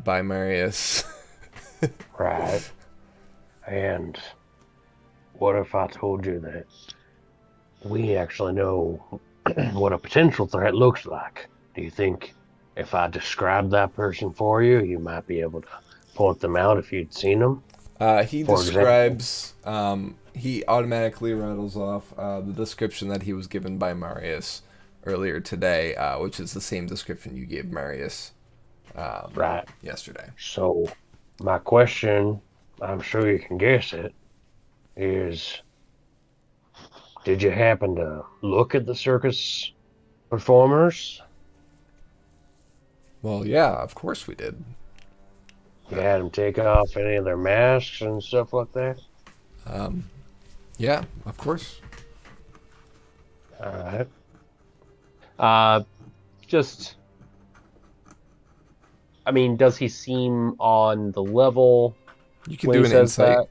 Speaker 1: by Marius.
Speaker 6: Right. And what if I told you that we actually know what a potential threat looks like? Do you think if I describe that person for you, you might be able to point them out if you'd seen them?
Speaker 1: He describes, he automatically rattles off the description that he was given by Marius earlier today, which is the same description you gave Marius
Speaker 6: right
Speaker 1: yesterday.
Speaker 6: So my question, I'm sure you can guess it, is did you happen to look at the circus performers?
Speaker 1: Well, yeah, of course we did.
Speaker 6: You had them take off any of their masks and stuff like that?
Speaker 1: Yeah, of course.
Speaker 6: All
Speaker 7: Uh, just, I mean, does he seem on the level?
Speaker 1: You can
Speaker 7: when
Speaker 1: do
Speaker 7: he
Speaker 1: an
Speaker 7: says
Speaker 1: insight.
Speaker 7: that?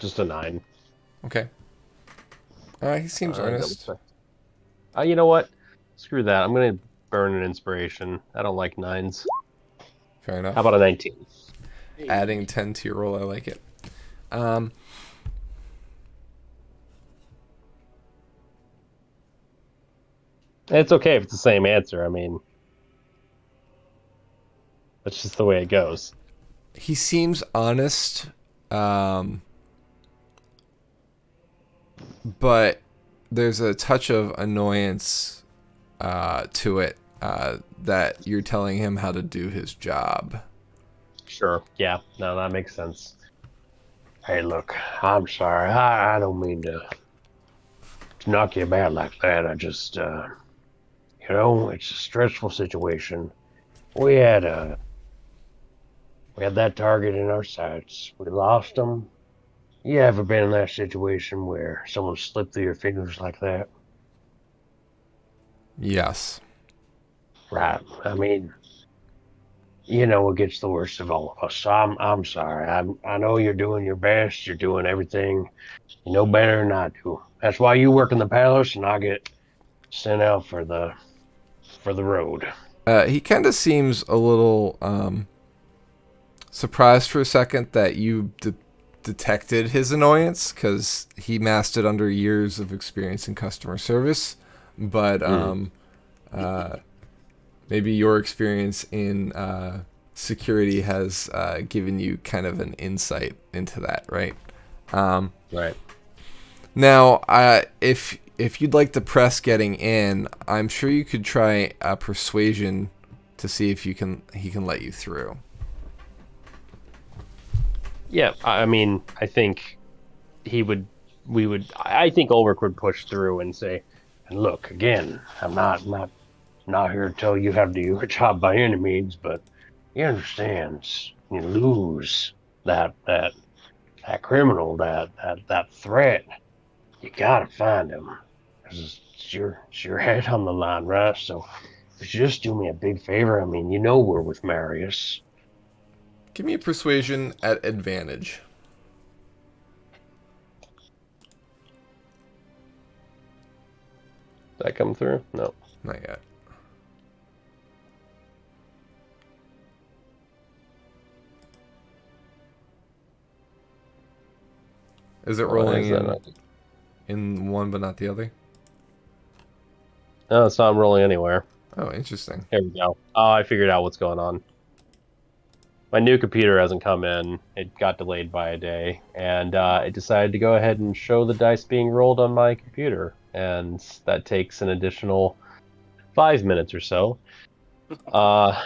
Speaker 7: Just a 9.
Speaker 1: Okay. He seems earnest.
Speaker 7: You know what? Screw that. I'm gonna burn an inspiration. I don't like 9s.
Speaker 1: Fair enough.
Speaker 7: How about a 19?
Speaker 1: Adding 10 to your roll, I like it.
Speaker 7: It's okay if it's the same answer. I mean, that's just the way it goes.
Speaker 1: He seems honest, but there's a touch of annoyance to it that you're telling him how to do his job.
Speaker 7: Sure. Yeah. No, that makes sense.
Speaker 6: Hey, look, I'm sorry. I don't mean to knock you about like that. I just, it's a stressful situation. We had that target in our sights. We lost them. You ever been in that situation where someone slipped through your fingers like that?
Speaker 1: Yes.
Speaker 6: Right. I mean, it gets the worst of all of us. So I'm sorry. I know you're doing your best. You're doing everything you know better than I do. That's why you work in the palace and I get sent out for the road.
Speaker 1: He kind of seems a little surprised for a second that you detected his annoyance, because he masked it under years of experience in customer service. But maybe your experience in security has given you kind of an insight into that, right?
Speaker 7: Right.
Speaker 1: Now, if you'd like to press getting in, I'm sure you could try persuasion to see if he can let you through.
Speaker 7: Yeah. I mean, I think he would I think Ulrich would push through and say, and look, again, I'm not here to tell you how to do your job by any means, but he understands. You lose that criminal, that threat. You gotta find him. It's your head on the line, right? So if you just do me a big favor, I mean, you know we're with Marius.
Speaker 1: Give me a persuasion at advantage.
Speaker 7: Did that come through? No.
Speaker 1: Not yet. Is it
Speaker 7: Why
Speaker 1: rolling
Speaker 7: is that not-
Speaker 1: in one but not the other?
Speaker 7: No, it's not rolling anywhere.
Speaker 1: Oh, interesting.
Speaker 7: Here we go. Oh, I figured out what's going on. My new computer hasn't come in. It got delayed by a day, and it decided to go ahead and show the dice being rolled on my computer, and that takes an additional 5 minutes or so.
Speaker 1: What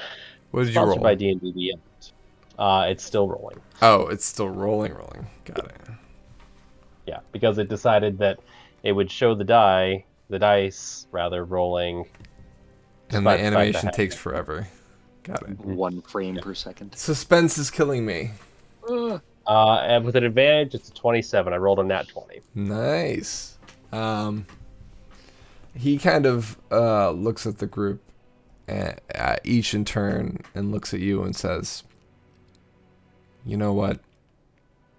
Speaker 1: did you
Speaker 7: Sponsored
Speaker 1: roll?
Speaker 7: by D&D the end. It's still rolling.
Speaker 1: Oh, it's still rolling. Got it.
Speaker 7: Yeah, because it decided that it would show the dice rather rolling.
Speaker 1: And the
Speaker 7: despite fact
Speaker 1: animation
Speaker 7: that-
Speaker 1: takes forever. Got it.
Speaker 3: 1 frame per second.
Speaker 1: Suspense is killing me.
Speaker 7: And with an advantage, it's a 27. I rolled a nat 20.
Speaker 1: Nice. He kind of looks at the group, each in turn, and looks at you and says, "You know what?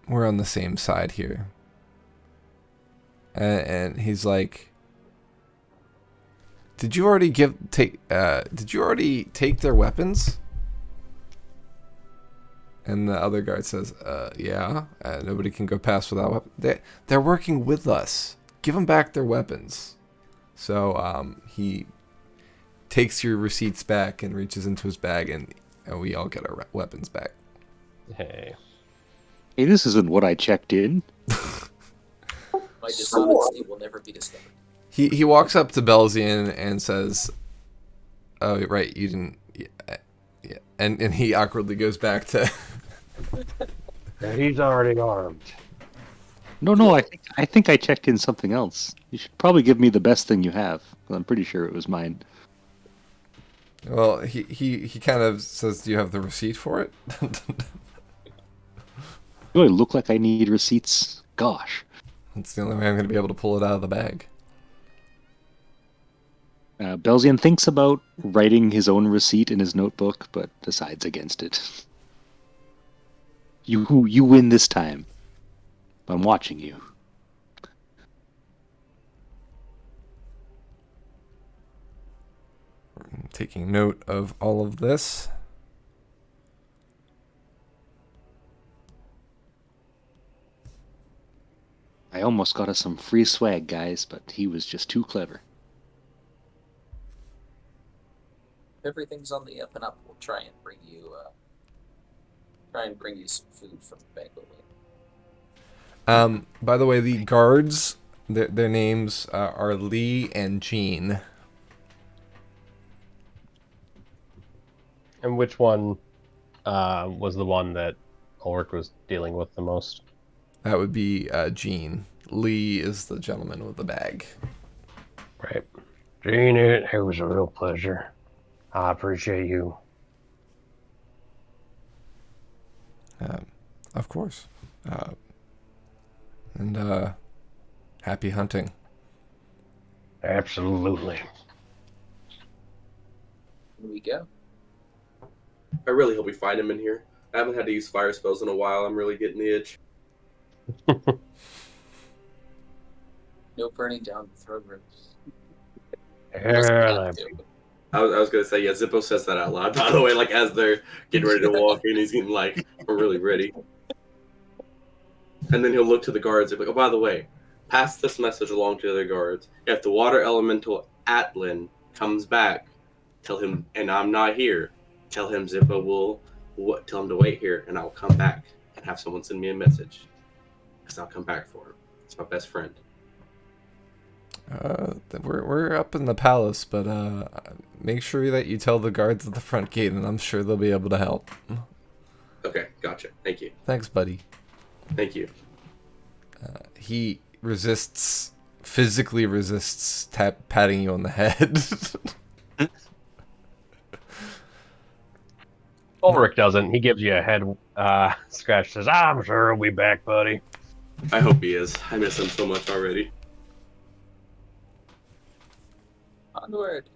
Speaker 1: We're on the same side here." And he's like, Did you already take their weapons?" And the other guard says, "Yeah. Nobody can go past without weapons. They're working with us. Give them back their weapons." So he takes your receipts back and reaches into his bag, and we all get our weapons back.
Speaker 7: Hey.
Speaker 3: Hey, this isn't what I checked in.
Speaker 4: My dishonesty will never be discovered.
Speaker 1: He walks up to Belzian and says, "Oh, right, you didn't." Yeah. And he awkwardly goes back to.
Speaker 6: Yeah, he's already armed.
Speaker 3: No, I think I checked in something else. You should probably give me the best thing you have. 'Cause I'm pretty sure it was mine.
Speaker 1: Well, he kind of says, "Do you have the receipt for it?"
Speaker 3: Do I look like I need receipts? Gosh.
Speaker 1: It's the only way I'm going to be able to pull it out of the bag.
Speaker 3: Belzian thinks about writing his own receipt in his notebook, but decides against it. You win this time. I'm watching you.
Speaker 1: I'm taking note of all of this.
Speaker 3: I almost got us some free swag, guys, but he was just too clever.
Speaker 4: Everything's on the up and up. We'll try and bring you some food from the banquet later.
Speaker 1: By the way, the guards, their names are Lee and Jean.
Speaker 7: And which one was the one that Ulrich was dealing with the most?
Speaker 1: That would be Jean. Lee is the gentleman with the bag.
Speaker 7: Right.
Speaker 6: Gene, it was a real pleasure. I appreciate you.
Speaker 1: Of course. And happy hunting.
Speaker 6: Absolutely.
Speaker 4: Here we go.
Speaker 5: I really hope we find him in here. I haven't had to use fire spells in a while. I'm really getting the itch.
Speaker 4: No burning down the throne rooms.
Speaker 6: Yeah,
Speaker 5: I was gonna say, yeah, Zippo says that out loud, by the way, like as they're getting ready to walk in, he's getting like, we're really ready. And then he'll look to the guards and be like, oh, by the way, pass this message along to the other guards. If the water elemental Atlin comes back, tell him, and I'm not here, tell him Zippo will tell him to wait here, and I'll come back and have someone send me a message. Because I'll come back for him. It's my best friend.
Speaker 1: We're up in the palace, but make sure that you tell the guards at the front gate, and I'm sure they'll be able to help.
Speaker 5: Okay, gotcha. Thank you.
Speaker 1: Thanks, buddy.
Speaker 5: Thank you.
Speaker 1: He physically resists patting you on the head.
Speaker 7: Ulrich doesn't. He gives you a head scratch. Says, "I'm sure he'll be back, buddy."
Speaker 5: I hope he is. I miss him so much already.
Speaker 4: Onward.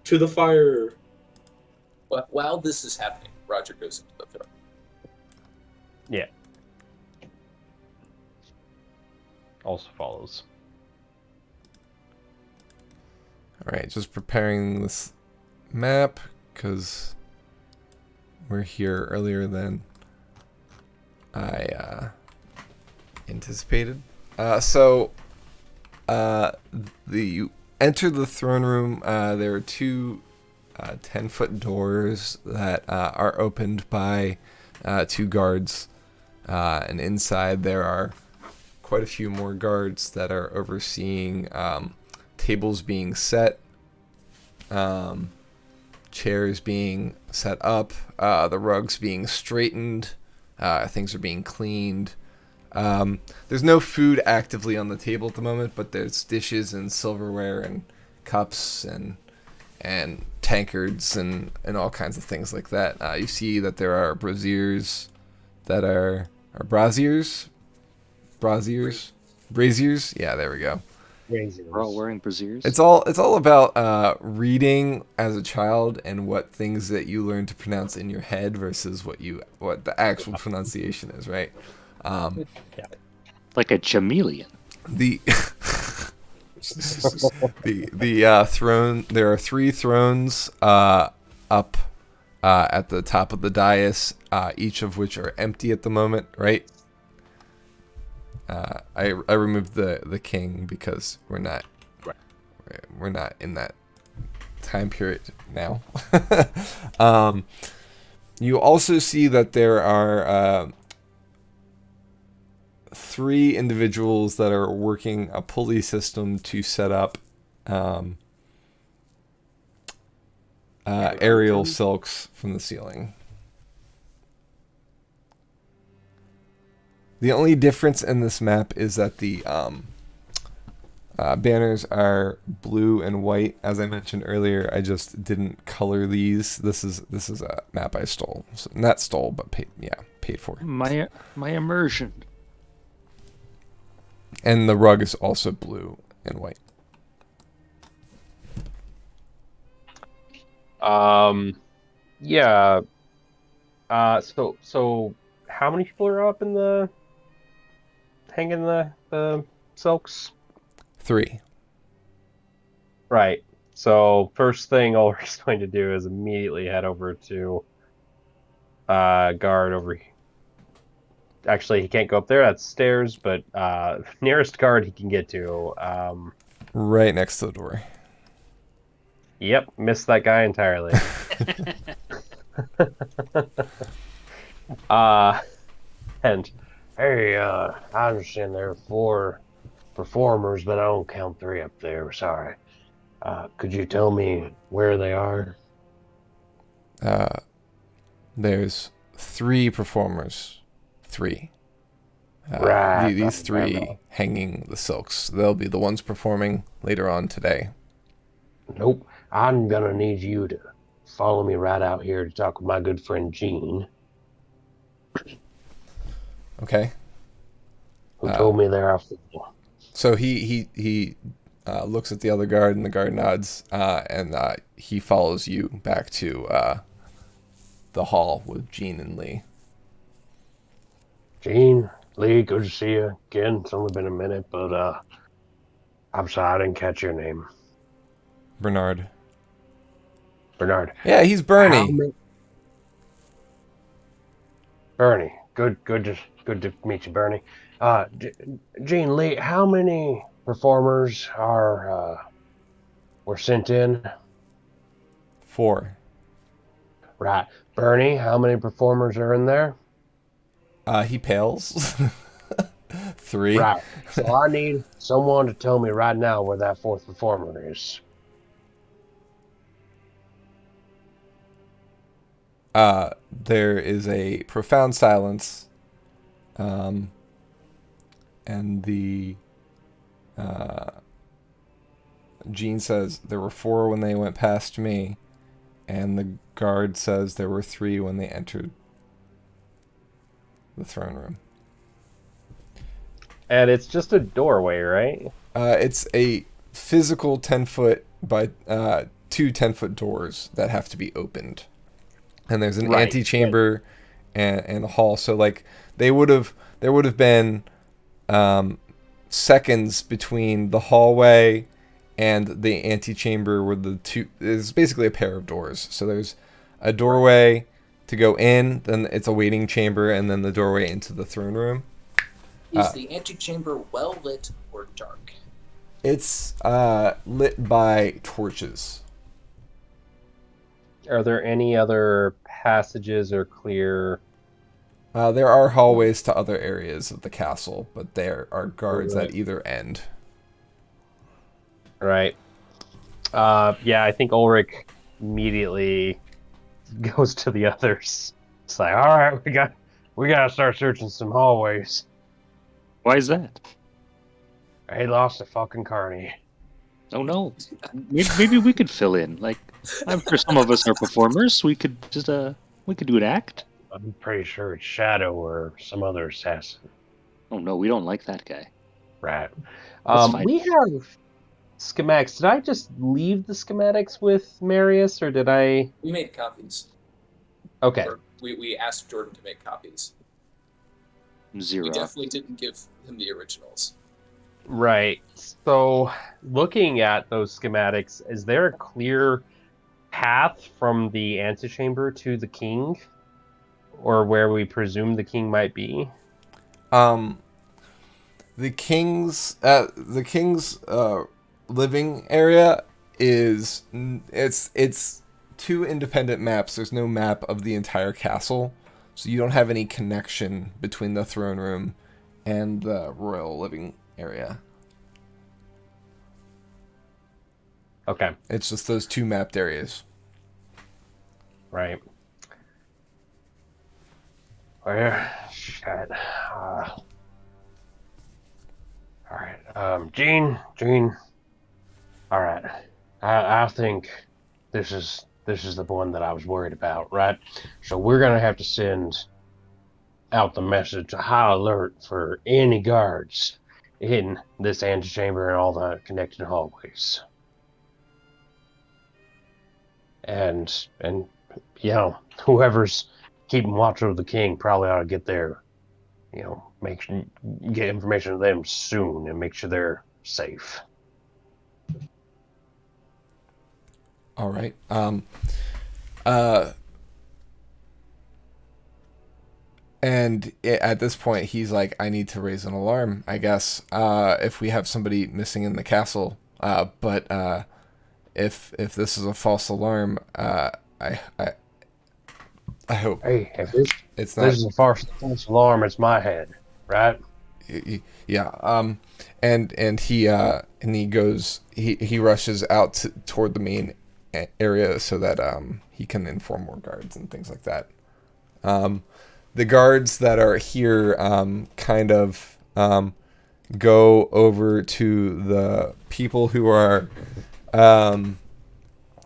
Speaker 5: To the fire.
Speaker 4: But while this is happening, Roger goes into the throne.
Speaker 7: Yeah. Also follows.
Speaker 1: All right, just preparing this map because we're here earlier than I anticipated. You enter the throne room. There are two 10-foot doors that are opened by 2 guards, and inside there are quite a few more guards that are overseeing tables being set, chairs being set up, the rugs being straightened, things are being cleaned. There's no food actively on the table at the moment, but there's dishes and silverware and cups and tankards and all kinds of things like that. You see that there are braziers that are braziers. Yeah, there we go.
Speaker 3: We're all wearing braziers.
Speaker 1: It's all about reading as a child and what things that you learn to pronounce in your head versus what the actual pronunciation is, right?
Speaker 3: Like a chameleon.
Speaker 1: The throne. There are 3 thrones up at the top of the dais, each of which are empty at the moment, right? I removed the king because we're not in that time period now. You also see that there are 3 individuals that are working a pulley system to set up aerial silks from the ceiling. The only difference in this map is that the banners are blue and white. As I mentioned earlier, I just didn't color these. This is a map I stole. So, not stole, but paid for.
Speaker 3: My immersion.
Speaker 1: And the rug is also blue and white.
Speaker 7: Yeah. So how many people are up in the hanging the silks?
Speaker 1: 3.
Speaker 7: Right. So first thing Ulrich's going to do is immediately head over to guard over. Actually, he can't go up there. That's stairs, but nearest guard he can get to.
Speaker 1: Right next to the door.
Speaker 7: Yep, missed that guy entirely. And hey, I understand there are 4 performers, but I don't count 3 up there. Sorry. Could you tell me where they are?
Speaker 1: There's 3 performers. 3.
Speaker 7: Right.
Speaker 1: These 3 hanging the silks. They'll be the ones performing later on today.
Speaker 7: Nope. I'm gonna need you to follow me right out here to talk with my good friend Gene.
Speaker 1: Okay.
Speaker 7: Who told me they're off the floor.
Speaker 1: So he looks at the other guard, and the guard nods, and he follows you back to the hall with Gene and Lee.
Speaker 7: Gene, Lee, good to see you again. It's only been a minute, but I'm sorry I didn't catch your name.
Speaker 1: Bernard.
Speaker 7: Bernard.
Speaker 1: Yeah, he's Bernie.
Speaker 7: Bernie. Good to meet you, Bernie. Gene, Lee, how many performers were sent in?
Speaker 1: 4.
Speaker 7: Right. Bernie, how many performers are in there?
Speaker 1: He pales. 3.
Speaker 7: Right. So I need someone to tell me right now where that 4th performer is.
Speaker 1: There is a profound silence. And the Jean says there were 4 when they went past me, and the guard says there were 3 when they entered the throne room.
Speaker 7: And it's just a doorway, right?
Speaker 1: It's a physical 10-foot by 2 10-foot doors that have to be opened. And there's an antechamber and a hall. So like there would have been seconds between the hallway and the antechamber where the two is basically a pair of doors. So there's a doorway to go in, then it's a waiting chamber, and then the doorway into the throne room.
Speaker 4: Is the antechamber well lit or dark?
Speaker 1: It's lit by torches.
Speaker 7: Are there any other passages or clear?
Speaker 1: There are hallways to other areas of the castle, but there are guards at either end.
Speaker 7: Right. Yeah, I think Ulrich immediately goes to the others. It's like, all right, we got to start searching some hallways.
Speaker 3: Why is that?
Speaker 7: He lost a fucking carny.
Speaker 3: Oh no. Maybe we could fill in. Like, I'm sure some of us are performers. We could just we could do an act.
Speaker 7: I'm pretty sure it's Shadow or some other assassin.
Speaker 3: Oh no, we don't like that guy.
Speaker 7: Right.
Speaker 3: That's fine.
Speaker 7: We have schematics. Did I just leave the schematics with Marius, or did I?
Speaker 4: We made copies.
Speaker 7: Okay.
Speaker 4: Or we asked Jordan to make copies.
Speaker 3: 0.
Speaker 4: We definitely didn't give him the originals.
Speaker 7: Right. So, looking at those schematics, is there a clear path from the antechamber to the king, or where we presume the king might be?
Speaker 1: The king's living area is it's 2 independent maps. There's no map of the entire castle, so you don't have any connection between the throne room and the royal living area.
Speaker 7: Okay.
Speaker 1: It's just those 2 mapped areas.
Speaker 7: Right. Where? Shit. All right. Gene. All right. I think this is the one that I was worried about, right? So we're gonna have to send out the message, high alert for any guards in this antechamber and all the connected hallways. And you know, whoever's keeping watch over the king probably ought to get there. You know, get information to them soon and make sure they're safe.
Speaker 1: All right. And at this point, he's like, I need to raise an alarm, I guess, if we have somebody missing in the castle. But if this is a false alarm, I hope
Speaker 7: Hey, if
Speaker 1: it's
Speaker 7: this is a false alarm, it's my head, right?
Speaker 1: Yeah. And he goes. He rushes out toward the main area so that he can inform more guards and things like that. The guards that are here kind of go over to the people who are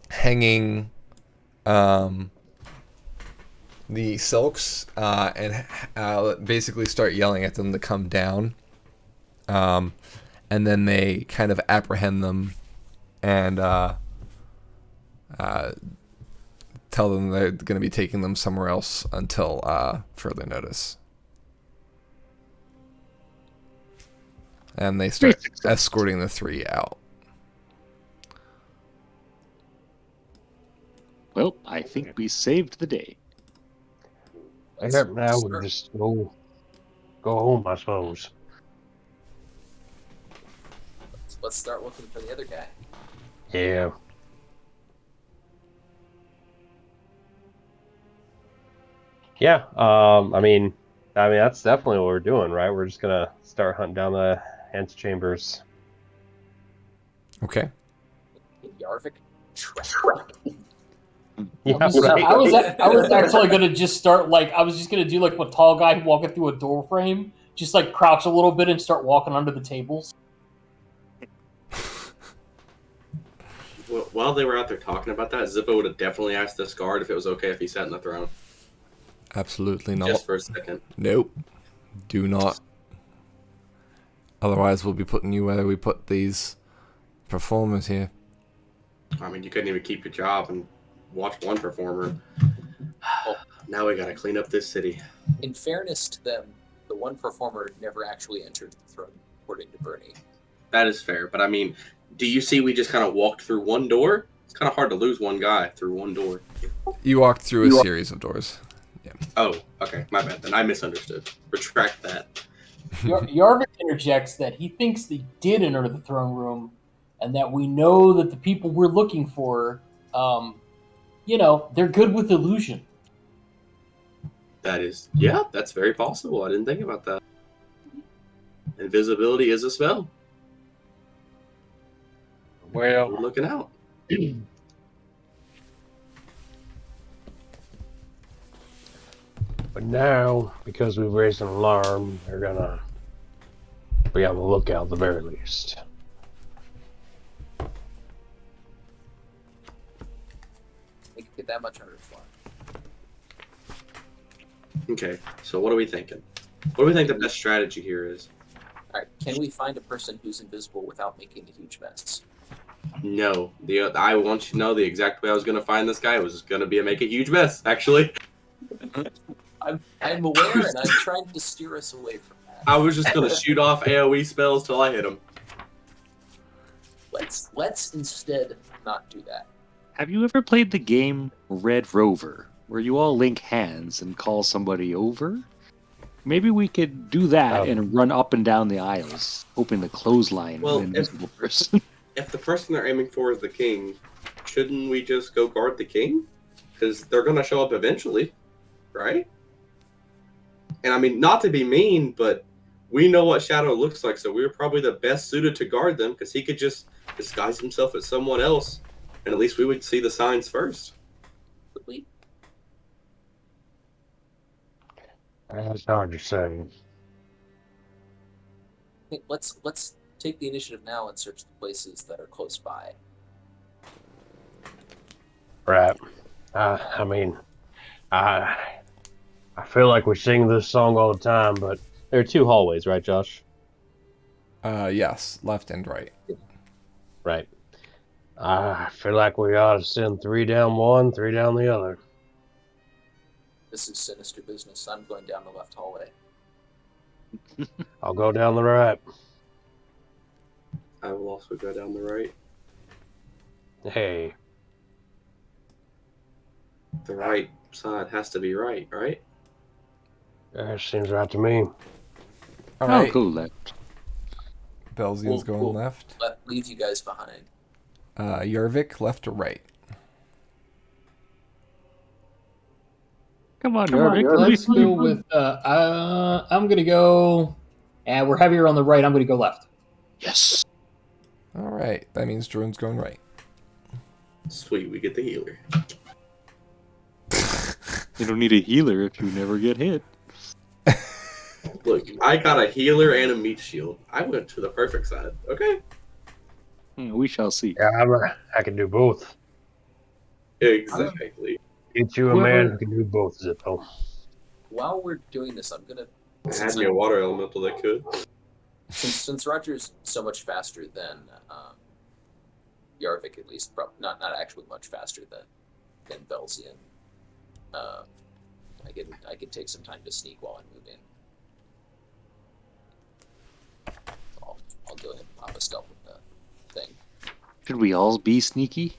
Speaker 1: hanging the silks and basically start yelling at them to come down. And then they kind of apprehend them and tell them they're going to be taking them somewhere else until further notice. And they start escorting the 3 out.
Speaker 3: Well, I think we saved the day.
Speaker 7: Now we just go home, I suppose.
Speaker 4: Let's start looking for the other guy.
Speaker 7: Yeah. Yeah. I mean, that's definitely what we're doing, right? We're just gonna start hunting down the antechambers.
Speaker 1: Okay.
Speaker 4: Yarvik?
Speaker 7: Yeah,
Speaker 2: I was actually gonna just start I was just gonna do like a tall guy walking through a door frame, just like crouch a little bit and start walking under the tables.
Speaker 5: Well, while they were out there talking about that, Zippo would have definitely asked this guard if it was okay if he sat in the throne.
Speaker 1: Absolutely not.
Speaker 5: Just for a second.
Speaker 1: Nope. Do not. Otherwise, we'll be putting you where we put these performers here.
Speaker 5: I mean, you couldn't even keep your job and watch one performer. Now we gotta clean up this city.
Speaker 4: In fairness to them, the one performer never actually entered the throne, according to Bernie.
Speaker 5: That is fair, but I mean, do you see we just kind of walked through one door? It's kind of hard to lose one guy through one door.
Speaker 1: You walked through a series of doors.
Speaker 5: Oh, okay, my bad. Then I misunderstood. Retract that.
Speaker 2: Yarvik interjects that he thinks they did enter the throne room, and that we know that the people we're looking for, they're good with illusion.
Speaker 5: That is, yeah, that's very possible. I didn't think about that. Invisibility is a spell.
Speaker 6: Well,
Speaker 5: We're looking out.
Speaker 6: but now, because we've raised an alarm, they're gonna be on the lookout at the very least.
Speaker 4: Make it that much harder to fly.
Speaker 5: Okay, so what are we thinking? What do we think the best strategy here is?
Speaker 4: Alright, can we find a person who's invisible without making a huge mess?
Speaker 5: No. I want you to know the exact way I was going to find this guy was going to be make a huge mess, actually.
Speaker 4: I'm aware, and I'm trying to steer us away from that.
Speaker 5: I was just going to shoot off AoE spells till I hit him.
Speaker 4: Let's instead not do that.
Speaker 3: Have you ever played the game Red Rover, where you all link hands and call somebody over? Maybe we could do that and run up and down the aisles, hoping to clothesline an invisible person.
Speaker 5: If the person they're aiming for is the king, shouldn't we just go guard the king? Because they're going to show up eventually, right? And I mean, not to be mean, but we know what Shadow looks like, so we're probably the best suited to guard them, because he could just disguise himself as someone else, and at least we would see the signs first.
Speaker 4: Would we?
Speaker 6: That's hard to say.
Speaker 4: Let's take the initiative now and search the places that are close by.
Speaker 6: Right. I mean, I feel like we sing this song all the time, but
Speaker 7: There are two hallways, right, Josh?
Speaker 1: Yes, left and right.
Speaker 7: Right.
Speaker 6: I feel like we ought to send 3 down one, 3 down the other.
Speaker 4: This is sinister business. I'm going down the left hallway.
Speaker 6: I'll go down the right.
Speaker 5: I will also go down the right.
Speaker 6: Hey,
Speaker 5: The right side has to be right, right?
Speaker 6: that seems right to me.
Speaker 1: All
Speaker 3: I'll
Speaker 1: right.
Speaker 3: go left.
Speaker 1: Belzian's going
Speaker 4: We'll
Speaker 1: left.
Speaker 4: leave you guys behind.
Speaker 1: Yarvik, left or right?
Speaker 3: Come on,
Speaker 2: Come on,
Speaker 3: Yarvik.
Speaker 2: let's go with. I'm gonna go. And we're heavier on the right. I'm gonna go left.
Speaker 3: Yes.
Speaker 1: All right. That means Drone's going right.
Speaker 5: Sweet, we get the healer.
Speaker 3: You don't need a healer if you never get hit.
Speaker 5: Look, I got a healer and a meat shield. I went to the perfect side, okay?
Speaker 3: We shall see.
Speaker 6: Yeah, I can do both.
Speaker 5: Exactly.
Speaker 6: Get you a man who can do both, Zippo.
Speaker 4: While we're doing this, I'm gonna.
Speaker 5: I had me a water elemental that could.
Speaker 4: Since Roger's so much faster than Yarvik, at least, not actually much faster than Belzian. I can take some time to sneak while I'm moving. I'll go ahead and pop a stealth with the thing.
Speaker 3: Should we all be sneaky?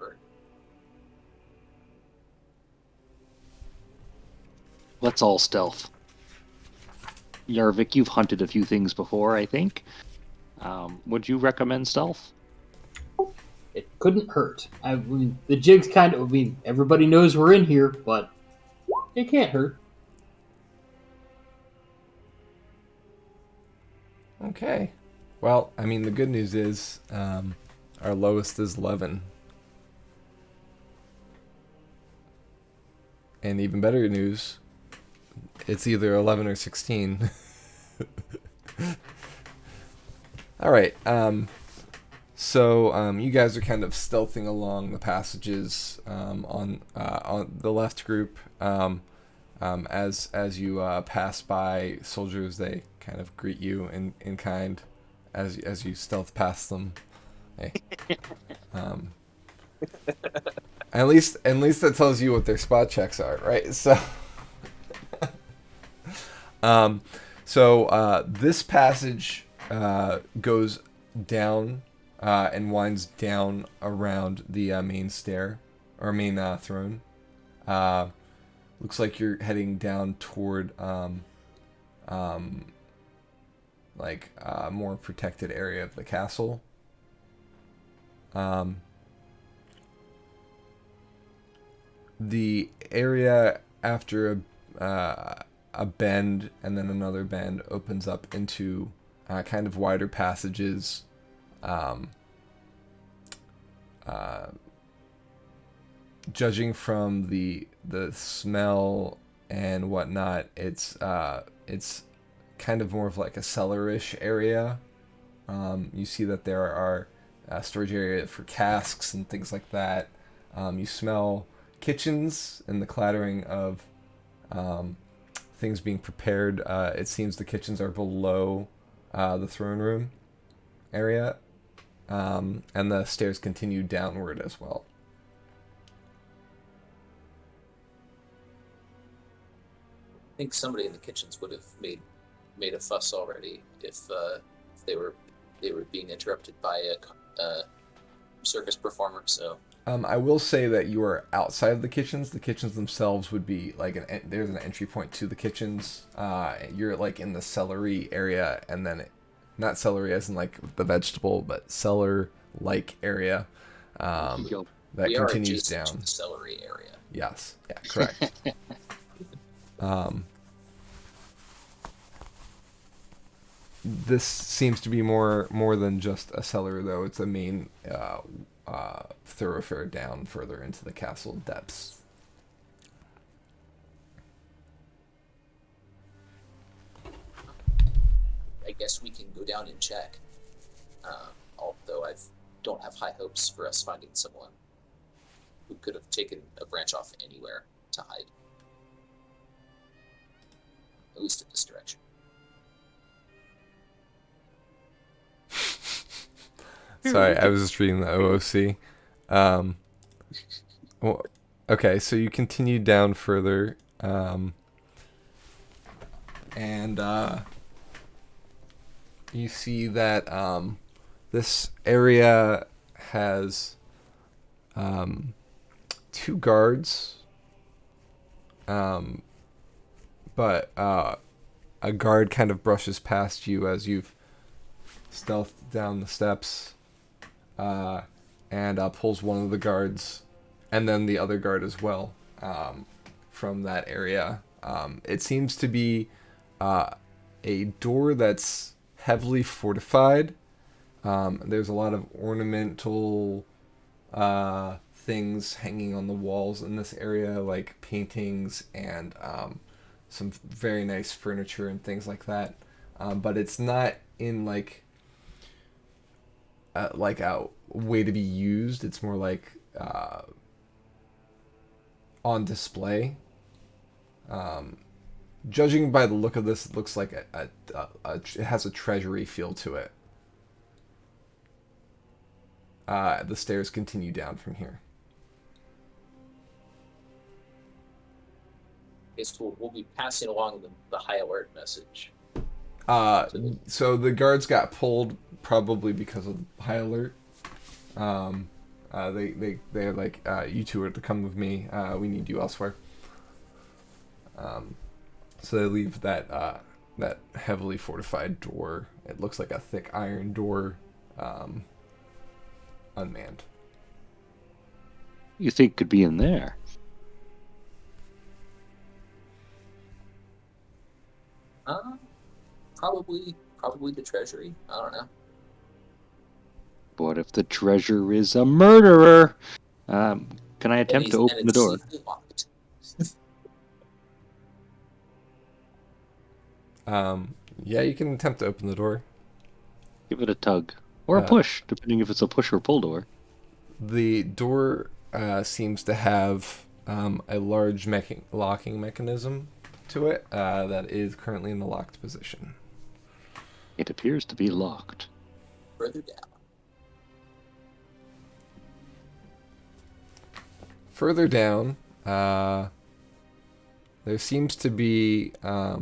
Speaker 4: Or-
Speaker 3: Let's all stealth. Yarvik, you've hunted a few things before, I think. Would you recommend stealth?
Speaker 2: It couldn't hurt. I mean, the jig's kind of. I mean, everybody knows we're in here, but it can't hurt.
Speaker 1: Okay. Well, I mean, the good news is our lowest is 11. And even better news, it's either 11 or 16. All right. So you guys are kind of stealthing along the passages on the left group. As you pass by soldiers, they kind of greet you in kind as you stealth past them. Hey. At least that tells you what their spot checks are, right? So this passage goes down and winds down around the main stair or main throne. Looks like you're heading down toward like a more protected area of the castle. The area after a bend and then another bend opens up into kind of wider passages. Judging from the smell and whatnot, it's kind of more of like a cellar-ish area. You see that there are storage area for casks and things like that. You smell kitchens and the clattering of things being prepared. It seems the kitchens are below the throne room area, and the stairs continue downward as well.
Speaker 4: I think somebody in the kitchens would have made a fuss already if they were being interrupted by a circus performer. So
Speaker 1: I will say that you are outside of the kitchens. The kitchens themselves would be like there's an entry point to the kitchens. You're like in the celery area, and then not celery as in like the vegetable, but cellar-like area that
Speaker 4: we
Speaker 1: continues
Speaker 4: are adjacent
Speaker 1: down.
Speaker 4: to the celery area.
Speaker 1: Yes, yeah, correct. This seems to be more than just a cellar, though. It's a main thoroughfare down further into the castle depths.
Speaker 4: I guess we can go down and check. Although I don't have high hopes for us finding someone who could have taken a branch off anywhere to hide. At least in this direction.
Speaker 1: Sorry, I was just reading the OOC. Well, okay, so you continue down further, and you see that this area has 2 guards, but a guard kind of brushes past you as you've stealthed down the steps. And pulls one of the guards, and then the other guard as well, from that area. It seems to be a door that's heavily fortified. There's a lot of ornamental things hanging on the walls in this area, like paintings and some very nice furniture and things like that. But it's not in like a way to be used. It's more like on display. Judging by the look of this, it looks like it has a treasury feel to it. The stairs continue down from here.
Speaker 4: So we'll be passing along the high alert message.
Speaker 1: So the guards got pulled probably because of high alert. They're like, you two are to come with me. We need you elsewhere. So they leave that heavily fortified door. It looks like a thick iron door, unmanned.
Speaker 3: You think could be in there?
Speaker 4: Probably the treasury. I don't know.
Speaker 3: What if the treasure is a murderer? Can I attempt to open the door?
Speaker 4: Safely locked.
Speaker 1: Yeah, you can attempt to open the door.
Speaker 3: Give it a tug. Or a push, depending if it's a push or pull door.
Speaker 1: The door seems to have a large locking mechanism to it that is currently in the locked position.
Speaker 3: It appears to be locked.
Speaker 4: Further down.
Speaker 1: Further down, there seems to be a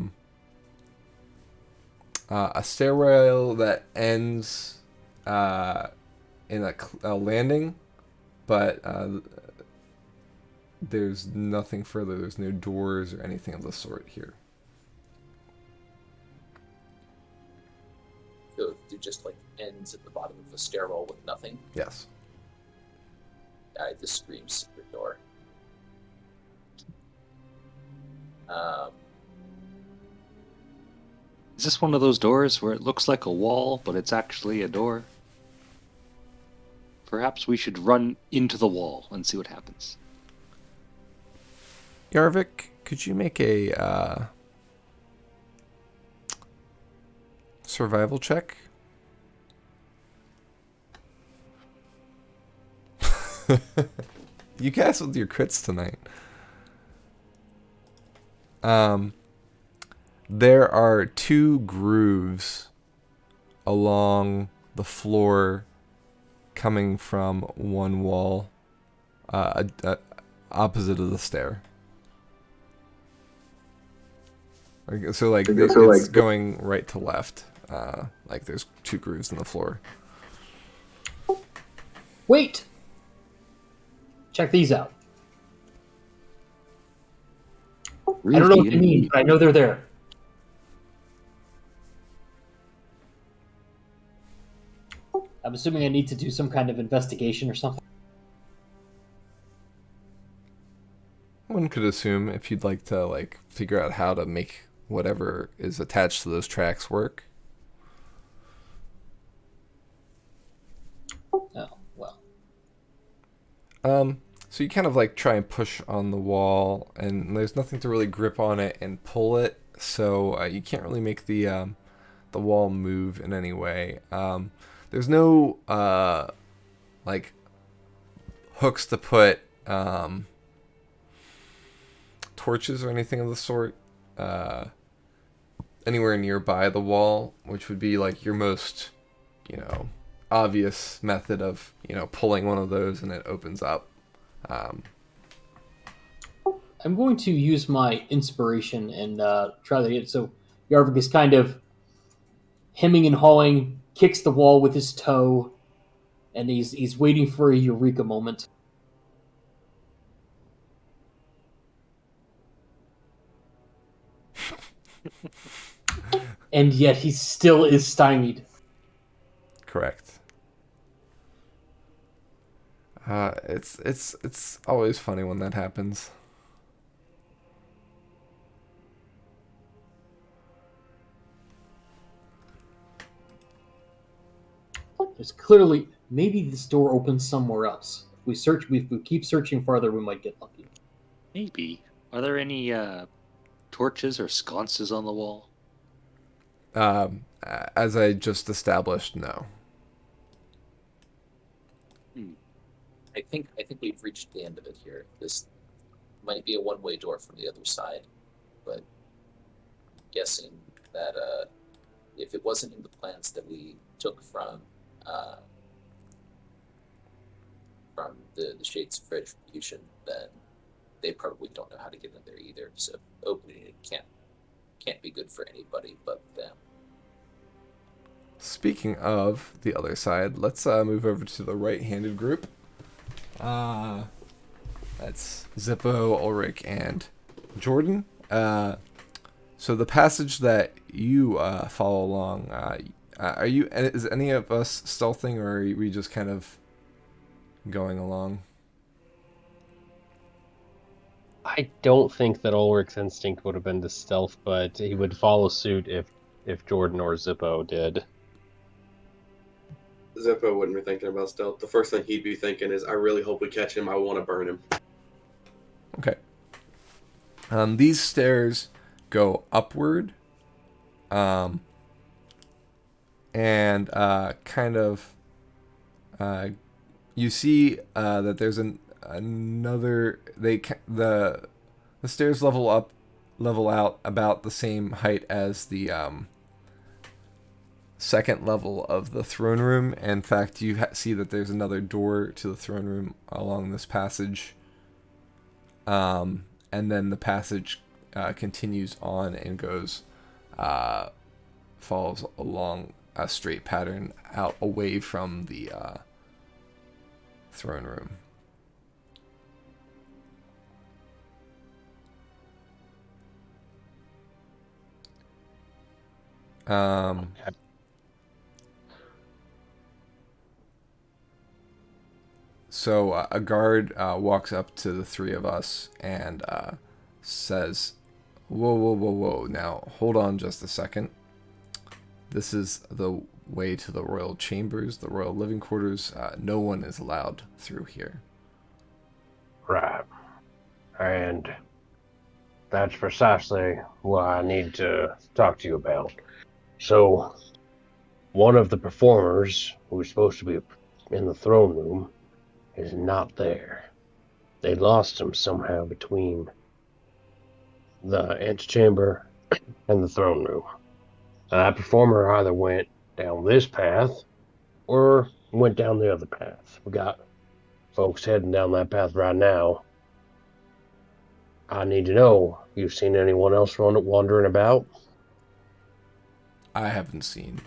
Speaker 1: stairwell that ends in a landing, but there's nothing further. There's no doors or anything of the sort here.
Speaker 4: So it just like ends at the bottom of a stairwell with nothing.
Speaker 1: Yes.
Speaker 4: This screams secret door.
Speaker 3: Is this one of those doors where it looks like a wall, but it's actually a door? Perhaps we should run into the wall and see what happens.
Speaker 1: Yarvik, could you make a survival check? You castled your crits tonight. There are 2 grooves along the floor coming from one wall opposite of the stair. So like it's going right to left. Like there's 2 grooves in the floor.
Speaker 2: Wait! Check these out.
Speaker 3: Really?
Speaker 2: I don't know what they mean, but I know they're there. I'm assuming I need to do some kind of investigation or something.
Speaker 1: One could assume if you'd like to like figure out how to make whatever is attached to those tracks work.
Speaker 2: Oh, well.
Speaker 1: So you kind of like try and push on the wall, and there's nothing to really grip on it and pull it, so you can't really make the wall move in any way. There's no like hooks to put torches or anything of the sort anywhere nearby the wall, which would be like your most, obvious method of, pulling one of those and it opens up.
Speaker 2: I'm going to use my inspiration and try to get it. So Yarvik is kind of hemming and hawing, kicks the wall with his toe, and he's waiting for a eureka moment. And yet he still is stymied.
Speaker 1: Correct. It's always funny when that happens.
Speaker 2: There's clearly maybe this door opens somewhere else. If we keep searching farther, we might get lucky.
Speaker 3: Maybe. Are there any torches or sconces on the wall?
Speaker 1: As I just established, no.
Speaker 4: I think we've reached the end of it here. This might be a one-way door from the other side, but I'm guessing that if it wasn't in the plans that we took from the Shades of Retribution, then they probably don't know how to get in there either. So opening it can't be good for anybody but them.
Speaker 1: Speaking of the other side, let's move over to the right-handed group. That's Zippo, Ulrich, and Jordan. So the passage that you follow along, is any of us stealthing, or are we just kind of going along?
Speaker 7: I don't think that Ulrich's instinct would have been to stealth, but he would follow suit if Jordan or Zippo did.
Speaker 5: Zippo wouldn't be thinking about stealth. The first thing he'd be thinking is, I really hope we catch him. I want to burn him.
Speaker 1: Okay. These stairs go upward And kind of you see that there's another the stairs level out about the same height as the second level of the throne room. In fact, you see that there's another door to the throne room along this passage. And then the passage continues on and goes, falls along a straight pattern out away from the throne room. So a guard walks up to the three of us and says, whoa. Now, hold on just a second. This is the way to the royal chambers, the royal living quarters. No one is allowed through here.
Speaker 6: Right. And that's precisely what I need to talk to you about. So, one of the performers who was supposed to be in the throne room is not there. They lost him somehow between the antechamber and the throne room. That performer either went down this path or went down the other path. We got folks heading down that path right now. I need to know, you've seen anyone else wandering about?
Speaker 1: I haven't seen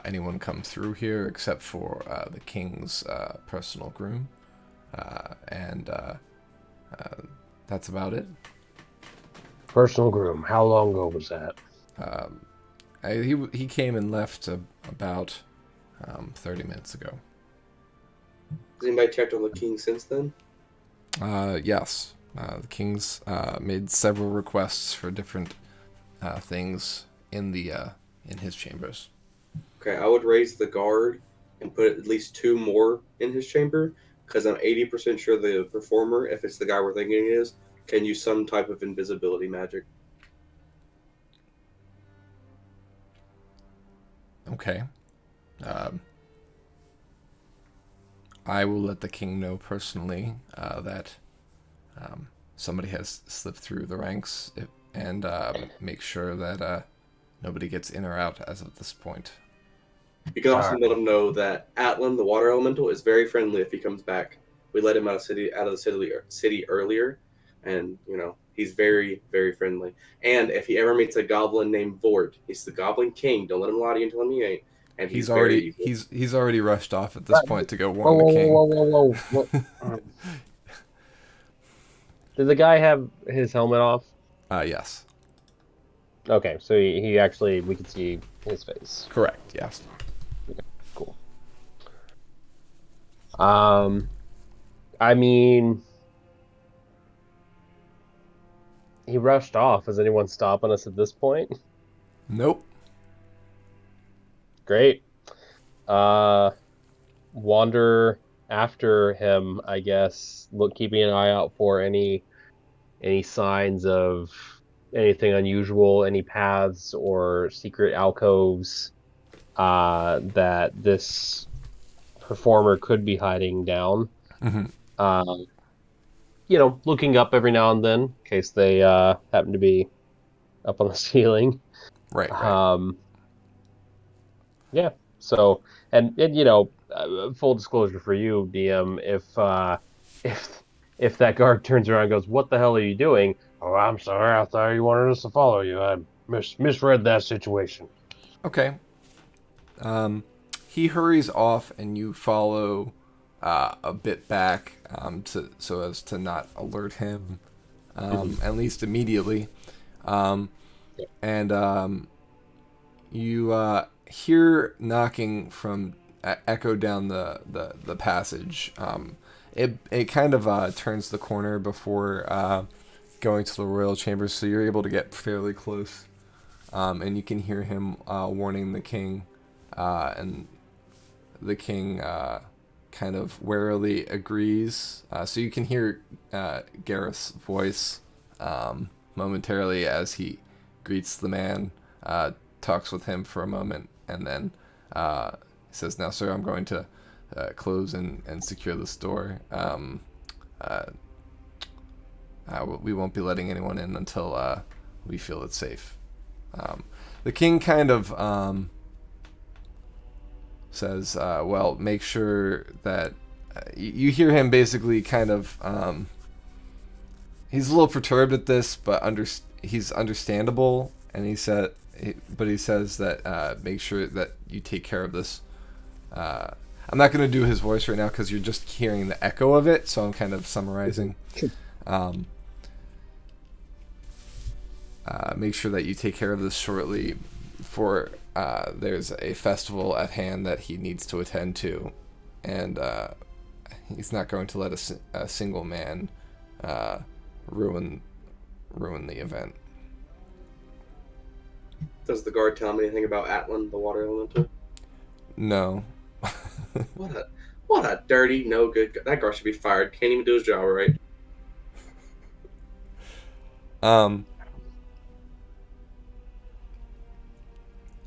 Speaker 1: anyone come through here except for the king's personal groom. And that's about it.
Speaker 6: Personal groom. How long ago was that?
Speaker 1: He came and left about 30 minutes ago.
Speaker 5: Has anybody checked on the king since then?
Speaker 1: Yes. The king's made several requests for different things in his chambers.
Speaker 5: Okay, I would raise the guard and put at least 2 more in his chamber, because I'm 80% sure the performer, if it's the guy we're thinking it is, can use some type of invisibility magic.
Speaker 1: Okay. I will let the king know personally that somebody has slipped through the ranks and make sure that nobody gets in or out as of this point.
Speaker 5: You can also let him know that Atlan, the water elemental, is very friendly if he comes back. We let him out of the city earlier, and he's very, very friendly. And if he ever meets a goblin named Vort, he's the Goblin King. Don't let him lie to you and tell him he ain't. And he's
Speaker 1: already rushed off at this point to go warn the king.
Speaker 7: Whoa. Did the guy have his helmet off?
Speaker 1: Yes.
Speaker 7: Okay, so he actually, we could see his face.
Speaker 1: Correct, yes.
Speaker 7: Okay, cool. I mean, he rushed off. Is anyone stopping us at this point?
Speaker 1: Nope.
Speaker 7: Great. Wander after him, I guess. Keeping an eye out for any signs of anything unusual, any paths or secret alcoves that this performer could be hiding down.
Speaker 1: Mm-hmm.
Speaker 7: Looking up every now and then in case they happen to be up on the ceiling.
Speaker 1: Right.
Speaker 7: Yeah. So, and full disclosure for you, DM, if that guard turns around and goes, "What the hell are you doing?" "Oh, I'm sorry. I thought you wanted us to follow you. I misread that situation."
Speaker 1: Okay. He hurries off, and you follow a bit back so as to not alert him, at least immediately. And you hear knocking from echo down the passage. It kind of turns the corner before going to the royal chambers, so you're able to get fairly close, and you can hear him warning the king, and the king kind of warily agrees. So you can hear Gareth's voice momentarily as he greets the man, talks with him for a moment, and then he says, "Now, sir, I'm going to close and secure this door. We won't be letting anyone in until we feel it's safe." The king kind of says, "Well, make sure that..." You hear him basically kind of... he's a little perturbed at this, but he's understandable, and he says that make sure that you take care of this. I'm not going to do his voice right now because you're just hearing the echo of it, so I'm kind of summarizing. Make sure that you take care of this shortly, for there's a festival at hand that he needs to attend to, and he's not going to let a single man ruin the event.
Speaker 5: Does the guard tell him anything about Atlan, the water elemental?
Speaker 1: No.
Speaker 5: What a dirty, no good guy. That guard should be fired. Can't even do his job right.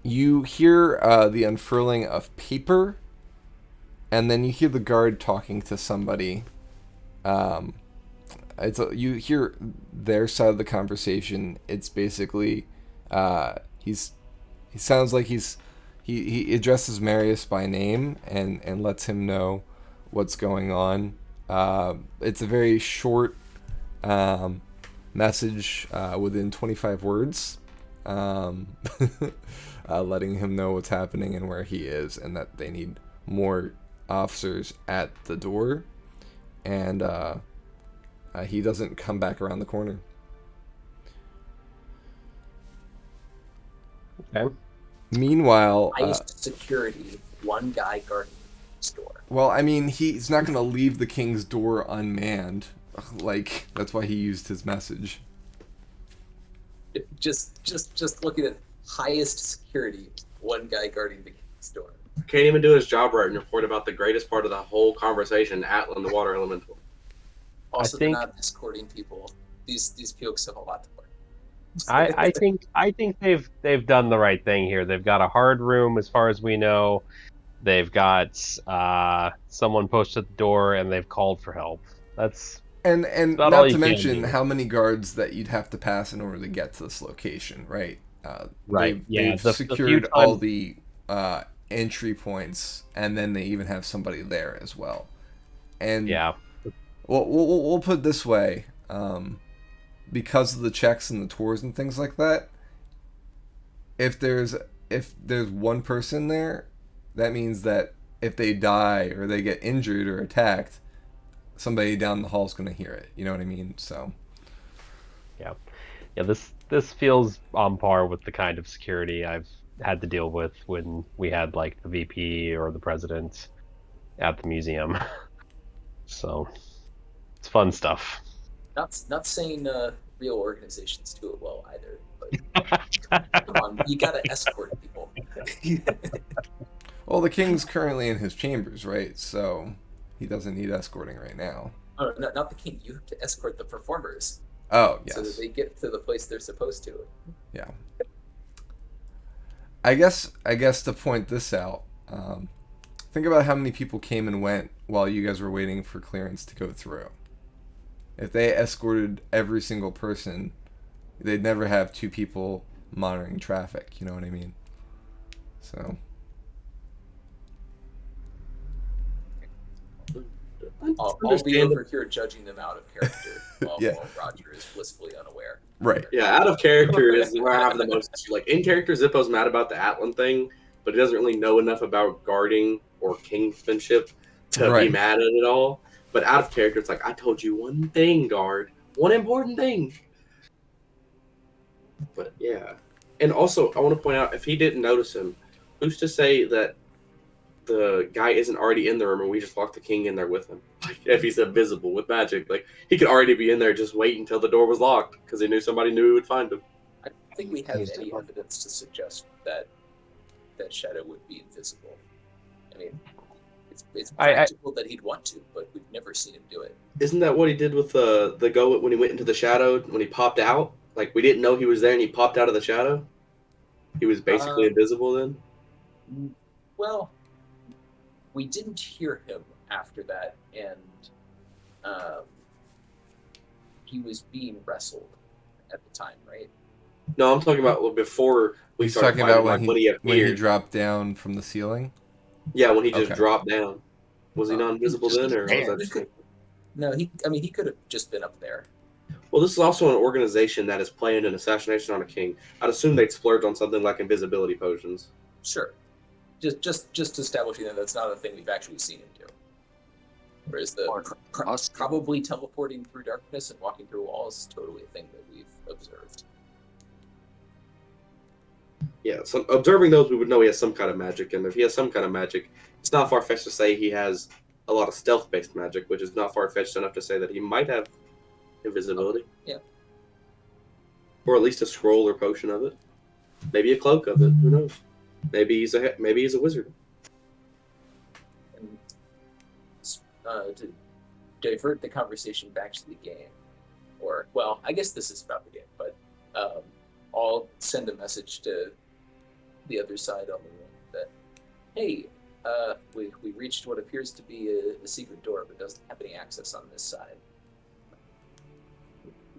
Speaker 1: You hear the unfurling of paper, and then you hear the guard talking to somebody. You hear their side of the conversation. It's basically he sounds like he addresses Marius by name and lets him know what's going on. It's a very short message within 25 words, letting him know what's happening and where he is, and that they need more officers at the door, and he doesn't come back around the corner.
Speaker 7: Okay.
Speaker 1: Meanwhile,
Speaker 4: Highest security, one guy guarding the store.
Speaker 1: well, I mean, he's not going to leave the king's door unmanned. Like, that's why he used his message.
Speaker 4: Just looking at highest security, one guy guarding the king's door.
Speaker 5: Can't even do his job right and report about the greatest part of the whole conversation, Atlan, the water elemental.
Speaker 4: Also,
Speaker 7: think-
Speaker 4: they're not escorting people. These pukes have a lot to learn.
Speaker 7: I think they've done the right thing here. They've got a hard room, as far as we know. They've got someone posted at the door, and they've called for help. That's
Speaker 1: And
Speaker 7: about
Speaker 1: not
Speaker 7: all
Speaker 1: to
Speaker 7: you can
Speaker 1: mention
Speaker 7: do.
Speaker 1: how many guards that you'd have to pass in order to get to this location, right?
Speaker 7: Right, yeah,
Speaker 1: They've
Speaker 7: the few
Speaker 1: secured all
Speaker 7: times-
Speaker 1: the entry points, and then they even have somebody there as well. And
Speaker 7: yeah.
Speaker 1: we'll put it this way, because of the checks and the tours and things like that, if there's one person there, that means that if they die or they get injured or attacked, somebody down the hall is going to hear it. You know what I mean? So
Speaker 7: Yeah, this feels on par with the kind of security I've had to deal with when we had like the VP or the president at the museum. So it's fun stuff.
Speaker 4: Not saying real organizations do it well either, but come on, you gotta escort people.
Speaker 1: well, the king's currently in his chambers, right? So he doesn't need escorting right now.
Speaker 4: Oh, no, not the king. You have to escort the performers
Speaker 1: Oh, yes.
Speaker 4: so that they get to the place they're supposed to.
Speaker 1: Yeah. I guess to point this out, think about how many people came and went while you guys were waiting for clearance to go through. If they escorted every single person, they'd never have two people monitoring traffic. You know what I mean? So
Speaker 4: I'll be over here judging them out of character while,
Speaker 1: Yeah.
Speaker 4: while Roger is blissfully unaware.
Speaker 1: right.
Speaker 5: Yeah, out of character is where I have the most issue. Like, in character, Zippo's mad about the Atlan thing, but he doesn't really know enough about guarding or kingsmanship to
Speaker 1: Right.
Speaker 5: be mad at it all. But out of character, it's like, I told you one thing, guard. One important thing. But, yeah. And also, I want to point out, if he didn't notice him, who's to say that the guy isn't already in the room and we just locked the king in there with him? Like, if he's invisible with magic, like, he could already be in there just waiting until the door was locked because he knew somebody knew he would find him.
Speaker 4: I don't think we have any evidence to suggest that Shadow would be invisible. I mean, it's practical that he'd want to, but we've never seen him do it.
Speaker 5: Isn't that what he did with the goat when he went into the shadow, when he popped out? Like, we didn't know he was there and he popped out of the shadow? He was basically invisible then?
Speaker 4: Well, we didn't hear him after that, and he was being wrestled at the time, right?
Speaker 5: No, I'm talking about before we
Speaker 1: He's
Speaker 5: started
Speaker 1: talking
Speaker 5: fighting,
Speaker 1: about
Speaker 5: when he
Speaker 1: when he
Speaker 5: appeared.
Speaker 1: dropped down from the ceiling.
Speaker 5: Yeah, when he just
Speaker 1: Okay.
Speaker 5: dropped down. Was he not invisible
Speaker 3: Just
Speaker 5: then, or was
Speaker 3: there.
Speaker 5: that just...
Speaker 4: No, he could have just been up there.
Speaker 5: Well, this is also an organization that is planning an assassination on a king. I'd assume they'd splurge on something like invisibility potions.
Speaker 4: Sure. Just establishing that that's not a thing we've actually seen him do. Whereas the
Speaker 3: Or us.
Speaker 4: probably teleporting through darkness and walking through walls is totally a thing that we've observed.
Speaker 5: Yeah, so observing those, we would know he has some kind of magic, and if he has some kind of magic, it's not far-fetched to say he has a lot of stealth-based magic, which is not far-fetched enough to say that he might have invisibility.
Speaker 4: Yeah.
Speaker 5: Or at least a scroll or potion of it. Maybe a cloak of it. Who knows? Maybe he's a wizard.
Speaker 4: And to divert the conversation back to the game, or well, I guess this is about the game, but I'll send a message to the other side on the room that, hey, we reached what appears to be a secret door, but doesn't have any access on this side.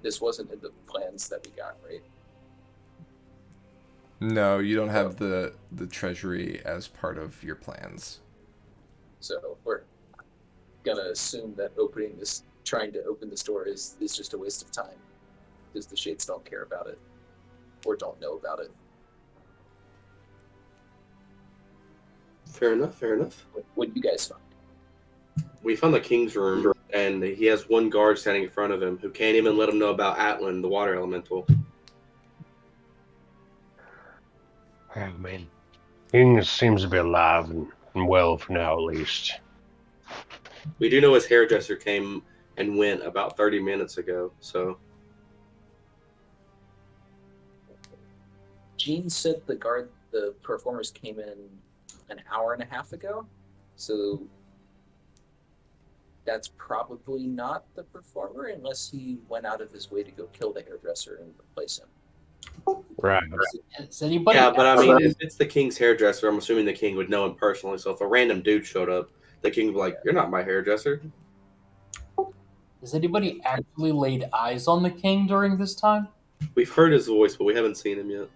Speaker 4: This wasn't in the plans that we got, right?
Speaker 1: No, you don't have the treasury as part of your plans.
Speaker 4: So we're gonna assume that trying to open this door is just a waste of time, because the Shades don't care about it, or don't know about it.
Speaker 5: Fair enough, fair enough.
Speaker 4: What do you guys find?
Speaker 5: We found the king's room, and he has one guard standing in front of him who can't even let him know about Atlan, the water elemental.
Speaker 6: I mean, King seems to be alive and well for now, at least.
Speaker 5: We do know his hairdresser came and went about 30 minutes ago, so...
Speaker 4: Gene said the performers came in an hour and a half ago, so that's probably not the performer unless he went out of his way to go kill the hairdresser and replace him.
Speaker 6: Right.
Speaker 2: Is anybody?
Speaker 5: Yeah, but I mean, if it's the king's hairdresser, I'm assuming the king would know him personally, so if a random dude showed up, the king would be like, you're not my hairdresser.
Speaker 2: Has anybody actually laid eyes on the king during this time?
Speaker 5: We've heard his voice, but we haven't seen him yet.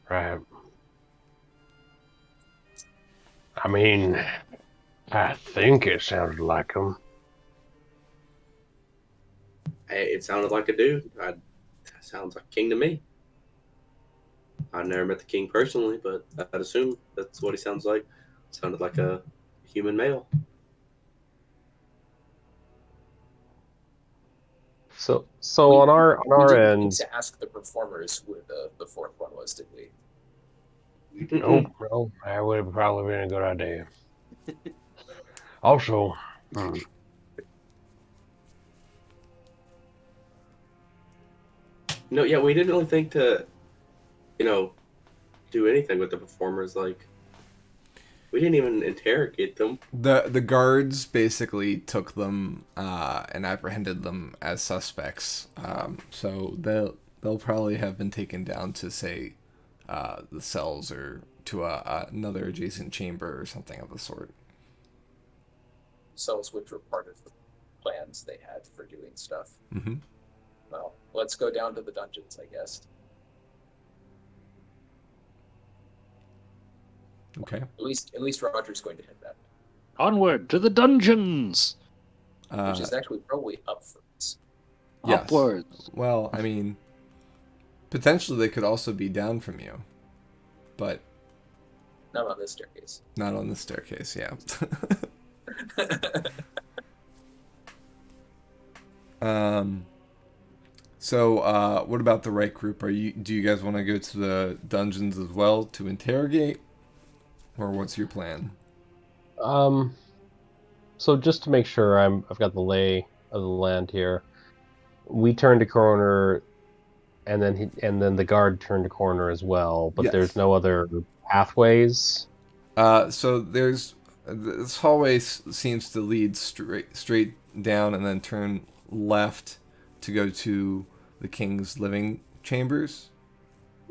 Speaker 6: Right. I mean, I think it sounded like him.
Speaker 5: Hey, it sounded like a dude. That sounds like a king to me. I've never met the king personally, but I'd assume that's what he sounds like. Sounded like a human male.
Speaker 7: So on our
Speaker 4: We didn't
Speaker 7: end,
Speaker 4: need to ask the performers who the fourth one was, did we?
Speaker 6: No, that would have probably been a good idea. Also,
Speaker 5: No, yeah, we didn't really think to, do anything with the performers. Like, we didn't even interrogate them.
Speaker 1: The guards basically took them and apprehended them as suspects. So they'll probably have been taken down to, say, the cells or to another adjacent chamber or something of the sort.
Speaker 4: Cells which were part of the plans they had for doing stuff.
Speaker 1: Mm-hmm.
Speaker 4: Well, let's go down to the dungeons, I guess.
Speaker 1: Okay.
Speaker 4: At least Roger's going to hit that,
Speaker 3: Onward to the dungeons.
Speaker 4: which is actually probably up for us.
Speaker 1: Yes.
Speaker 3: Upwards.
Speaker 1: Well, I mean, potentially they could also be down from you, but
Speaker 4: Not on this staircase.
Speaker 1: not on the staircase. Yeah. So, what about the right group? Do you guys want to go to the dungeons as well to interrogate, or what's your plan?
Speaker 7: so just to make sure I've got the lay of the land here, we turned a corner, and then the guard turned a corner as well, but
Speaker 1: Yes.
Speaker 7: there's no other pathways.
Speaker 1: So this hallway seems to lead straight down and then turn left to go to the king's living chambers.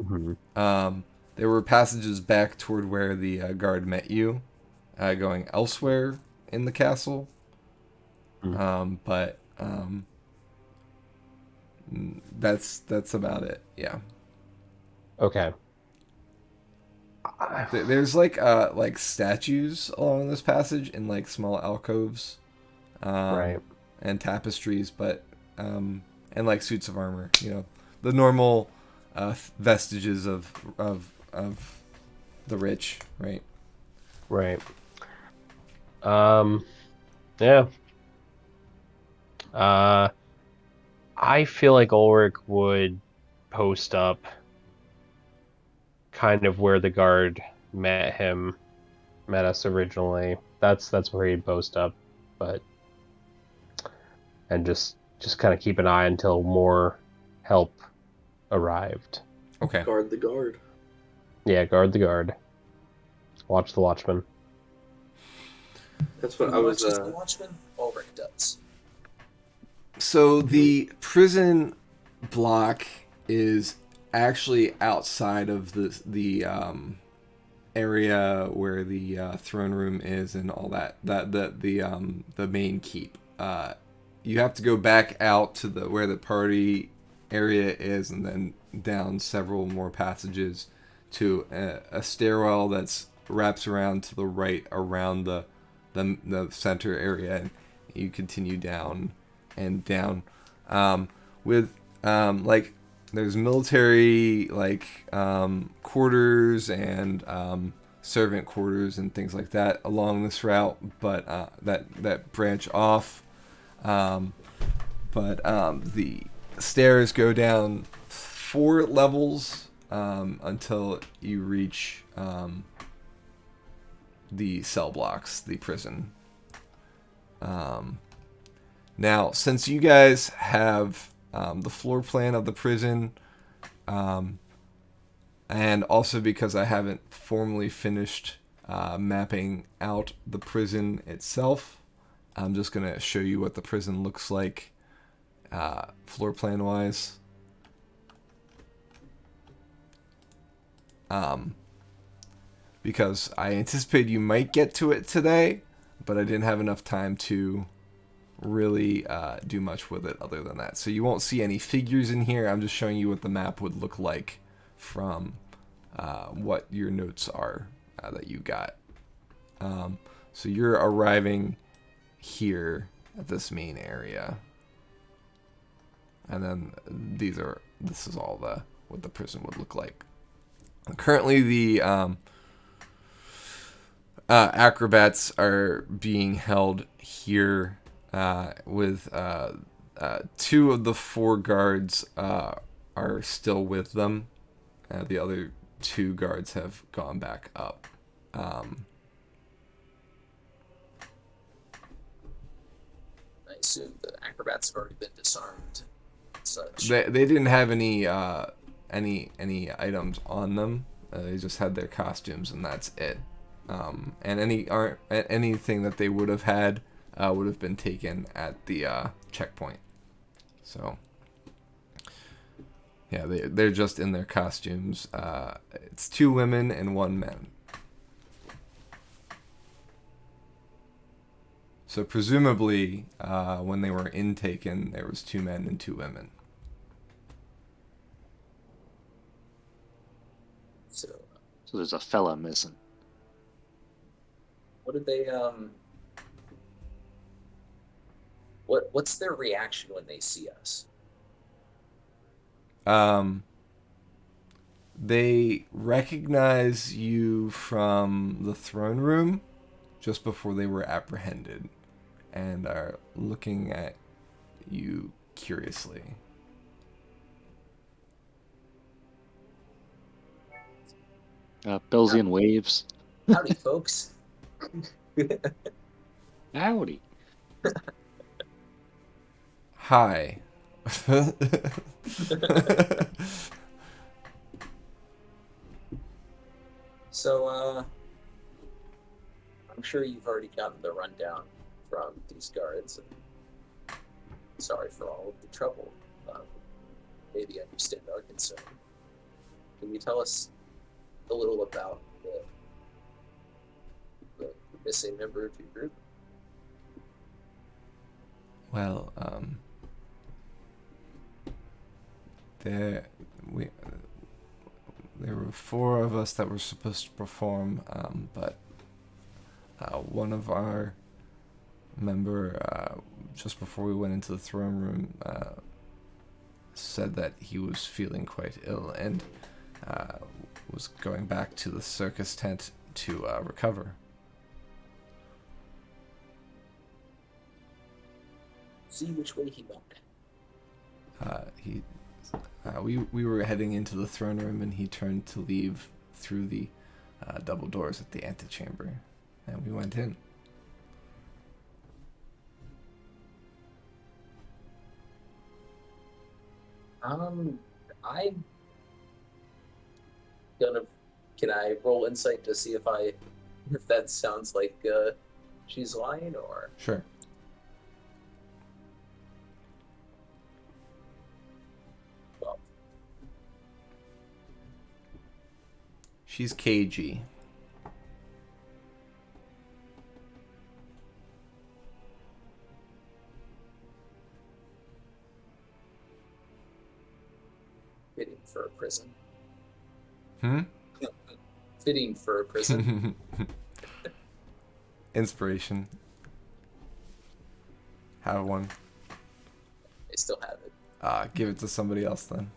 Speaker 7: Mm-hmm.
Speaker 1: there were passages back toward where the guard met you, going elsewhere in the castle. But that's about it. Yeah.
Speaker 7: Okay.
Speaker 1: There's like statues along this passage in like small alcoves,
Speaker 7: Right.
Speaker 1: and tapestries, but and like suits of armor. You know, the normal vestiges of the rich, right?
Speaker 7: Right. Yeah. I feel like Ulrich would post up kind of where the guard met us originally. That's where he'd post up, but and just kind of keep an eye until more help arrived.
Speaker 1: Okay.
Speaker 5: Guard the guard.
Speaker 7: Yeah, guard the guard. Watch the watchman.
Speaker 5: That's what
Speaker 4: Who
Speaker 5: I was.
Speaker 4: watches the Watchmen? Ulrich does.
Speaker 1: So the prison block is actually outside of the area where the throne room is and all that. The main keep. You have to go back out to where the party area is, and then down several more passages to a stairwell that's wraps around to the right around the center area, and you continue down and down with like there's military like quarters and servant quarters and things like that along this route, but that branch off. But the stairs go down 4 levels until you reach the cell blocks, the prison. Now, since you guys have the floor plan of the prison, and also because I haven't formally finished mapping out the prison itself, I'm just going to show you what the prison looks like floor plan wise. Because I anticipated you might get to it today, but I didn't have enough time to really do much with it other than that. So you won't see any figures in here. I'm just showing you what the map would look like from what your notes are that you got. So you're arriving here at this main area, and then this is all what the prison would look like. Currently, the acrobats are being held here with 2 of the 4 guards are still with them. The other 2 guards have gone back up.
Speaker 4: I assume the acrobats have already been disarmed. And such.
Speaker 1: They didn't have any items on them. They just had their costumes, and that's it. And anything that they would have had would have been taken at the checkpoint. So yeah, they're just in their costumes. It's 2 women and 1 man. So presumably, when they were intaken, there was 2 men and 2 women.
Speaker 4: So
Speaker 3: there's a fella missing.
Speaker 4: what did they what's their reaction when they see us?
Speaker 1: They recognize you from the throne room just before they were apprehended and are looking at you curiously.
Speaker 3: Billsian waves.
Speaker 4: Howdy, folks.
Speaker 3: Howdy.
Speaker 1: Hi.
Speaker 4: So, I'm sure you've already gotten the rundown from these guards. And sorry for all of the trouble. Maybe understand our concern. Can you tell us a little about the missing member of your group?
Speaker 1: Well, there we there were 4 of us that were supposed to perform, but one of our member, just before we went into the throne room, said that he was feeling quite ill and was going back to the circus tent to recover.
Speaker 4: See which way he went.
Speaker 1: We were heading into the throne room, and he turned to leave through the double doors at the antechamber, and we went in.
Speaker 4: I gonna. Can I roll insight to see if that sounds like she's lying or?
Speaker 1: Sure.
Speaker 4: Well,
Speaker 1: She's cagey.
Speaker 4: fitting for a prison.
Speaker 1: Hmm?
Speaker 4: Fitting for a prison.
Speaker 1: Inspiration. Have one.
Speaker 4: I still have it.
Speaker 1: Give it to somebody else then.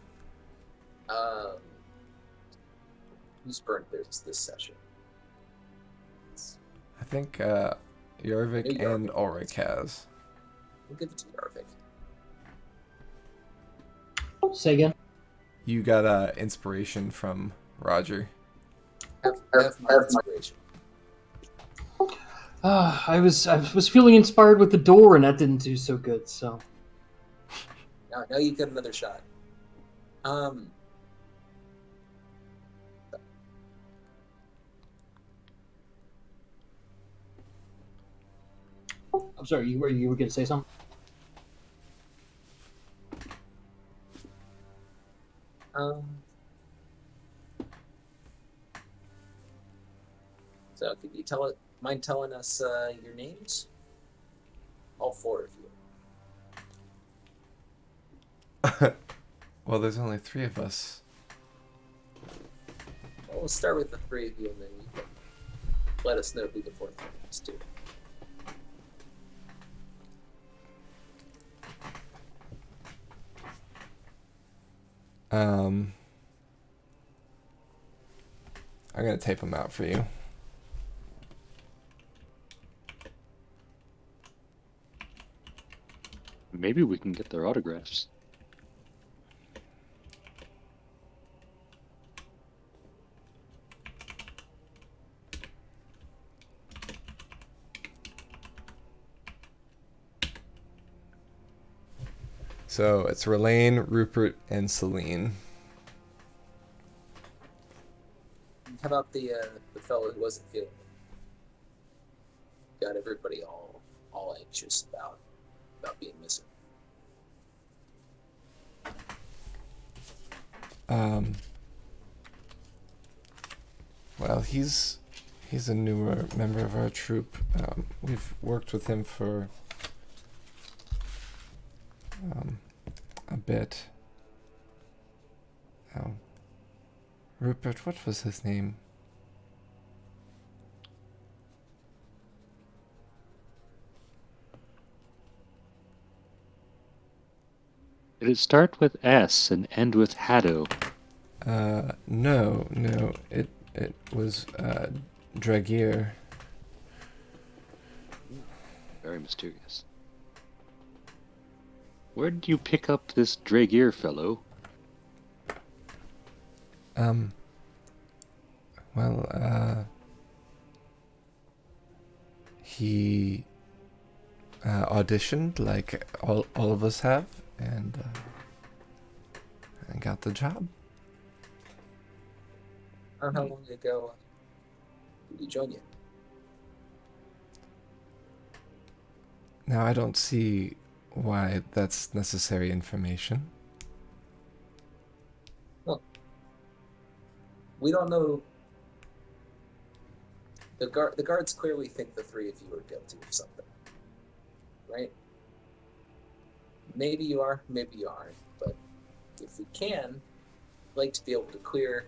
Speaker 4: Who's burnt this session?
Speaker 1: I think Yarvik and Ulrich has.
Speaker 4: We'll give it to Yarvik.
Speaker 2: Say again.
Speaker 1: You got inspiration from Roger.
Speaker 4: Have my inspiration.
Speaker 2: I was feeling inspired with the door, and that didn't do so good. So
Speaker 4: Now you get another shot.
Speaker 2: I'm sorry. You were going to say something?
Speaker 4: So could you mind telling us your names? All 4 of you.
Speaker 1: Well, there's only 3 of us.
Speaker 4: Well, we'll start with the 3 of you, and then you can let us know who the 4th one is too.
Speaker 1: I'm gonna tape them out for you.
Speaker 3: Maybe we can get their autographs.
Speaker 1: So it's Relaine, Rupert, and Celine.
Speaker 4: How about the fellow who wasn't feeling it? Got everybody all anxious about being missing.
Speaker 1: Well, he's a newer member of our troupe. We've worked with him for a bit. Rupert, what was his name?
Speaker 3: Did it start with S and end with Haddo?
Speaker 1: No, it was Dragier.
Speaker 3: Very mysterious. Where did you pick up this Dragier fellow?
Speaker 1: He auditioned like all of us have, and got the job.
Speaker 4: How long ago did he join you?
Speaker 1: Now, I don't see why that's necessary information.
Speaker 4: Well, we don't know The guards clearly think the three of you are guilty of something, right? Maybe you are, maybe you aren't. But if we can, I'd like to be able to clear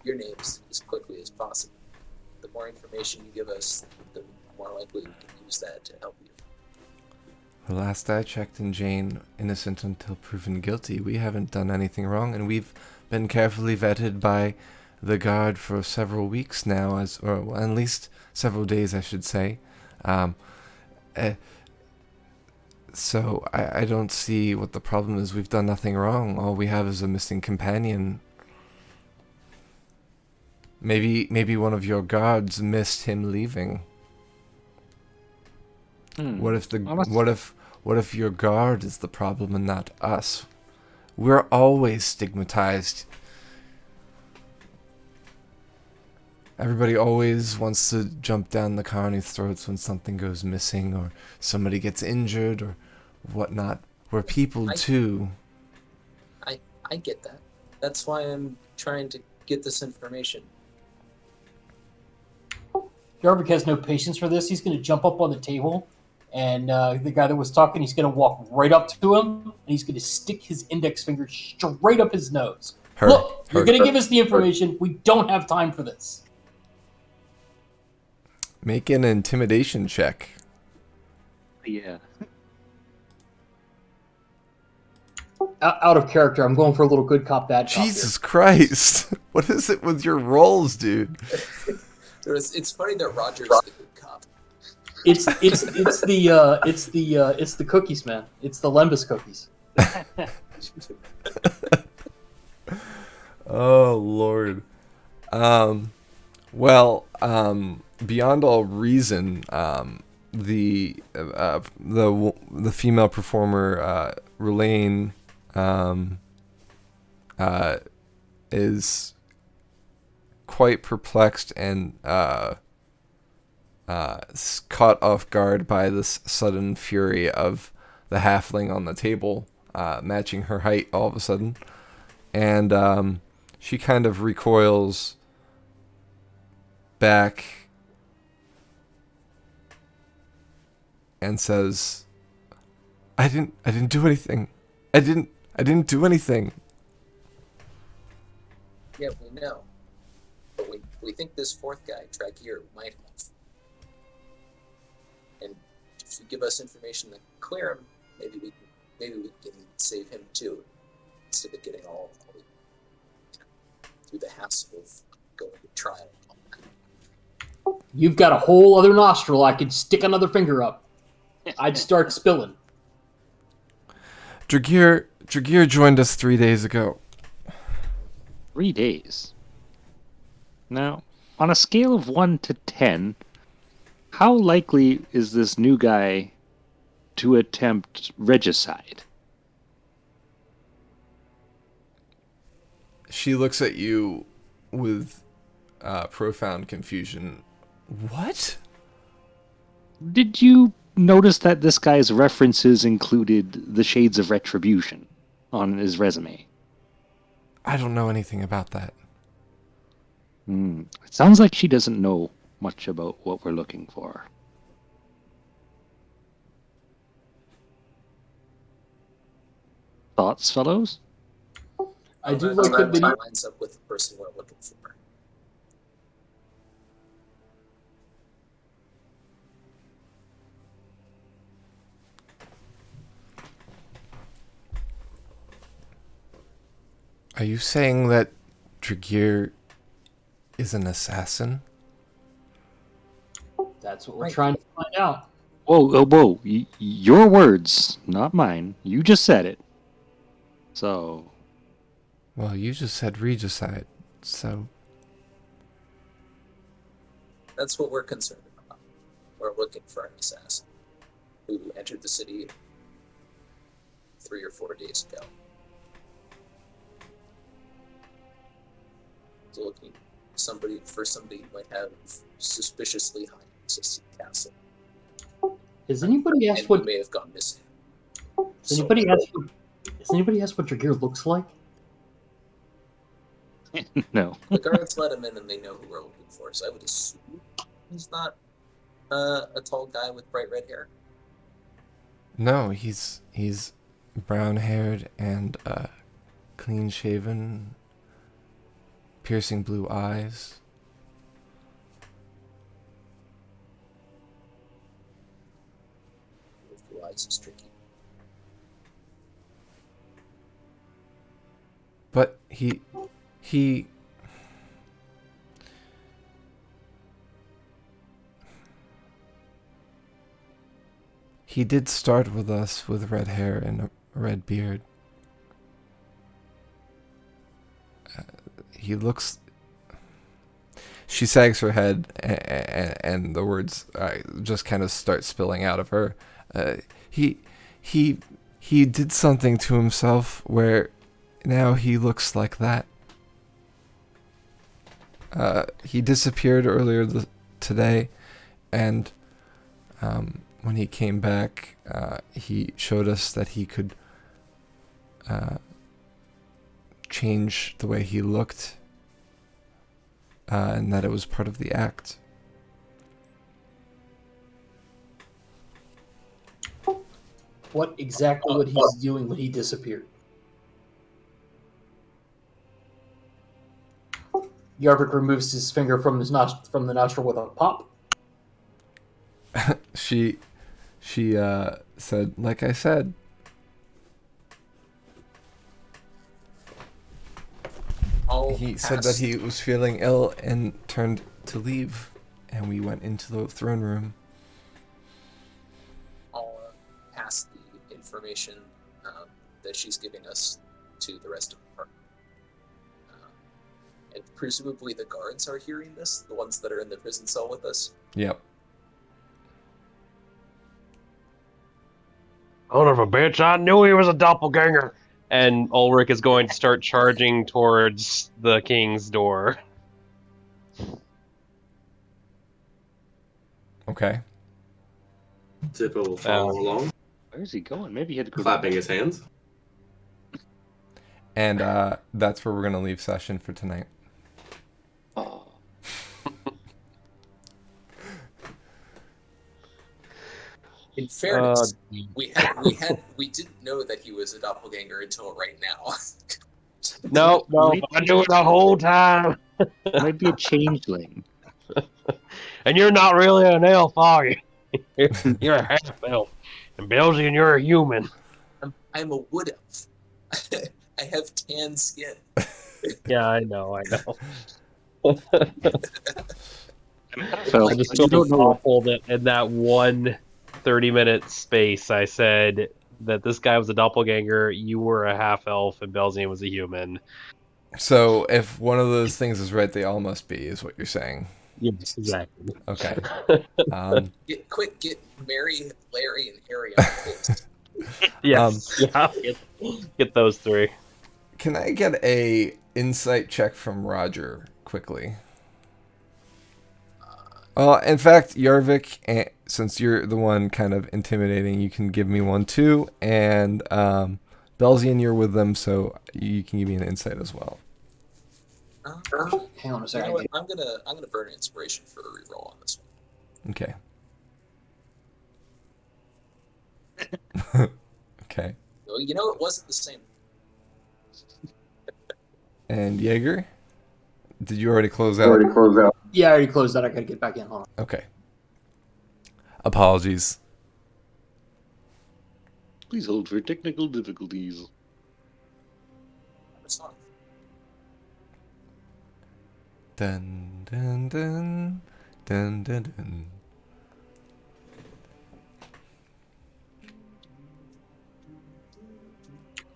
Speaker 4: your names as quickly as possible. The more information you give us, the more likely we can use that to help you.
Speaker 1: Well, last I checked, and Jane, innocent until proven guilty. We haven't done anything wrong, and we've been carefully vetted by the guard for several weeks now, or well, at least several days, I should say. So I don't see what the problem is. We've done nothing wrong. All we have is a missing companion. Maybe one of your guards missed him leaving. What if your guard is the problem and not us? We're always stigmatized. Everybody always wants to jump down the carny's throats when something goes missing or somebody gets injured or whatnot. We're people too.
Speaker 4: I get that. That's why I'm trying to get this information.
Speaker 2: Jarvik has no patience for this. He's going to jump up on the table, and the guy that was talking, he's going to walk right up to him, and he's going to stick his index finger straight up his nose. Look, you're going to give us the information. We don't have time for this.
Speaker 1: Make an intimidation check.
Speaker 3: Yeah.
Speaker 2: Out of character, I'm going for a little good cop, bad cop.
Speaker 1: Jesus Christ. What is it with your rolls, dude?
Speaker 4: It's funny that Roger's the good cop.
Speaker 2: It's the cookies, man. It's the Lembus cookies.
Speaker 1: Oh Lord. Beyond all reason, the female performer Relaine is quite perplexed and caught off guard by this sudden fury of the halfling on the table, matching her height all of a sudden, and she kind of recoils back and says, I didn't do anything. I didn't do anything.
Speaker 4: Yeah, we know. But we think this fourth guy, Dragir, might have. And if you give us information to clear him, maybe we can save him too, instead of getting all through the hassle of going to trial.
Speaker 2: You've got a whole other nostril. I could stick another finger up. I'd start spilling.
Speaker 1: Dragir joined us 3 days ago.
Speaker 3: 3 days. Now, on a scale of 1 to 10, how likely is this new guy to attempt regicide?
Speaker 1: She looks at you with profound confusion. What?
Speaker 3: Did you notice that this guy's references included the Shades of Retribution on his resume?
Speaker 1: I don't know anything about that.
Speaker 3: It sounds like she doesn't know much about what we're looking for. Thoughts, fellows?
Speaker 2: I do like the video.
Speaker 4: Lines up with the person we're looking for.
Speaker 1: Are you saying that Dragir is an assassin?
Speaker 2: That's what we're trying to find out.
Speaker 3: Whoa. Your words, not mine. You just said it. So...
Speaker 1: Well, you just said regicide, so...
Speaker 4: That's what we're concerned about. We're looking for an assassin who entered the city 3 or 4 days ago. So looking for somebody who might have suspiciously high access to the castle.
Speaker 2: Has anybody asked
Speaker 4: and
Speaker 2: what?
Speaker 4: who may have gone missing.
Speaker 2: Has anybody asked what Dragir looks like?
Speaker 3: No.
Speaker 4: The guards let him in and they know who we're looking for, so I would assume he's not a tall guy with bright red hair.
Speaker 1: No, he's brown-haired and clean-shaven, piercing blue eyes.
Speaker 4: With blue eyes is tricky.
Speaker 1: But he did start with us with red hair and a red beard. He looks. She sags her head, and the words just kind of start spilling out of her. He did something to himself where now he looks like that. He disappeared earlier today, and when he came back, he showed us that he could change the way he looked, and that it was part of the act.
Speaker 2: What exactly what he's doing when he disappeared? Yarvik removes his finger from the nostril with a pop.
Speaker 1: She said, like I said. He said that he was feeling ill and turned to leave, and we went into the throne room.
Speaker 4: I'll pass the information that she's giving us to the rest of the party. And presumably the guards are hearing this, the ones that are in the prison cell with us.
Speaker 1: Yep.
Speaker 6: Son of a bitch, I knew he was a doppelganger. And Ulrich is going to start charging towards the king's door.
Speaker 1: Okay.
Speaker 5: Zippo will follow along,
Speaker 3: Where's he going? Maybe he had to go
Speaker 5: clapping his hands.
Speaker 1: And that's where we're going to leave session for tonight.
Speaker 3: Oh.
Speaker 4: In fairness, we didn't know that he was a doppelganger until right now.
Speaker 6: No, I knew it the whole time.
Speaker 3: Might be a changeling.
Speaker 6: And you're not really an elf, are you? You're a half elf. And Belgian, you're a human.
Speaker 4: I'm a wood elf. I have tan skin.
Speaker 6: Yeah, I know.
Speaker 3: So
Speaker 6: I just
Speaker 3: you
Speaker 6: feel
Speaker 3: don't know.
Speaker 6: awful that in that 30-minute space I said that this guy was a doppelganger, you were a half elf, and Belzian was a human.
Speaker 1: So if one of those things is right, they all must be, is what you're saying.
Speaker 6: Yes, exactly.
Speaker 1: Okay.
Speaker 4: Get Mary, Larry, and Harry on the list.
Speaker 6: Yes. Get those three.
Speaker 1: Can I get a insight check from Roger quickly? In fact, Yarvik, since you're the one kind of intimidating, you can give me one too. And Belzian, you're with them, so you can give me an insight as well.
Speaker 2: Hang on a
Speaker 4: You
Speaker 2: second.
Speaker 4: know what? I'm gonna burn inspiration for a reroll on this one.
Speaker 1: Okay. Okay.
Speaker 4: Well, you know, it wasn't the same.
Speaker 1: And Jaeger? Did you already close out?
Speaker 2: Yeah, I already closed that. I gotta get back in. Hold on.
Speaker 1: Okay. Apologies.
Speaker 3: Please hold for technical difficulties.
Speaker 4: It's not.
Speaker 1: Dun dun dun dun dun dun.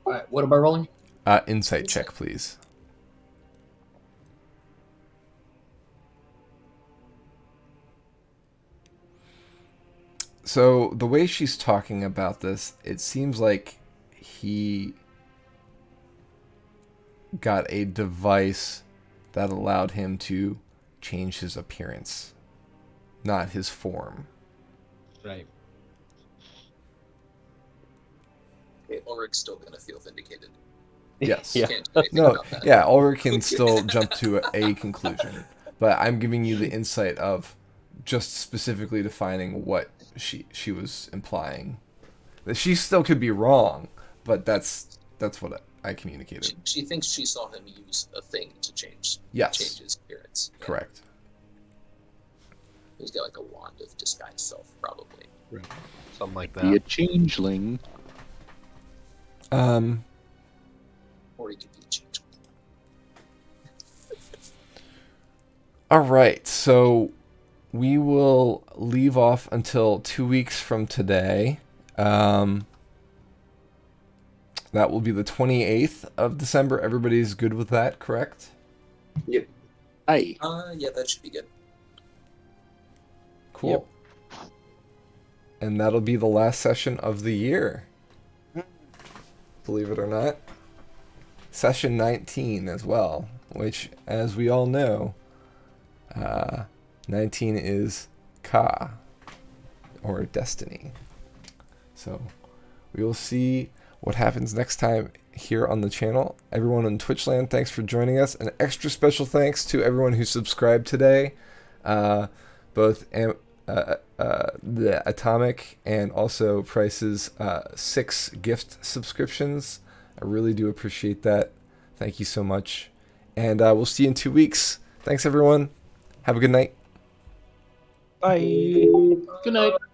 Speaker 2: All right, what am I rolling?
Speaker 1: Insight check, please. So the way she's talking about this, it seems like he got a device that allowed him to change his appearance, not his form.
Speaker 6: Right.
Speaker 4: Okay, Ulrich's still gonna feel vindicated.
Speaker 1: Yes.
Speaker 7: Yeah.
Speaker 4: Can't do anything
Speaker 1: No,
Speaker 4: about that.
Speaker 1: yeah, Ulrich can still jump to a conclusion, but I'm giving you the insight of just specifically defining what she was implying. That she still could be wrong, but that's what I communicated.
Speaker 4: She thinks she saw him use a thing to change
Speaker 1: Yes,
Speaker 4: his appearance. Yeah.
Speaker 1: correct.
Speaker 4: He's got like a wand of disguise self, probably.
Speaker 8: Something like
Speaker 3: Be a
Speaker 8: that.
Speaker 3: changeling.
Speaker 4: Or he could be a changeling.
Speaker 1: All right, so we will leave off until 2 weeks from today. That will be the 28th of December. Everybody's good with that, correct?
Speaker 3: Aye.
Speaker 4: Yeah, that should be good.
Speaker 1: Cool. And that'll be the last session of the year. Believe it or not. Session 19 as well, which, as we all know, 19 is Ka, or Destiny. So we will see what happens next time here on the channel. Everyone on Twitchland, thanks for joining us. An extra special thanks to everyone who subscribed today, both the Atomic and also Price's 6 gift subscriptions. I really do appreciate that. Thank you so much. And we'll see you in 2 weeks. Thanks, everyone. Have a good night.
Speaker 8: Bye.
Speaker 2: Good night.